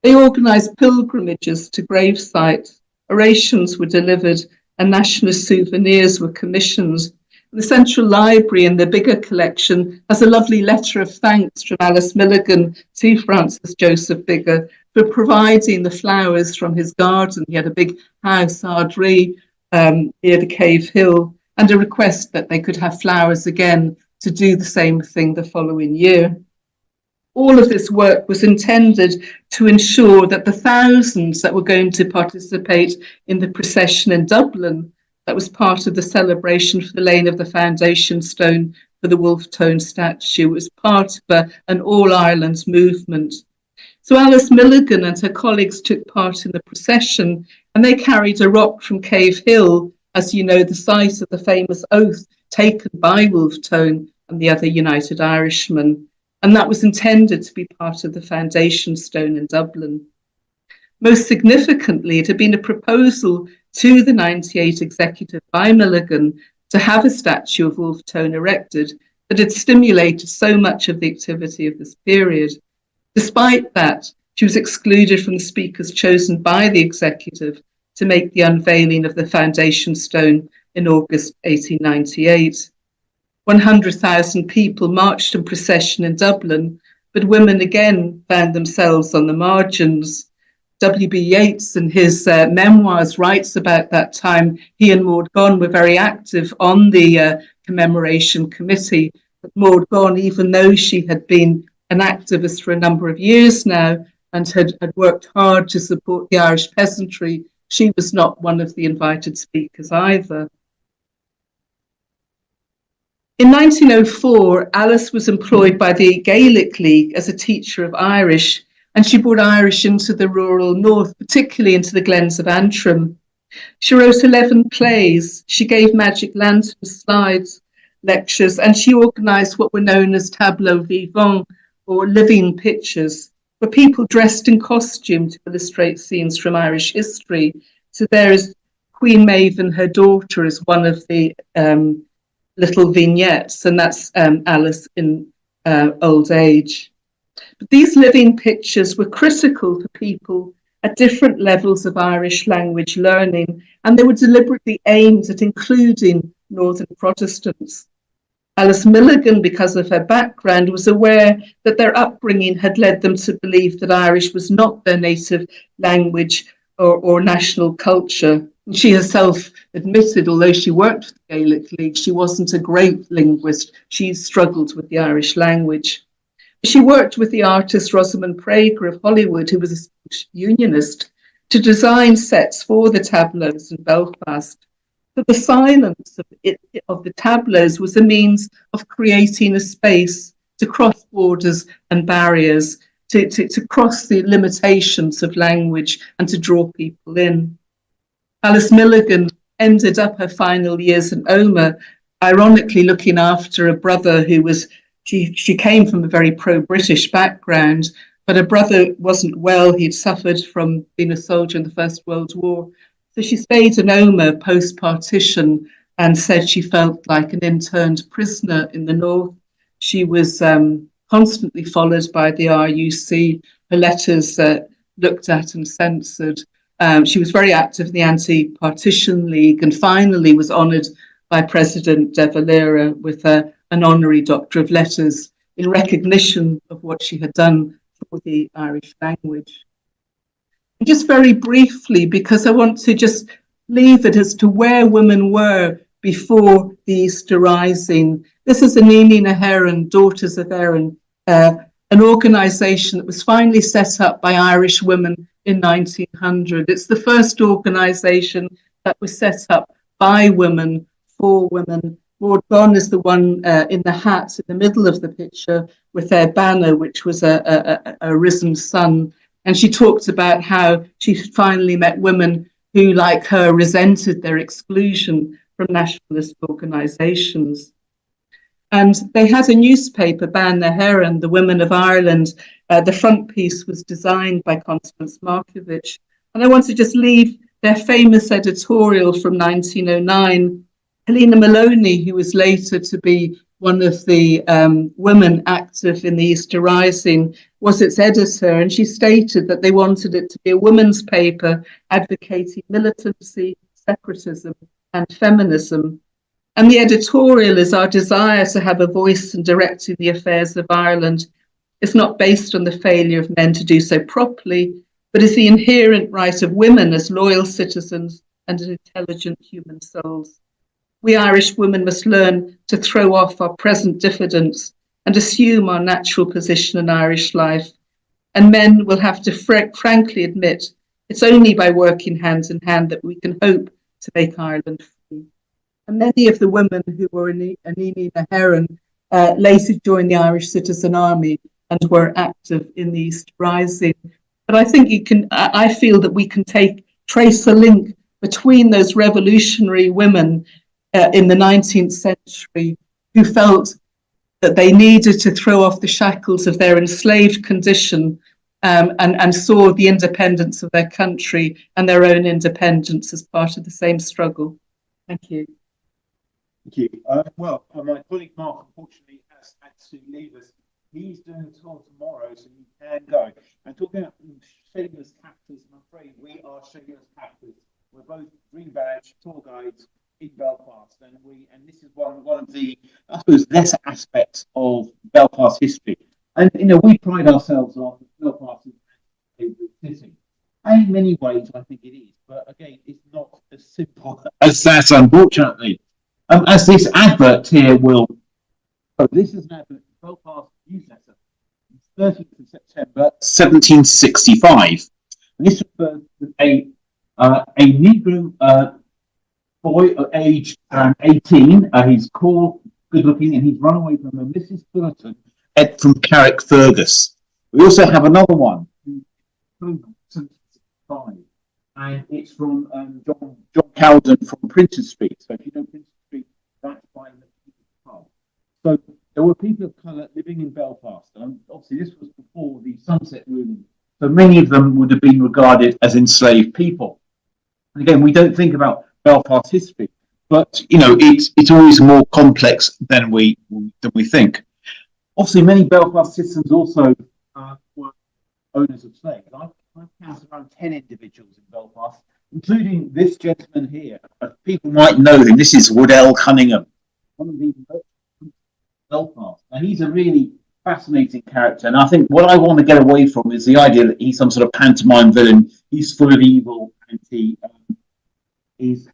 They organised pilgrimages to grave sites, orations were delivered, and nationalist souvenirs were commissioned. The Central Library in the bigger collection has a lovely letter of thanks from Alice Milligan to Francis Joseph Biggar for providing the flowers from his garden. He had a big house, Ardree, near the Cave Hill, and a request that they could have flowers again to do the same thing the following year. All of this work was intended to ensure that the thousands that were going to participate in the procession in Dublin, that was part of the celebration for the laying of the foundation stone for the Wolfe Tone statue, was part of an all-Ireland movement. So Alice Milligan and her colleagues took part in the procession, and they carried a rock from Cave Hill, as you know, the site of the famous oath taken by Wolfe Tone and the other United Irishmen, and that was intended to be part of the foundation stone in Dublin. Most significantly, it had been a proposal to the 98 executive by Milligan to have a statue of Wolfe Tone erected that had stimulated so much of the activity of this period. Despite that, she was excluded from the speakers chosen by the executive to make the unveiling of the foundation stone in August 1898. 100,000 people marched in procession in Dublin, but women again found themselves on the margins. W.B. Yeats, in his memoirs, writes about that time. He and Maud Gonne were very active on the commemoration committee. But Maud Gonne, even though she had been an activist for a number of years now and had worked hard to support the Irish peasantry, she was not one of the invited speakers either. In 1904, Alice was employed by the Gaelic League as a teacher of Irish, and she brought Irish into the rural north, particularly into the glens of Antrim. She wrote 11 plays, she gave magic lantern slides lectures, and she organised what were known as tableaux vivants, or living pictures, where people dressed in costume to illustrate scenes from Irish history. So there is Queen Maeve and her daughter as one of the little vignettes, and that's Alice in old age. But these living pictures were critical for people at different levels of Irish language learning, and they were deliberately aimed at including Northern Protestants. Alice Milligan, because of her background, was aware that their upbringing had led them to believe that Irish was not their native language or national culture. And she herself admitted, although she worked for the Gaelic League, she wasn't a great linguist. She struggled with the Irish language. She worked with the artist Rosamund Prager of Hollywood, who was a staunch unionist, to design sets for the tableaus in Belfast. So the silence of the tableaus was a means of creating a space to cross borders and barriers, to cross the limitations of language and to draw people in. Alice Milligan ended up her final years in Omagh, ironically looking after a brother who was, she came from a very pro-British background, but her brother wasn't well. He'd suffered from being a soldier in the First World War. So she stayed in Omagh post-partition and said she felt like an interned prisoner in the north. She was constantly followed by the RUC, her letters looked at and censored. She was very active in the Anti-Partition League and finally was honoured by President De Valera with an honorary Doctor of Letters in recognition of what she had done for the Irish language. And just very briefly, because I want to just leave it as to where women were before the Easter Rising. This is Anini Naheran, Daughters of Erin, an organisation that was finally set up by Irish women in 1900. It's the first organisation that was set up by women, for women. Maud Gonne is the one in the hat in the middle of the picture with their banner, which was a risen sun. And she talked about how she finally met women who, like her, resented their exclusion from nationalist organisations. And they had a newspaper, Ban na Heran, the Women of Ireland. The front piece was designed by Constance Markovich. And I want to just leave their famous editorial from 1909. Helena Maloney, who was later to be one of the women active in the Easter Rising, was its editor, and she stated that they wanted it to be a women's paper advocating militancy, separatism, and feminism. And the editorial is our desire to have a voice in directing the affairs of Ireland. It's not based on the failure of men to do so properly, but is the inherent right of women as loyal citizens and as intelligent human souls. We Irish women must learn to throw off our present diffidence and assume our natural position in Irish life. And men will have to frankly admit it's only by working hand in hand that we can hope to make Ireland free. And many of the women who were in Anini Naheran later joined the Irish Citizen Army and were active in the East Rising. But I think I feel that we can trace a link between those revolutionary women in the 19th century who felt that they needed to throw off the shackles of their enslaved condition and saw the independence of their country and their own independence as part of the same struggle. Thank you. Thank you. Well, my colleague Mark unfortunately has had to leave us. He's doing a tour tomorrow, so you can go. And talking about shameless captors, I'm afraid we are shameless captors. We're both green badge tour guides in Belfast, and this is one of the, I suppose, lesser aspects of Belfast history. And we pride ourselves on Belfast as a favorite city. And in many ways, I think it is, but again, it's not as simple as that, unfortunately. As this advert here will, this is an advert for Belfast newsletter, 30th of September, 1765. And this refers to a Negro boy aged 18. He's tall, good looking, and he's run away from a Mrs. Fullerton from Carrickfergus. We also have another one, and it's from John Cowden from Princes Street. So if you know Princes Street, that's by the pub. So there were people of colour living in Belfast, and obviously this was before the Sunset ruling. So many of them would have been regarded as enslaved people. And again, we don't think about Belfast history, but it's always more complex than we think. obviously, many Belfast citizens also were owners of slaves. I've counted around 10 individuals in Belfast, including this gentleman here. People might know him. This is Woodell Cunningham, one of the merchants of Belfast. Now, he's a really fascinating character, and I think what I want to get away from is the idea that he's some sort of pantomime villain. He's full of evil, and he is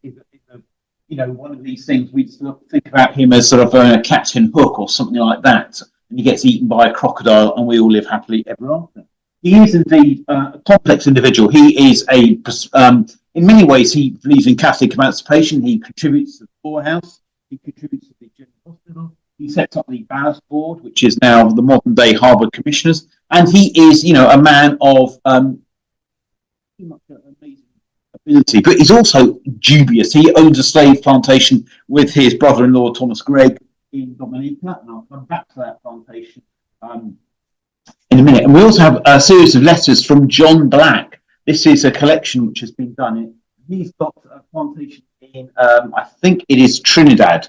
one of these things we just think about him as sort of Captain Hook or something like that, and he gets eaten by a crocodile, and we all live happily ever after. He is indeed a complex individual. He is in many ways, he believes in Catholic emancipation. He contributes to the poorhouse. He contributes to the General Hospital. He sets up the Ballast Board, which is now the modern day Harvard Commissioners. And he is, a man of amazing ability, but he's also dubious. He owns a slave plantation with his brother-in-law, Thomas Gregg, in Dominica. And I'll come back to that plantation in a minute. And we also have a series of letters from John Black. This is a collection which has been done. He's got a plantation in, I think it is Trinidad.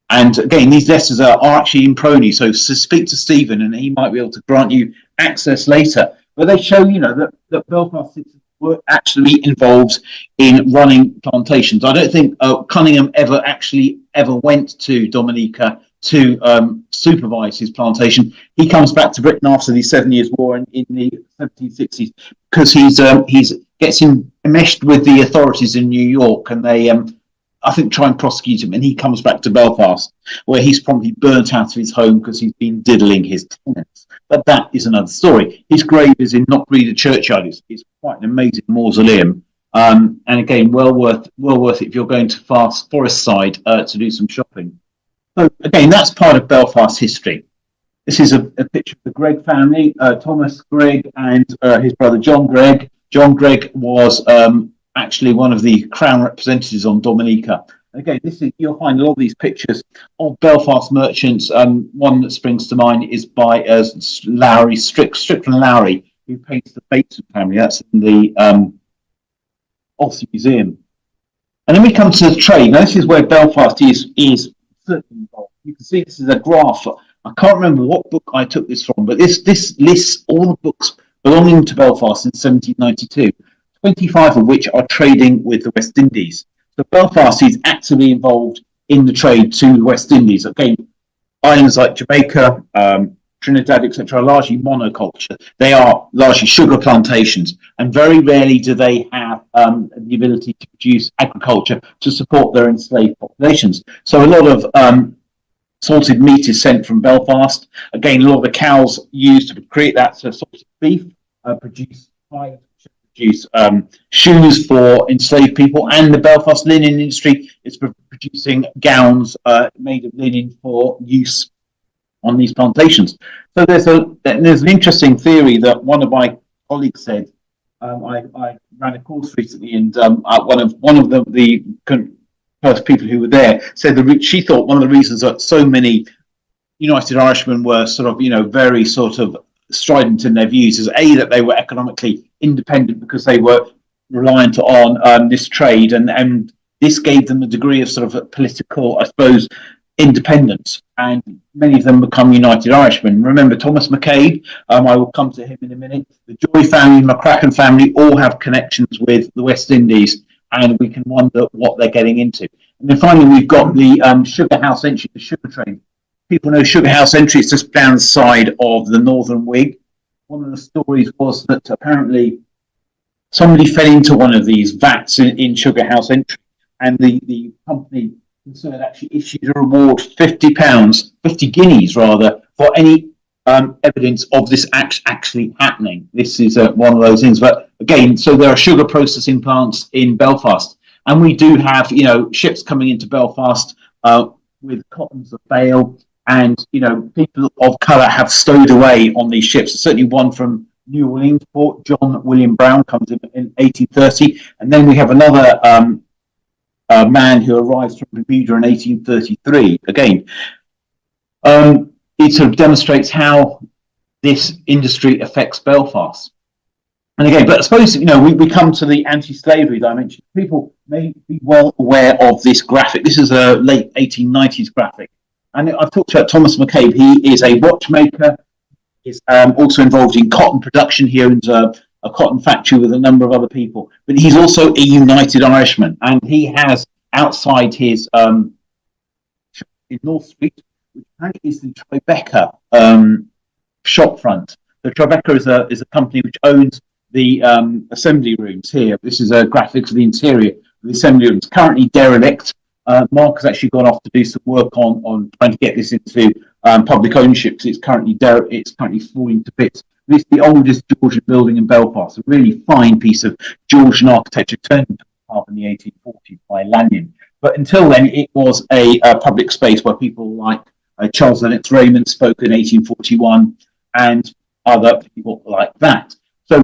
And again, these letters are actually in PRONI. So speak to Stephen and he might be able to grant you access later. But they show, that Belfast citizens were actually involved in running plantations. I don't think Cunningham ever went to Dominica to supervise his plantation. He comes back to Britain after the 7 Years' War in the 1760s because he's gets enmeshed with the authorities in New York, and they I think try and prosecute him, and he comes back to Belfast, where he's probably burnt out of his home because he's been diddling his tenants. But that is another story. His grave is in Knockreeder churchyard. It's quite an amazing mausoleum, and again, well worth it if you're going to Forest Side to do some shopping. So again, that's part of Belfast history. This is a picture of the Gregg family, Thomas Gregg and his brother John Gregg. John Gregg was actually one of the Crown representatives on Dominica. Again, you'll find a lot of these pictures of Belfast merchants. One that springs to mind is by Lowry, Strickland Lowry, who paints the Bateson family. That's in the Oxford Museum. And then we come to the trade. Now, this is where Belfast is certainly involved. You can see this is a graph. I can't remember what book I took this from, but this lists all the books belonging to Belfast in 1792. 25 of which are trading with the West Indies. So Belfast is actively involved in the trade to the West Indies. Again, islands like Jamaica, Trinidad, etc., are largely monoculture. They are largely sugar plantations, and very rarely do they have the ability to produce agriculture to support their enslaved populations. So a lot of salted meat is sent from Belfast. Again, a lot of the cows used to create that salted beef produce hides, produce shoes for enslaved people, and the Belfast linen industry is producing gowns made of linen for use on these plantations. So there's an interesting theory that one of my colleagues said. I ran a course recently, and one of the first people who were there said that she thought one of the reasons that so many United Irishmen were sort of very sort of strident in their views is that they were economically independent because they were reliant on this trade, and this gave them a degree of sort of political, I suppose, independence, and many of them become United Irishmen. Remember Thomas McCabe, I will come to him in a minute. The Joy family, McCracken family, all have connections with the West Indies, and we can wonder what they're getting into. And then finally, we've got the sugar house entry, the sugar trade. People know Sugar House Entry. It's just down the side of the Northern Wig. One of the stories was that apparently somebody fell into one of these vats in Sugar House Entry, and the company concerned actually issued a reward, £50, 50 guineas rather, for any evidence of this actually happening. This is one of those things. But again, so there are sugar processing plants in Belfast, and we do have ships coming into Belfast with cottons of bale. And people of colour have stowed away on these ships. Certainly one from New Orleans port, John William Brown, comes in 1830, and then we have another man who arrives from Bermuda in 1833. Again, it sort of demonstrates how this industry affects Belfast. And again, but I suppose we come to the anti-slavery dimension. People may be well aware of this graphic. This is a late 1890s graphic. And I've talked about Thomas McCabe. He is a watchmaker. He's also involved in cotton production. He owns a cotton factory with a number of other people. But he's also a United Irishman, and he has outside his in North Street, which apparently is the Tribeca shop front. The Tribeca is a company which owns the assembly rooms here. This is a graphic of the interior of the assembly rooms. Currently derelict. Mark has actually gone off to do some work on trying to get this into public ownership, because it's currently falling to bits. This is the oldest Georgian building in Belfast, a really fine piece of Georgian architecture turned into art in the 1840s by Lanyon. But until then, it was a public space where people like Charles Lennox Raymond spoke in 1841, and other people like that. So,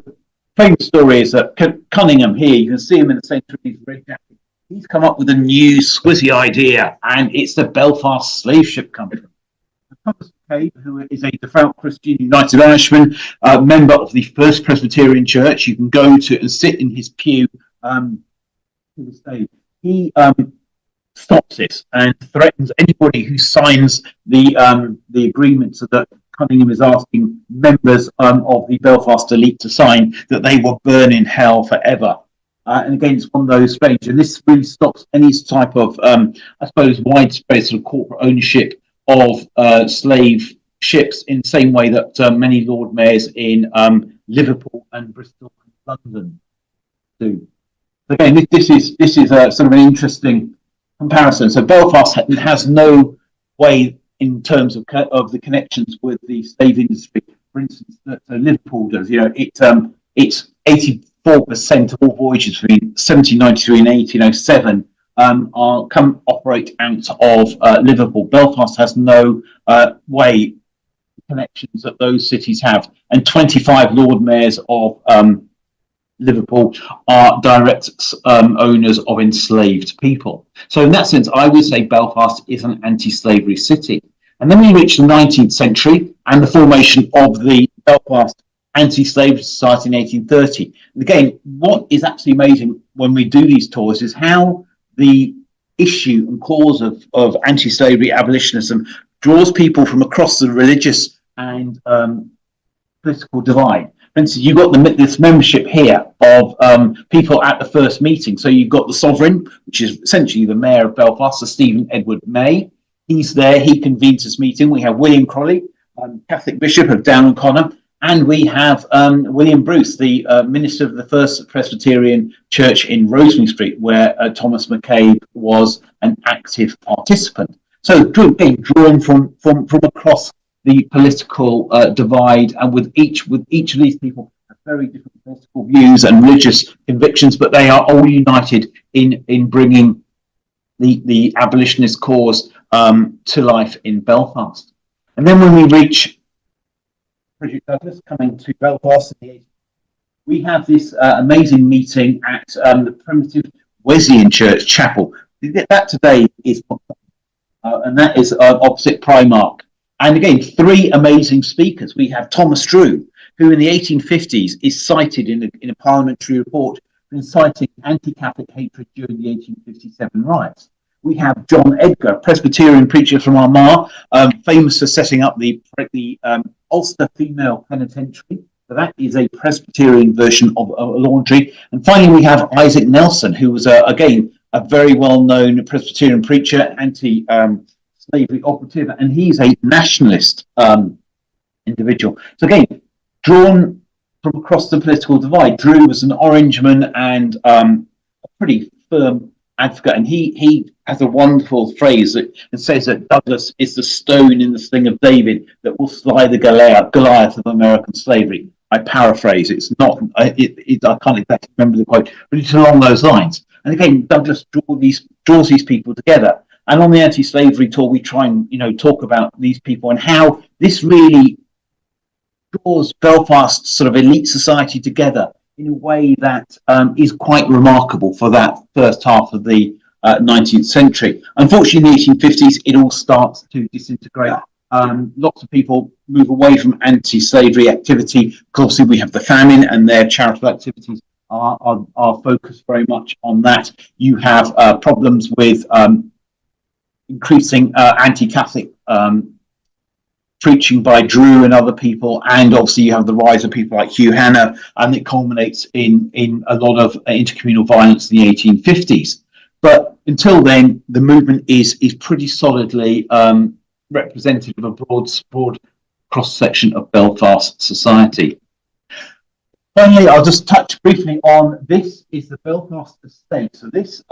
famous story is that Cunningham here, you can see him in the centre of his red jacket. He's come up with a new squizzy idea, and it's the Belfast Slave Ship Company. Thomas McCabe, who is a devout Christian United Irishman, member of the First Presbyterian Church, you can go to and sit in his pew to this day. He stops this and threatens anybody who signs the agreement, so that Cunningham is asking members of the Belfast elite to sign, that they will burn in hell forever. And again, it's one of those strange, and this really stops any type of, I suppose, widespread sort of corporate ownership of slave ships, in the same way that many Lord Mayors in Liverpool and Bristol and London do. Again, this is a sort of an interesting comparison. So Belfast has no way in terms of the connections with the slave industry, for instance, that Liverpool does. You know, it's 84% of all voyages between 1793 and 1807 operate out of Liverpool. Belfast has no way connections that those cities have, and 25 Lord Mayors of Liverpool are direct owners of enslaved people. So in that sense, I would say Belfast is an anti-slavery city. And then we reach the 19th century and the formation of the Belfast Anti-Slavery Society in 1830. And again, what is absolutely amazing when we do these tours is how the issue and cause of anti-slavery abolitionism draws people from across the religious and political divide. For instance, you've got this membership here of people at the first meeting. So you've got the Sovereign, which is essentially the Mayor of Belfast, Sir Stephen Edward May. He's there, he convenes this meeting. We have William Crowley, Catholic Bishop of Down and Connor, and we have William Bruce, the minister of the First Presbyterian Church in Rosemary Street, where Thomas McCabe was an active participant. So again, drawn from across the political divide, and with each of these people have very different political views and religious convictions, but they are all united in bringing the abolitionist cause to life in Belfast. And then when we reach Frederick Douglass coming to Belfast in the 80s, we have this amazing meeting at the primitive Wesleyan Church Chapel. That today is, and that is opposite Primark. And again, three amazing speakers. We have Thomas Drew, who in the 1850s is cited in a parliamentary report for inciting anti-Catholic hatred during the 1857 riots. We have John Edgar, Presbyterian preacher from Armagh, famous for setting up the Ulster Female Penitentiary. So that is a Presbyterian version of a laundry. And finally, we have Isaac Nelson, who was, again, a very well-known Presbyterian preacher, anti-slavery operative, and he's a nationalist individual. So again, drawn from across the political divide. Drew was an Orangeman and a pretty firm advocate, and he has a wonderful phrase that says that Douglas is the stone in the sling of David that will slay the Goliath of American slavery. I paraphrase. It's not. I can't exactly remember the quote, but it's along those lines. And again, Douglas draws these people together. And on the anti-slavery tour, we try and talk about these people and how this really draws Belfast's sort of elite society together in a way that is quite remarkable for that first half of the 19th century. Unfortunately, in the 1850s, it all starts to disintegrate. Lots of people move away from anti-slavery activity because obviously we have the famine, and their charitable activities are focused very much on that. You have problems with increasing anti-Catholic preaching by Drew and other people, and obviously you have the rise of people like Hugh Hanna, and it culminates in a lot of intercommunal violence in the 1850s. But until then, the movement is pretty solidly representative of a broad cross section of Belfast society. Finally, I'll just touch briefly on this is the Belfast estate. So this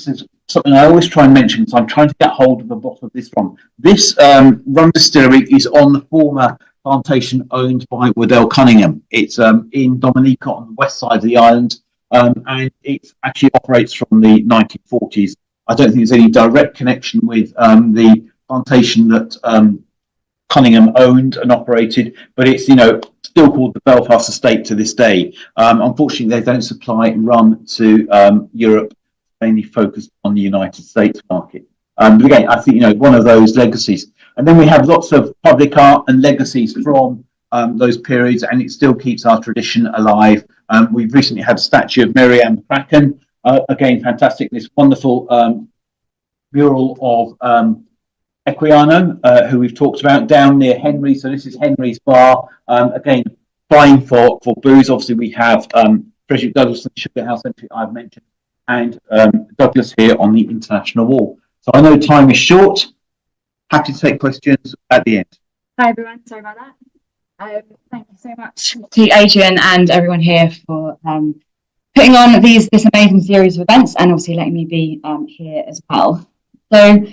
is something I always try and mention, so I'm trying to get hold of the bottom of this one. This rum distillery is on the former plantation owned by Waddell Cunningham. It's in Dominica on the west side of the island, and it actually operates from the 1940s. I don't think there's any direct connection with the plantation that Cunningham owned and operated, but it's still called the Belfast Estate to this day. Unfortunately, they don't supply rum to Europe, mainly focused on the United States market. But again, I think one of those legacies. And then we have lots of public art and legacies from those periods, and it still keeps our tradition alive. We've recently had a statue of Mary Ann McCracken, again fantastic. This wonderful mural of Equiano, who we've talked about, down near Henry. So this is Henry's bar. Again, fine for booze. Obviously, we have Frederick Douglass and Sugar House entry I've mentioned, and Douglas here on the International Wall. So I know time is short. Happy to take questions at the end. Hi everyone, sorry about that. Thank you so much to Adrian and everyone here for putting on this amazing series of events, and obviously letting me be here as well. So,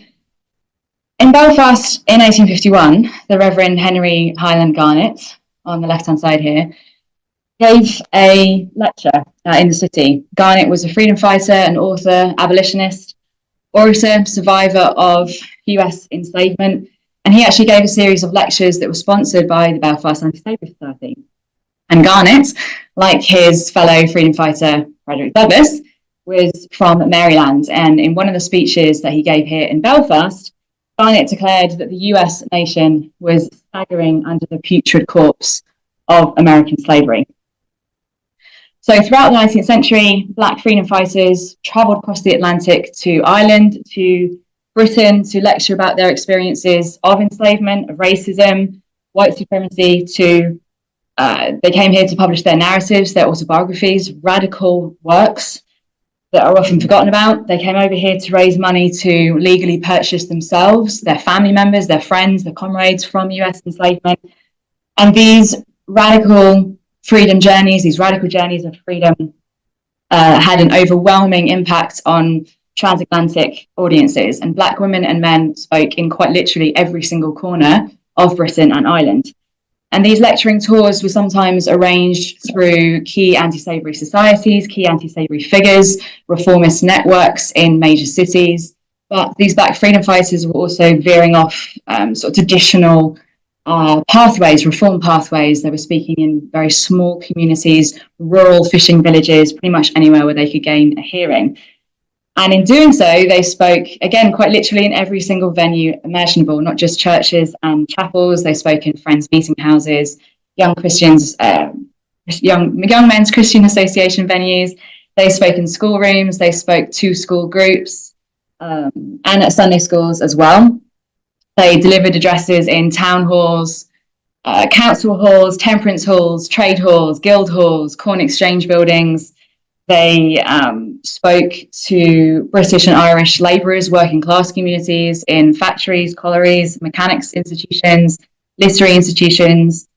in Belfast in 1851, the Reverend Henry Highland Garnet, on the left-hand side here, gave a lecture in the city. Garnet was a freedom fighter, an author, abolitionist, orator, survivor of US enslavement, and he actually gave a series of lectures that were sponsored by the Belfast Anti-Slavery Society. And Garnet, like his fellow freedom fighter Frederick Douglass, was from Maryland, and in one of the speeches that he gave here in Belfast, Garnet declared that the US nation was staggering under the putrid corpse of American slavery. So throughout the 19th century, Black freedom fighters travelled across the Atlantic to Ireland, to Britain, to lecture about their experiences of enslavement, of racism, white supremacy. They came here to publish their narratives, their autobiographies, radical works that are often forgotten about. They came over here to raise money to legally purchase themselves, their family members, their friends, their comrades from US enslavement. And these radical freedom journeys, these radical journeys of freedom had an overwhelming impact on transatlantic audiences, and Black women and men spoke in quite literally every single corner of Britain and Ireland. And these lecturing tours were sometimes arranged through key anti-slavery societies, key anti-slavery figures, reformist networks in major cities. But these Black freedom fighters were also veering off sort of traditional pathways, reform pathways. They were speaking in very small communities, rural fishing villages, pretty much anywhere where they could gain a hearing. And in doing so, they spoke, again, quite literally in every single venue imaginable, not just churches and chapels. They spoke in friends' meeting houses, young Christians, young men's Christian association venues. They spoke in schoolrooms. They spoke to school groups and at Sunday schools as well. They delivered addresses in town halls, council halls, temperance halls, trade halls, guild halls, corn exchange buildings. They spoke to British and Irish labourers, working class communities in factories, collieries, mechanics institutions, literary institutions.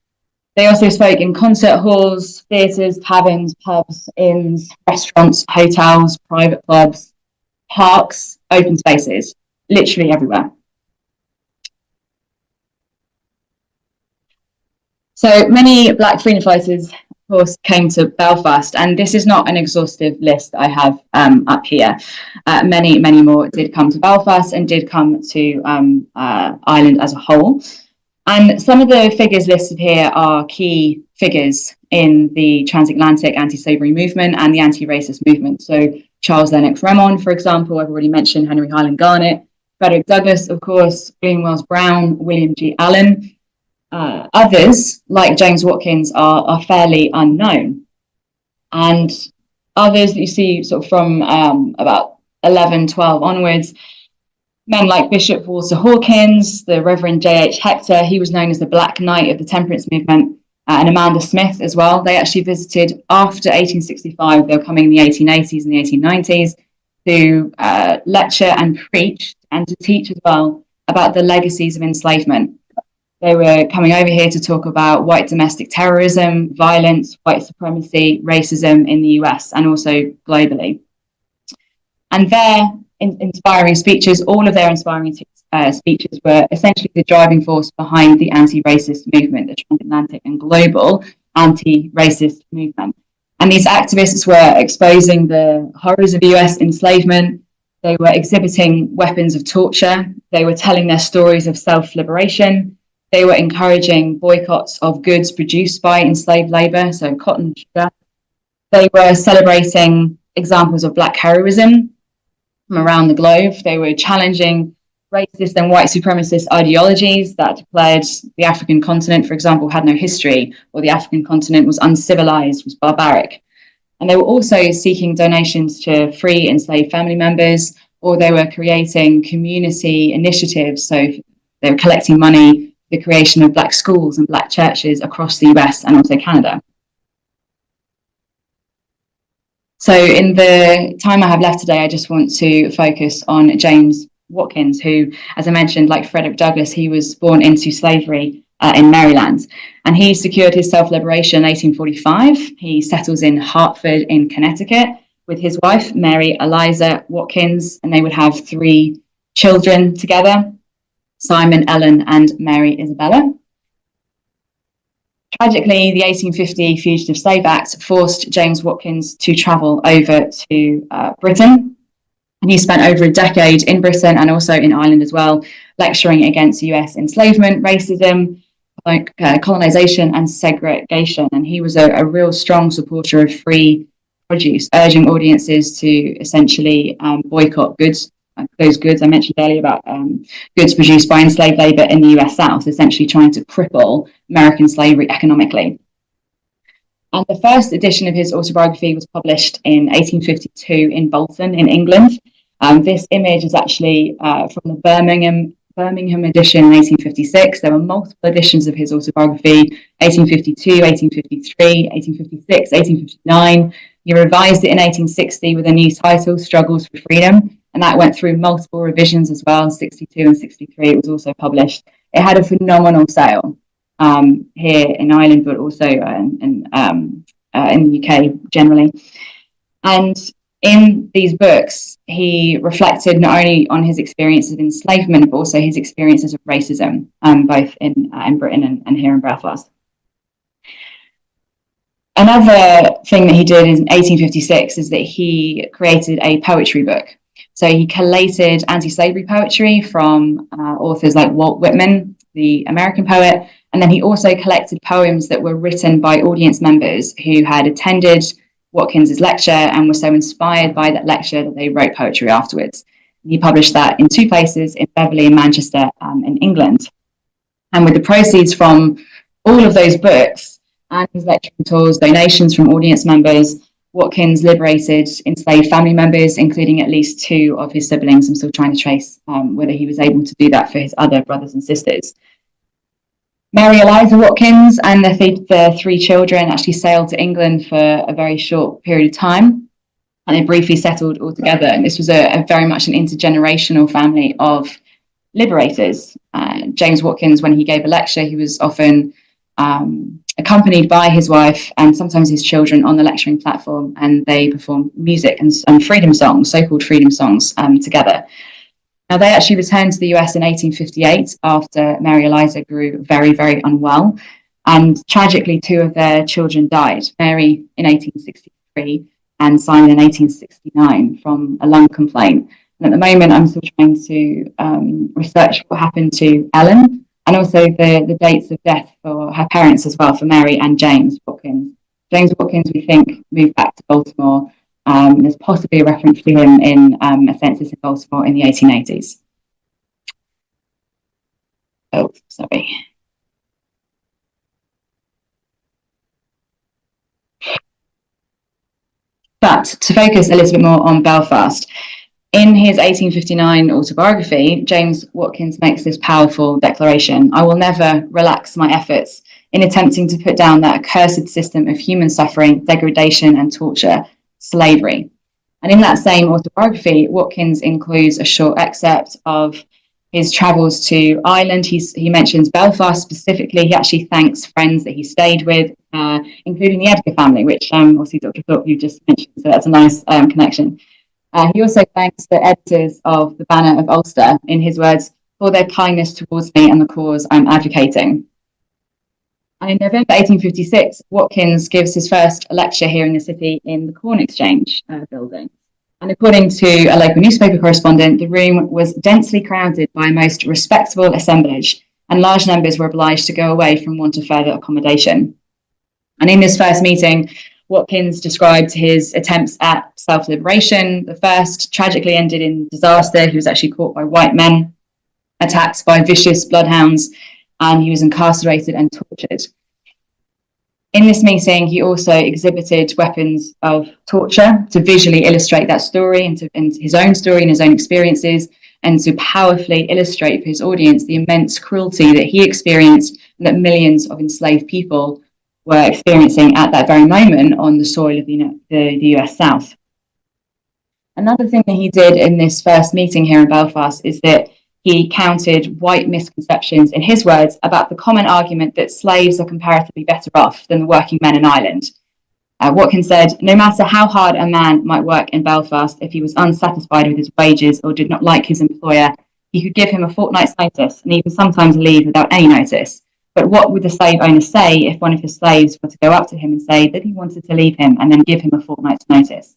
They also spoke in concert halls, theatres, taverns, pubs, inns, restaurants, hotels, private clubs, parks, open spaces, literally everywhere. So many Black freedom fighters, of course, came to Belfast, and this is not an exhaustive list I have up here. Many more did come to Belfast and did come to Ireland as a whole. And some of the figures listed here are key figures in the transatlantic anti-slavery movement and the anti-racist movement. So Charles Lennox Remond, for example, I've already mentioned Henry Highland Garnet, Frederick Douglass, of course, William Wells Brown, William G. Allen. Others, like James Watkins, are fairly unknown. And others that you see sort of from about 11, 12 onwards, Men like Bishop Walter Hawkins, the Reverend J.H. Hector, he was known as the Black Knight of the temperance movement, and Amanda Smith as well. They actually visited after 1865. They were coming in the 1880s and the 1890s to lecture and preach and to teach as well about the legacies of enslavement. They were coming over here to talk about white domestic terrorism, violence, white supremacy, racism in the US and also globally. And their inspiring speeches, all of their inspiring speeches were essentially the driving force behind the anti-racist movement, the transatlantic and global anti-racist movement. And these activists were exposing the horrors of US enslavement. They were exhibiting weapons of torture. They were telling their stories of self-liberation. They were encouraging boycotts of goods produced by enslaved labor, so cotton, sugar. They were celebrating examples of Black heroism from around the globe. They were challenging racist and white supremacist ideologies that declared the African continent, for example, had no history, or the African continent was uncivilized, was barbaric. And they were also seeking donations to free enslaved family members, or they were creating community initiatives. So they were collecting money for the creation of Black schools and Black churches across the US and also Canada. So in the time I have left today, I just want to focus on James Watkins, who, as I mentioned, like Frederick Douglass, he was born into slavery in Maryland, and he secured his self-liberation in 1845. He settles in Hartford in Connecticut with his wife, Mary Eliza Watkins, and they would have 3 children together, Simon, Ellen, and Mary Isabella. Tragically, the 1850 Fugitive Slave Act forced James Watkins to travel over to Britain. And he spent over a decade in Britain and also in Ireland as well, lecturing against US enslavement, racism, colonization, and segregation. And he was a real strong supporter of free produce, urging audiences to essentially boycott goods, those goods I mentioned earlier about goods produced by enslaved labor in the US South, essentially trying to cripple American slavery economically. And the first edition of his autobiography was published in 1852 in Bolton, in England. This image is actually from the Birmingham edition in 1856. There were multiple editions of his autobiography, 1852, 1853, 1856, 1859. He revised it in 1860 with a new title, Struggles for Freedom, and that went through multiple revisions as well. 62 and 63 it was also published. It had a phenomenal sale here in Ireland, but also in the UK generally. And in these books, he reflected not only on his experiences of enslavement, but also his experiences of racism, both in Britain and here in Belfast. Another thing that he did in 1856 is that he created a poetry book. So he collated anti-slavery poetry from authors like Walt Whitman, the American poet, and then he also collected poems that were written by audience members who had attended Watkins's lecture and were so inspired by that lecture that they wrote poetry afterwards. He published that in 2 places, in Beverley and Manchester in England. And with the proceeds from all of those books and his lecturing tours, donations from audience members, Watkins liberated enslaved family members, including at least 2 of his siblings. I'm still trying to trace whether he was able to do that for his other brothers and sisters. Mary Eliza Watkins and the 3 children actually sailed to England for a very short period of time, and they briefly settled all together. And this was a very much an intergenerational family of liberators. James Watkins, when he gave a lecture, he was often accompanied by his wife and sometimes his children on the lecturing platform, and they performed music and freedom songs, so-called freedom songs, together. Now, they actually returned to the US in 1858 after Mary Eliza grew very, very unwell. And tragically, 2 of their children died, Mary in 1863 and Simon in 1869 from a lung complaint. And at the moment, I'm still trying to research what happened to Ellen and also the dates of death for her parents as well, for Mary and James Watkins. James Watkins, we think, moved back to Baltimore. There's possibly a reference to him in a census in Baltimore in the 1880s. Oh, sorry. But to focus a little bit more on Belfast, In his 1859 autobiography, James Watkins makes this powerful declaration: "I will never relax my efforts in attempting to put down that accursed system of human suffering, degradation, and torture, slavery." And in that same autobiography, Watkins includes a short excerpt of his travels to Ireland. He mentions Belfast specifically. He actually thanks friends that he stayed with, including the Edgar family, which obviously Dr. Thorpe, you just mentioned, so that's a nice connection. He also thanks the editors of the Banner of Ulster, in his words, for their kindness towards me and the cause I'm advocating. And in November 1856, Watkins gives his first lecture here in the city in the Corn Exchange building. And according to a local newspaper correspondent, the room was densely crowded by a most respectable assemblage, and large numbers were obliged to go away from want of further accommodation. And in this first meeting, Watkins described his attempts at self-liberation. The first tragically ended in disaster. He was actually caught by white men, attacked by vicious bloodhounds, and he was incarcerated and tortured. In this meeting, he also exhibited weapons of torture to visually illustrate that story and his own story and his own experiences, and to powerfully illustrate for his audience the immense cruelty that he experienced and that millions of enslaved people were experiencing at that very moment on the soil of the US South. Another thing that he did in this first meeting here in Belfast is that he countered white misconceptions, in his words, about the common argument that slaves are comparatively better off than the working men in Ireland. Watkins said, "No matter how hard a man might work in Belfast, if he was unsatisfied with his wages or did not like his employer, he could give him a fortnight's notice and even sometimes leave without any notice. But what would the slave owner say if one of his slaves were to go up to him and say that he wanted to leave him and then give him a fortnight's notice?"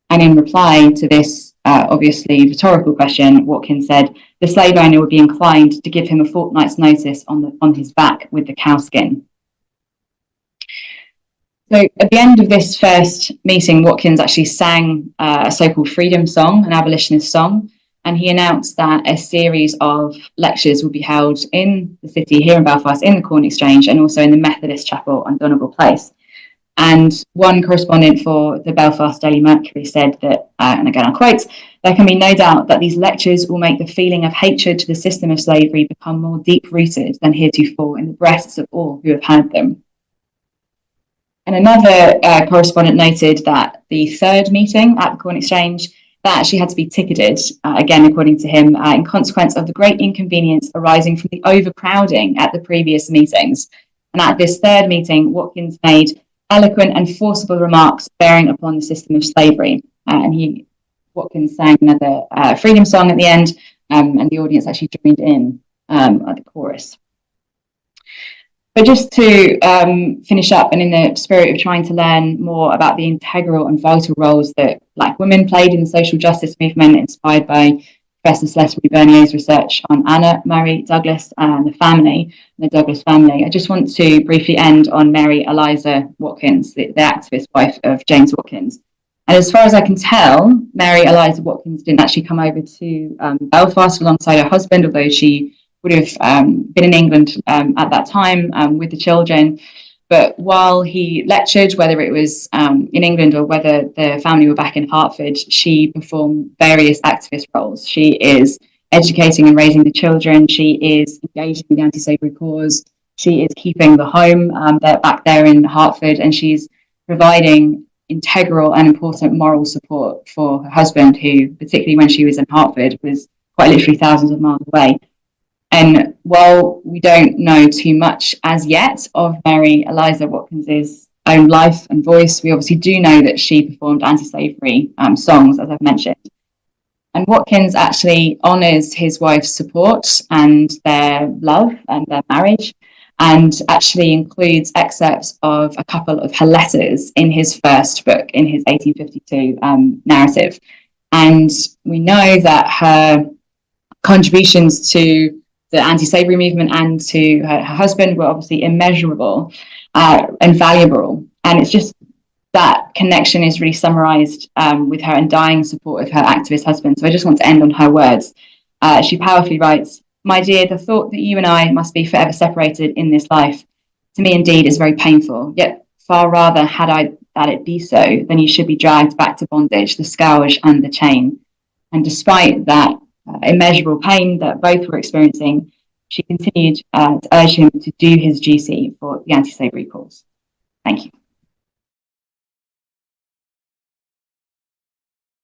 And in reply to this obviously rhetorical question, Watkins said the slave owner would be inclined to give him a fortnight's notice on his back with the cowskin. So at the end of this first meeting, Watkins actually sang a so-called freedom song, an abolitionist song, and he announced that a series of lectures would be held in the city here in Belfast, in the Corn Exchange, and also in the Methodist Chapel on Donegal Place. And one correspondent for the Belfast Daily Mercury said that, and again I'll quote, "There can be no doubt that these lectures will make the feeling of hatred to the system of slavery become more deep-rooted than heretofore in the breasts of all who have heard them." And another correspondent noted that the third meeting at the Corn Exchange, that actually had to be ticketed, again according to him, in consequence of the great inconvenience arising from the overcrowding at the previous meetings. And at this third meeting, Watkins made eloquent and forcible remarks bearing upon the system of slavery. And Watkins sang another freedom song at the end, and the audience actually joined in at the chorus. But just to finish up, and in the spirit of trying to learn more about the integral and vital roles that Black women played in the social justice movement, inspired by Professor Celeste Bernier's research on Anna Murray Douglass and the Douglass family, I just want to briefly end on Mary Eliza Watkins, the activist wife of James Watkins. And as far as I can tell, Mary Eliza Watkins didn't actually come over to Belfast alongside her husband, although she would have been in England at that time with the children. But while he lectured, whether it was in England or whether the family were back in Hertford, she performed various activist roles. She is educating and raising the children. She is engaging in the anti-slavery cause. She is keeping the home back there in Hertford, and she's providing integral and important moral support for her husband, who, particularly when she was in Hertford, was quite literally thousands of miles away. And while we don't know too much as yet of Mary Eliza Watkins's own life and voice, we obviously do know that she performed anti-slavery songs, as I've mentioned. And Watkins actually honours his wife's support and their love and their marriage, and actually includes excerpts of a couple of her letters in his first book, in his 1852 narrative. And we know that her contributions to the anti-slavery movement and to her husband were obviously immeasurable and valuable. And it's just that connection is really summarised with her undying support of her activist husband. So I just want to end on her words. She powerfully writes, "My dear, the thought that you and I must be forever separated in this life, to me indeed is very painful, yet far rather had I that it be so, than you should be dragged back to bondage, the scourge and the chain. And despite that immeasurable pain that both were experiencing, she continued to urge him to do his duty for the anti-slavery cause. Thank you.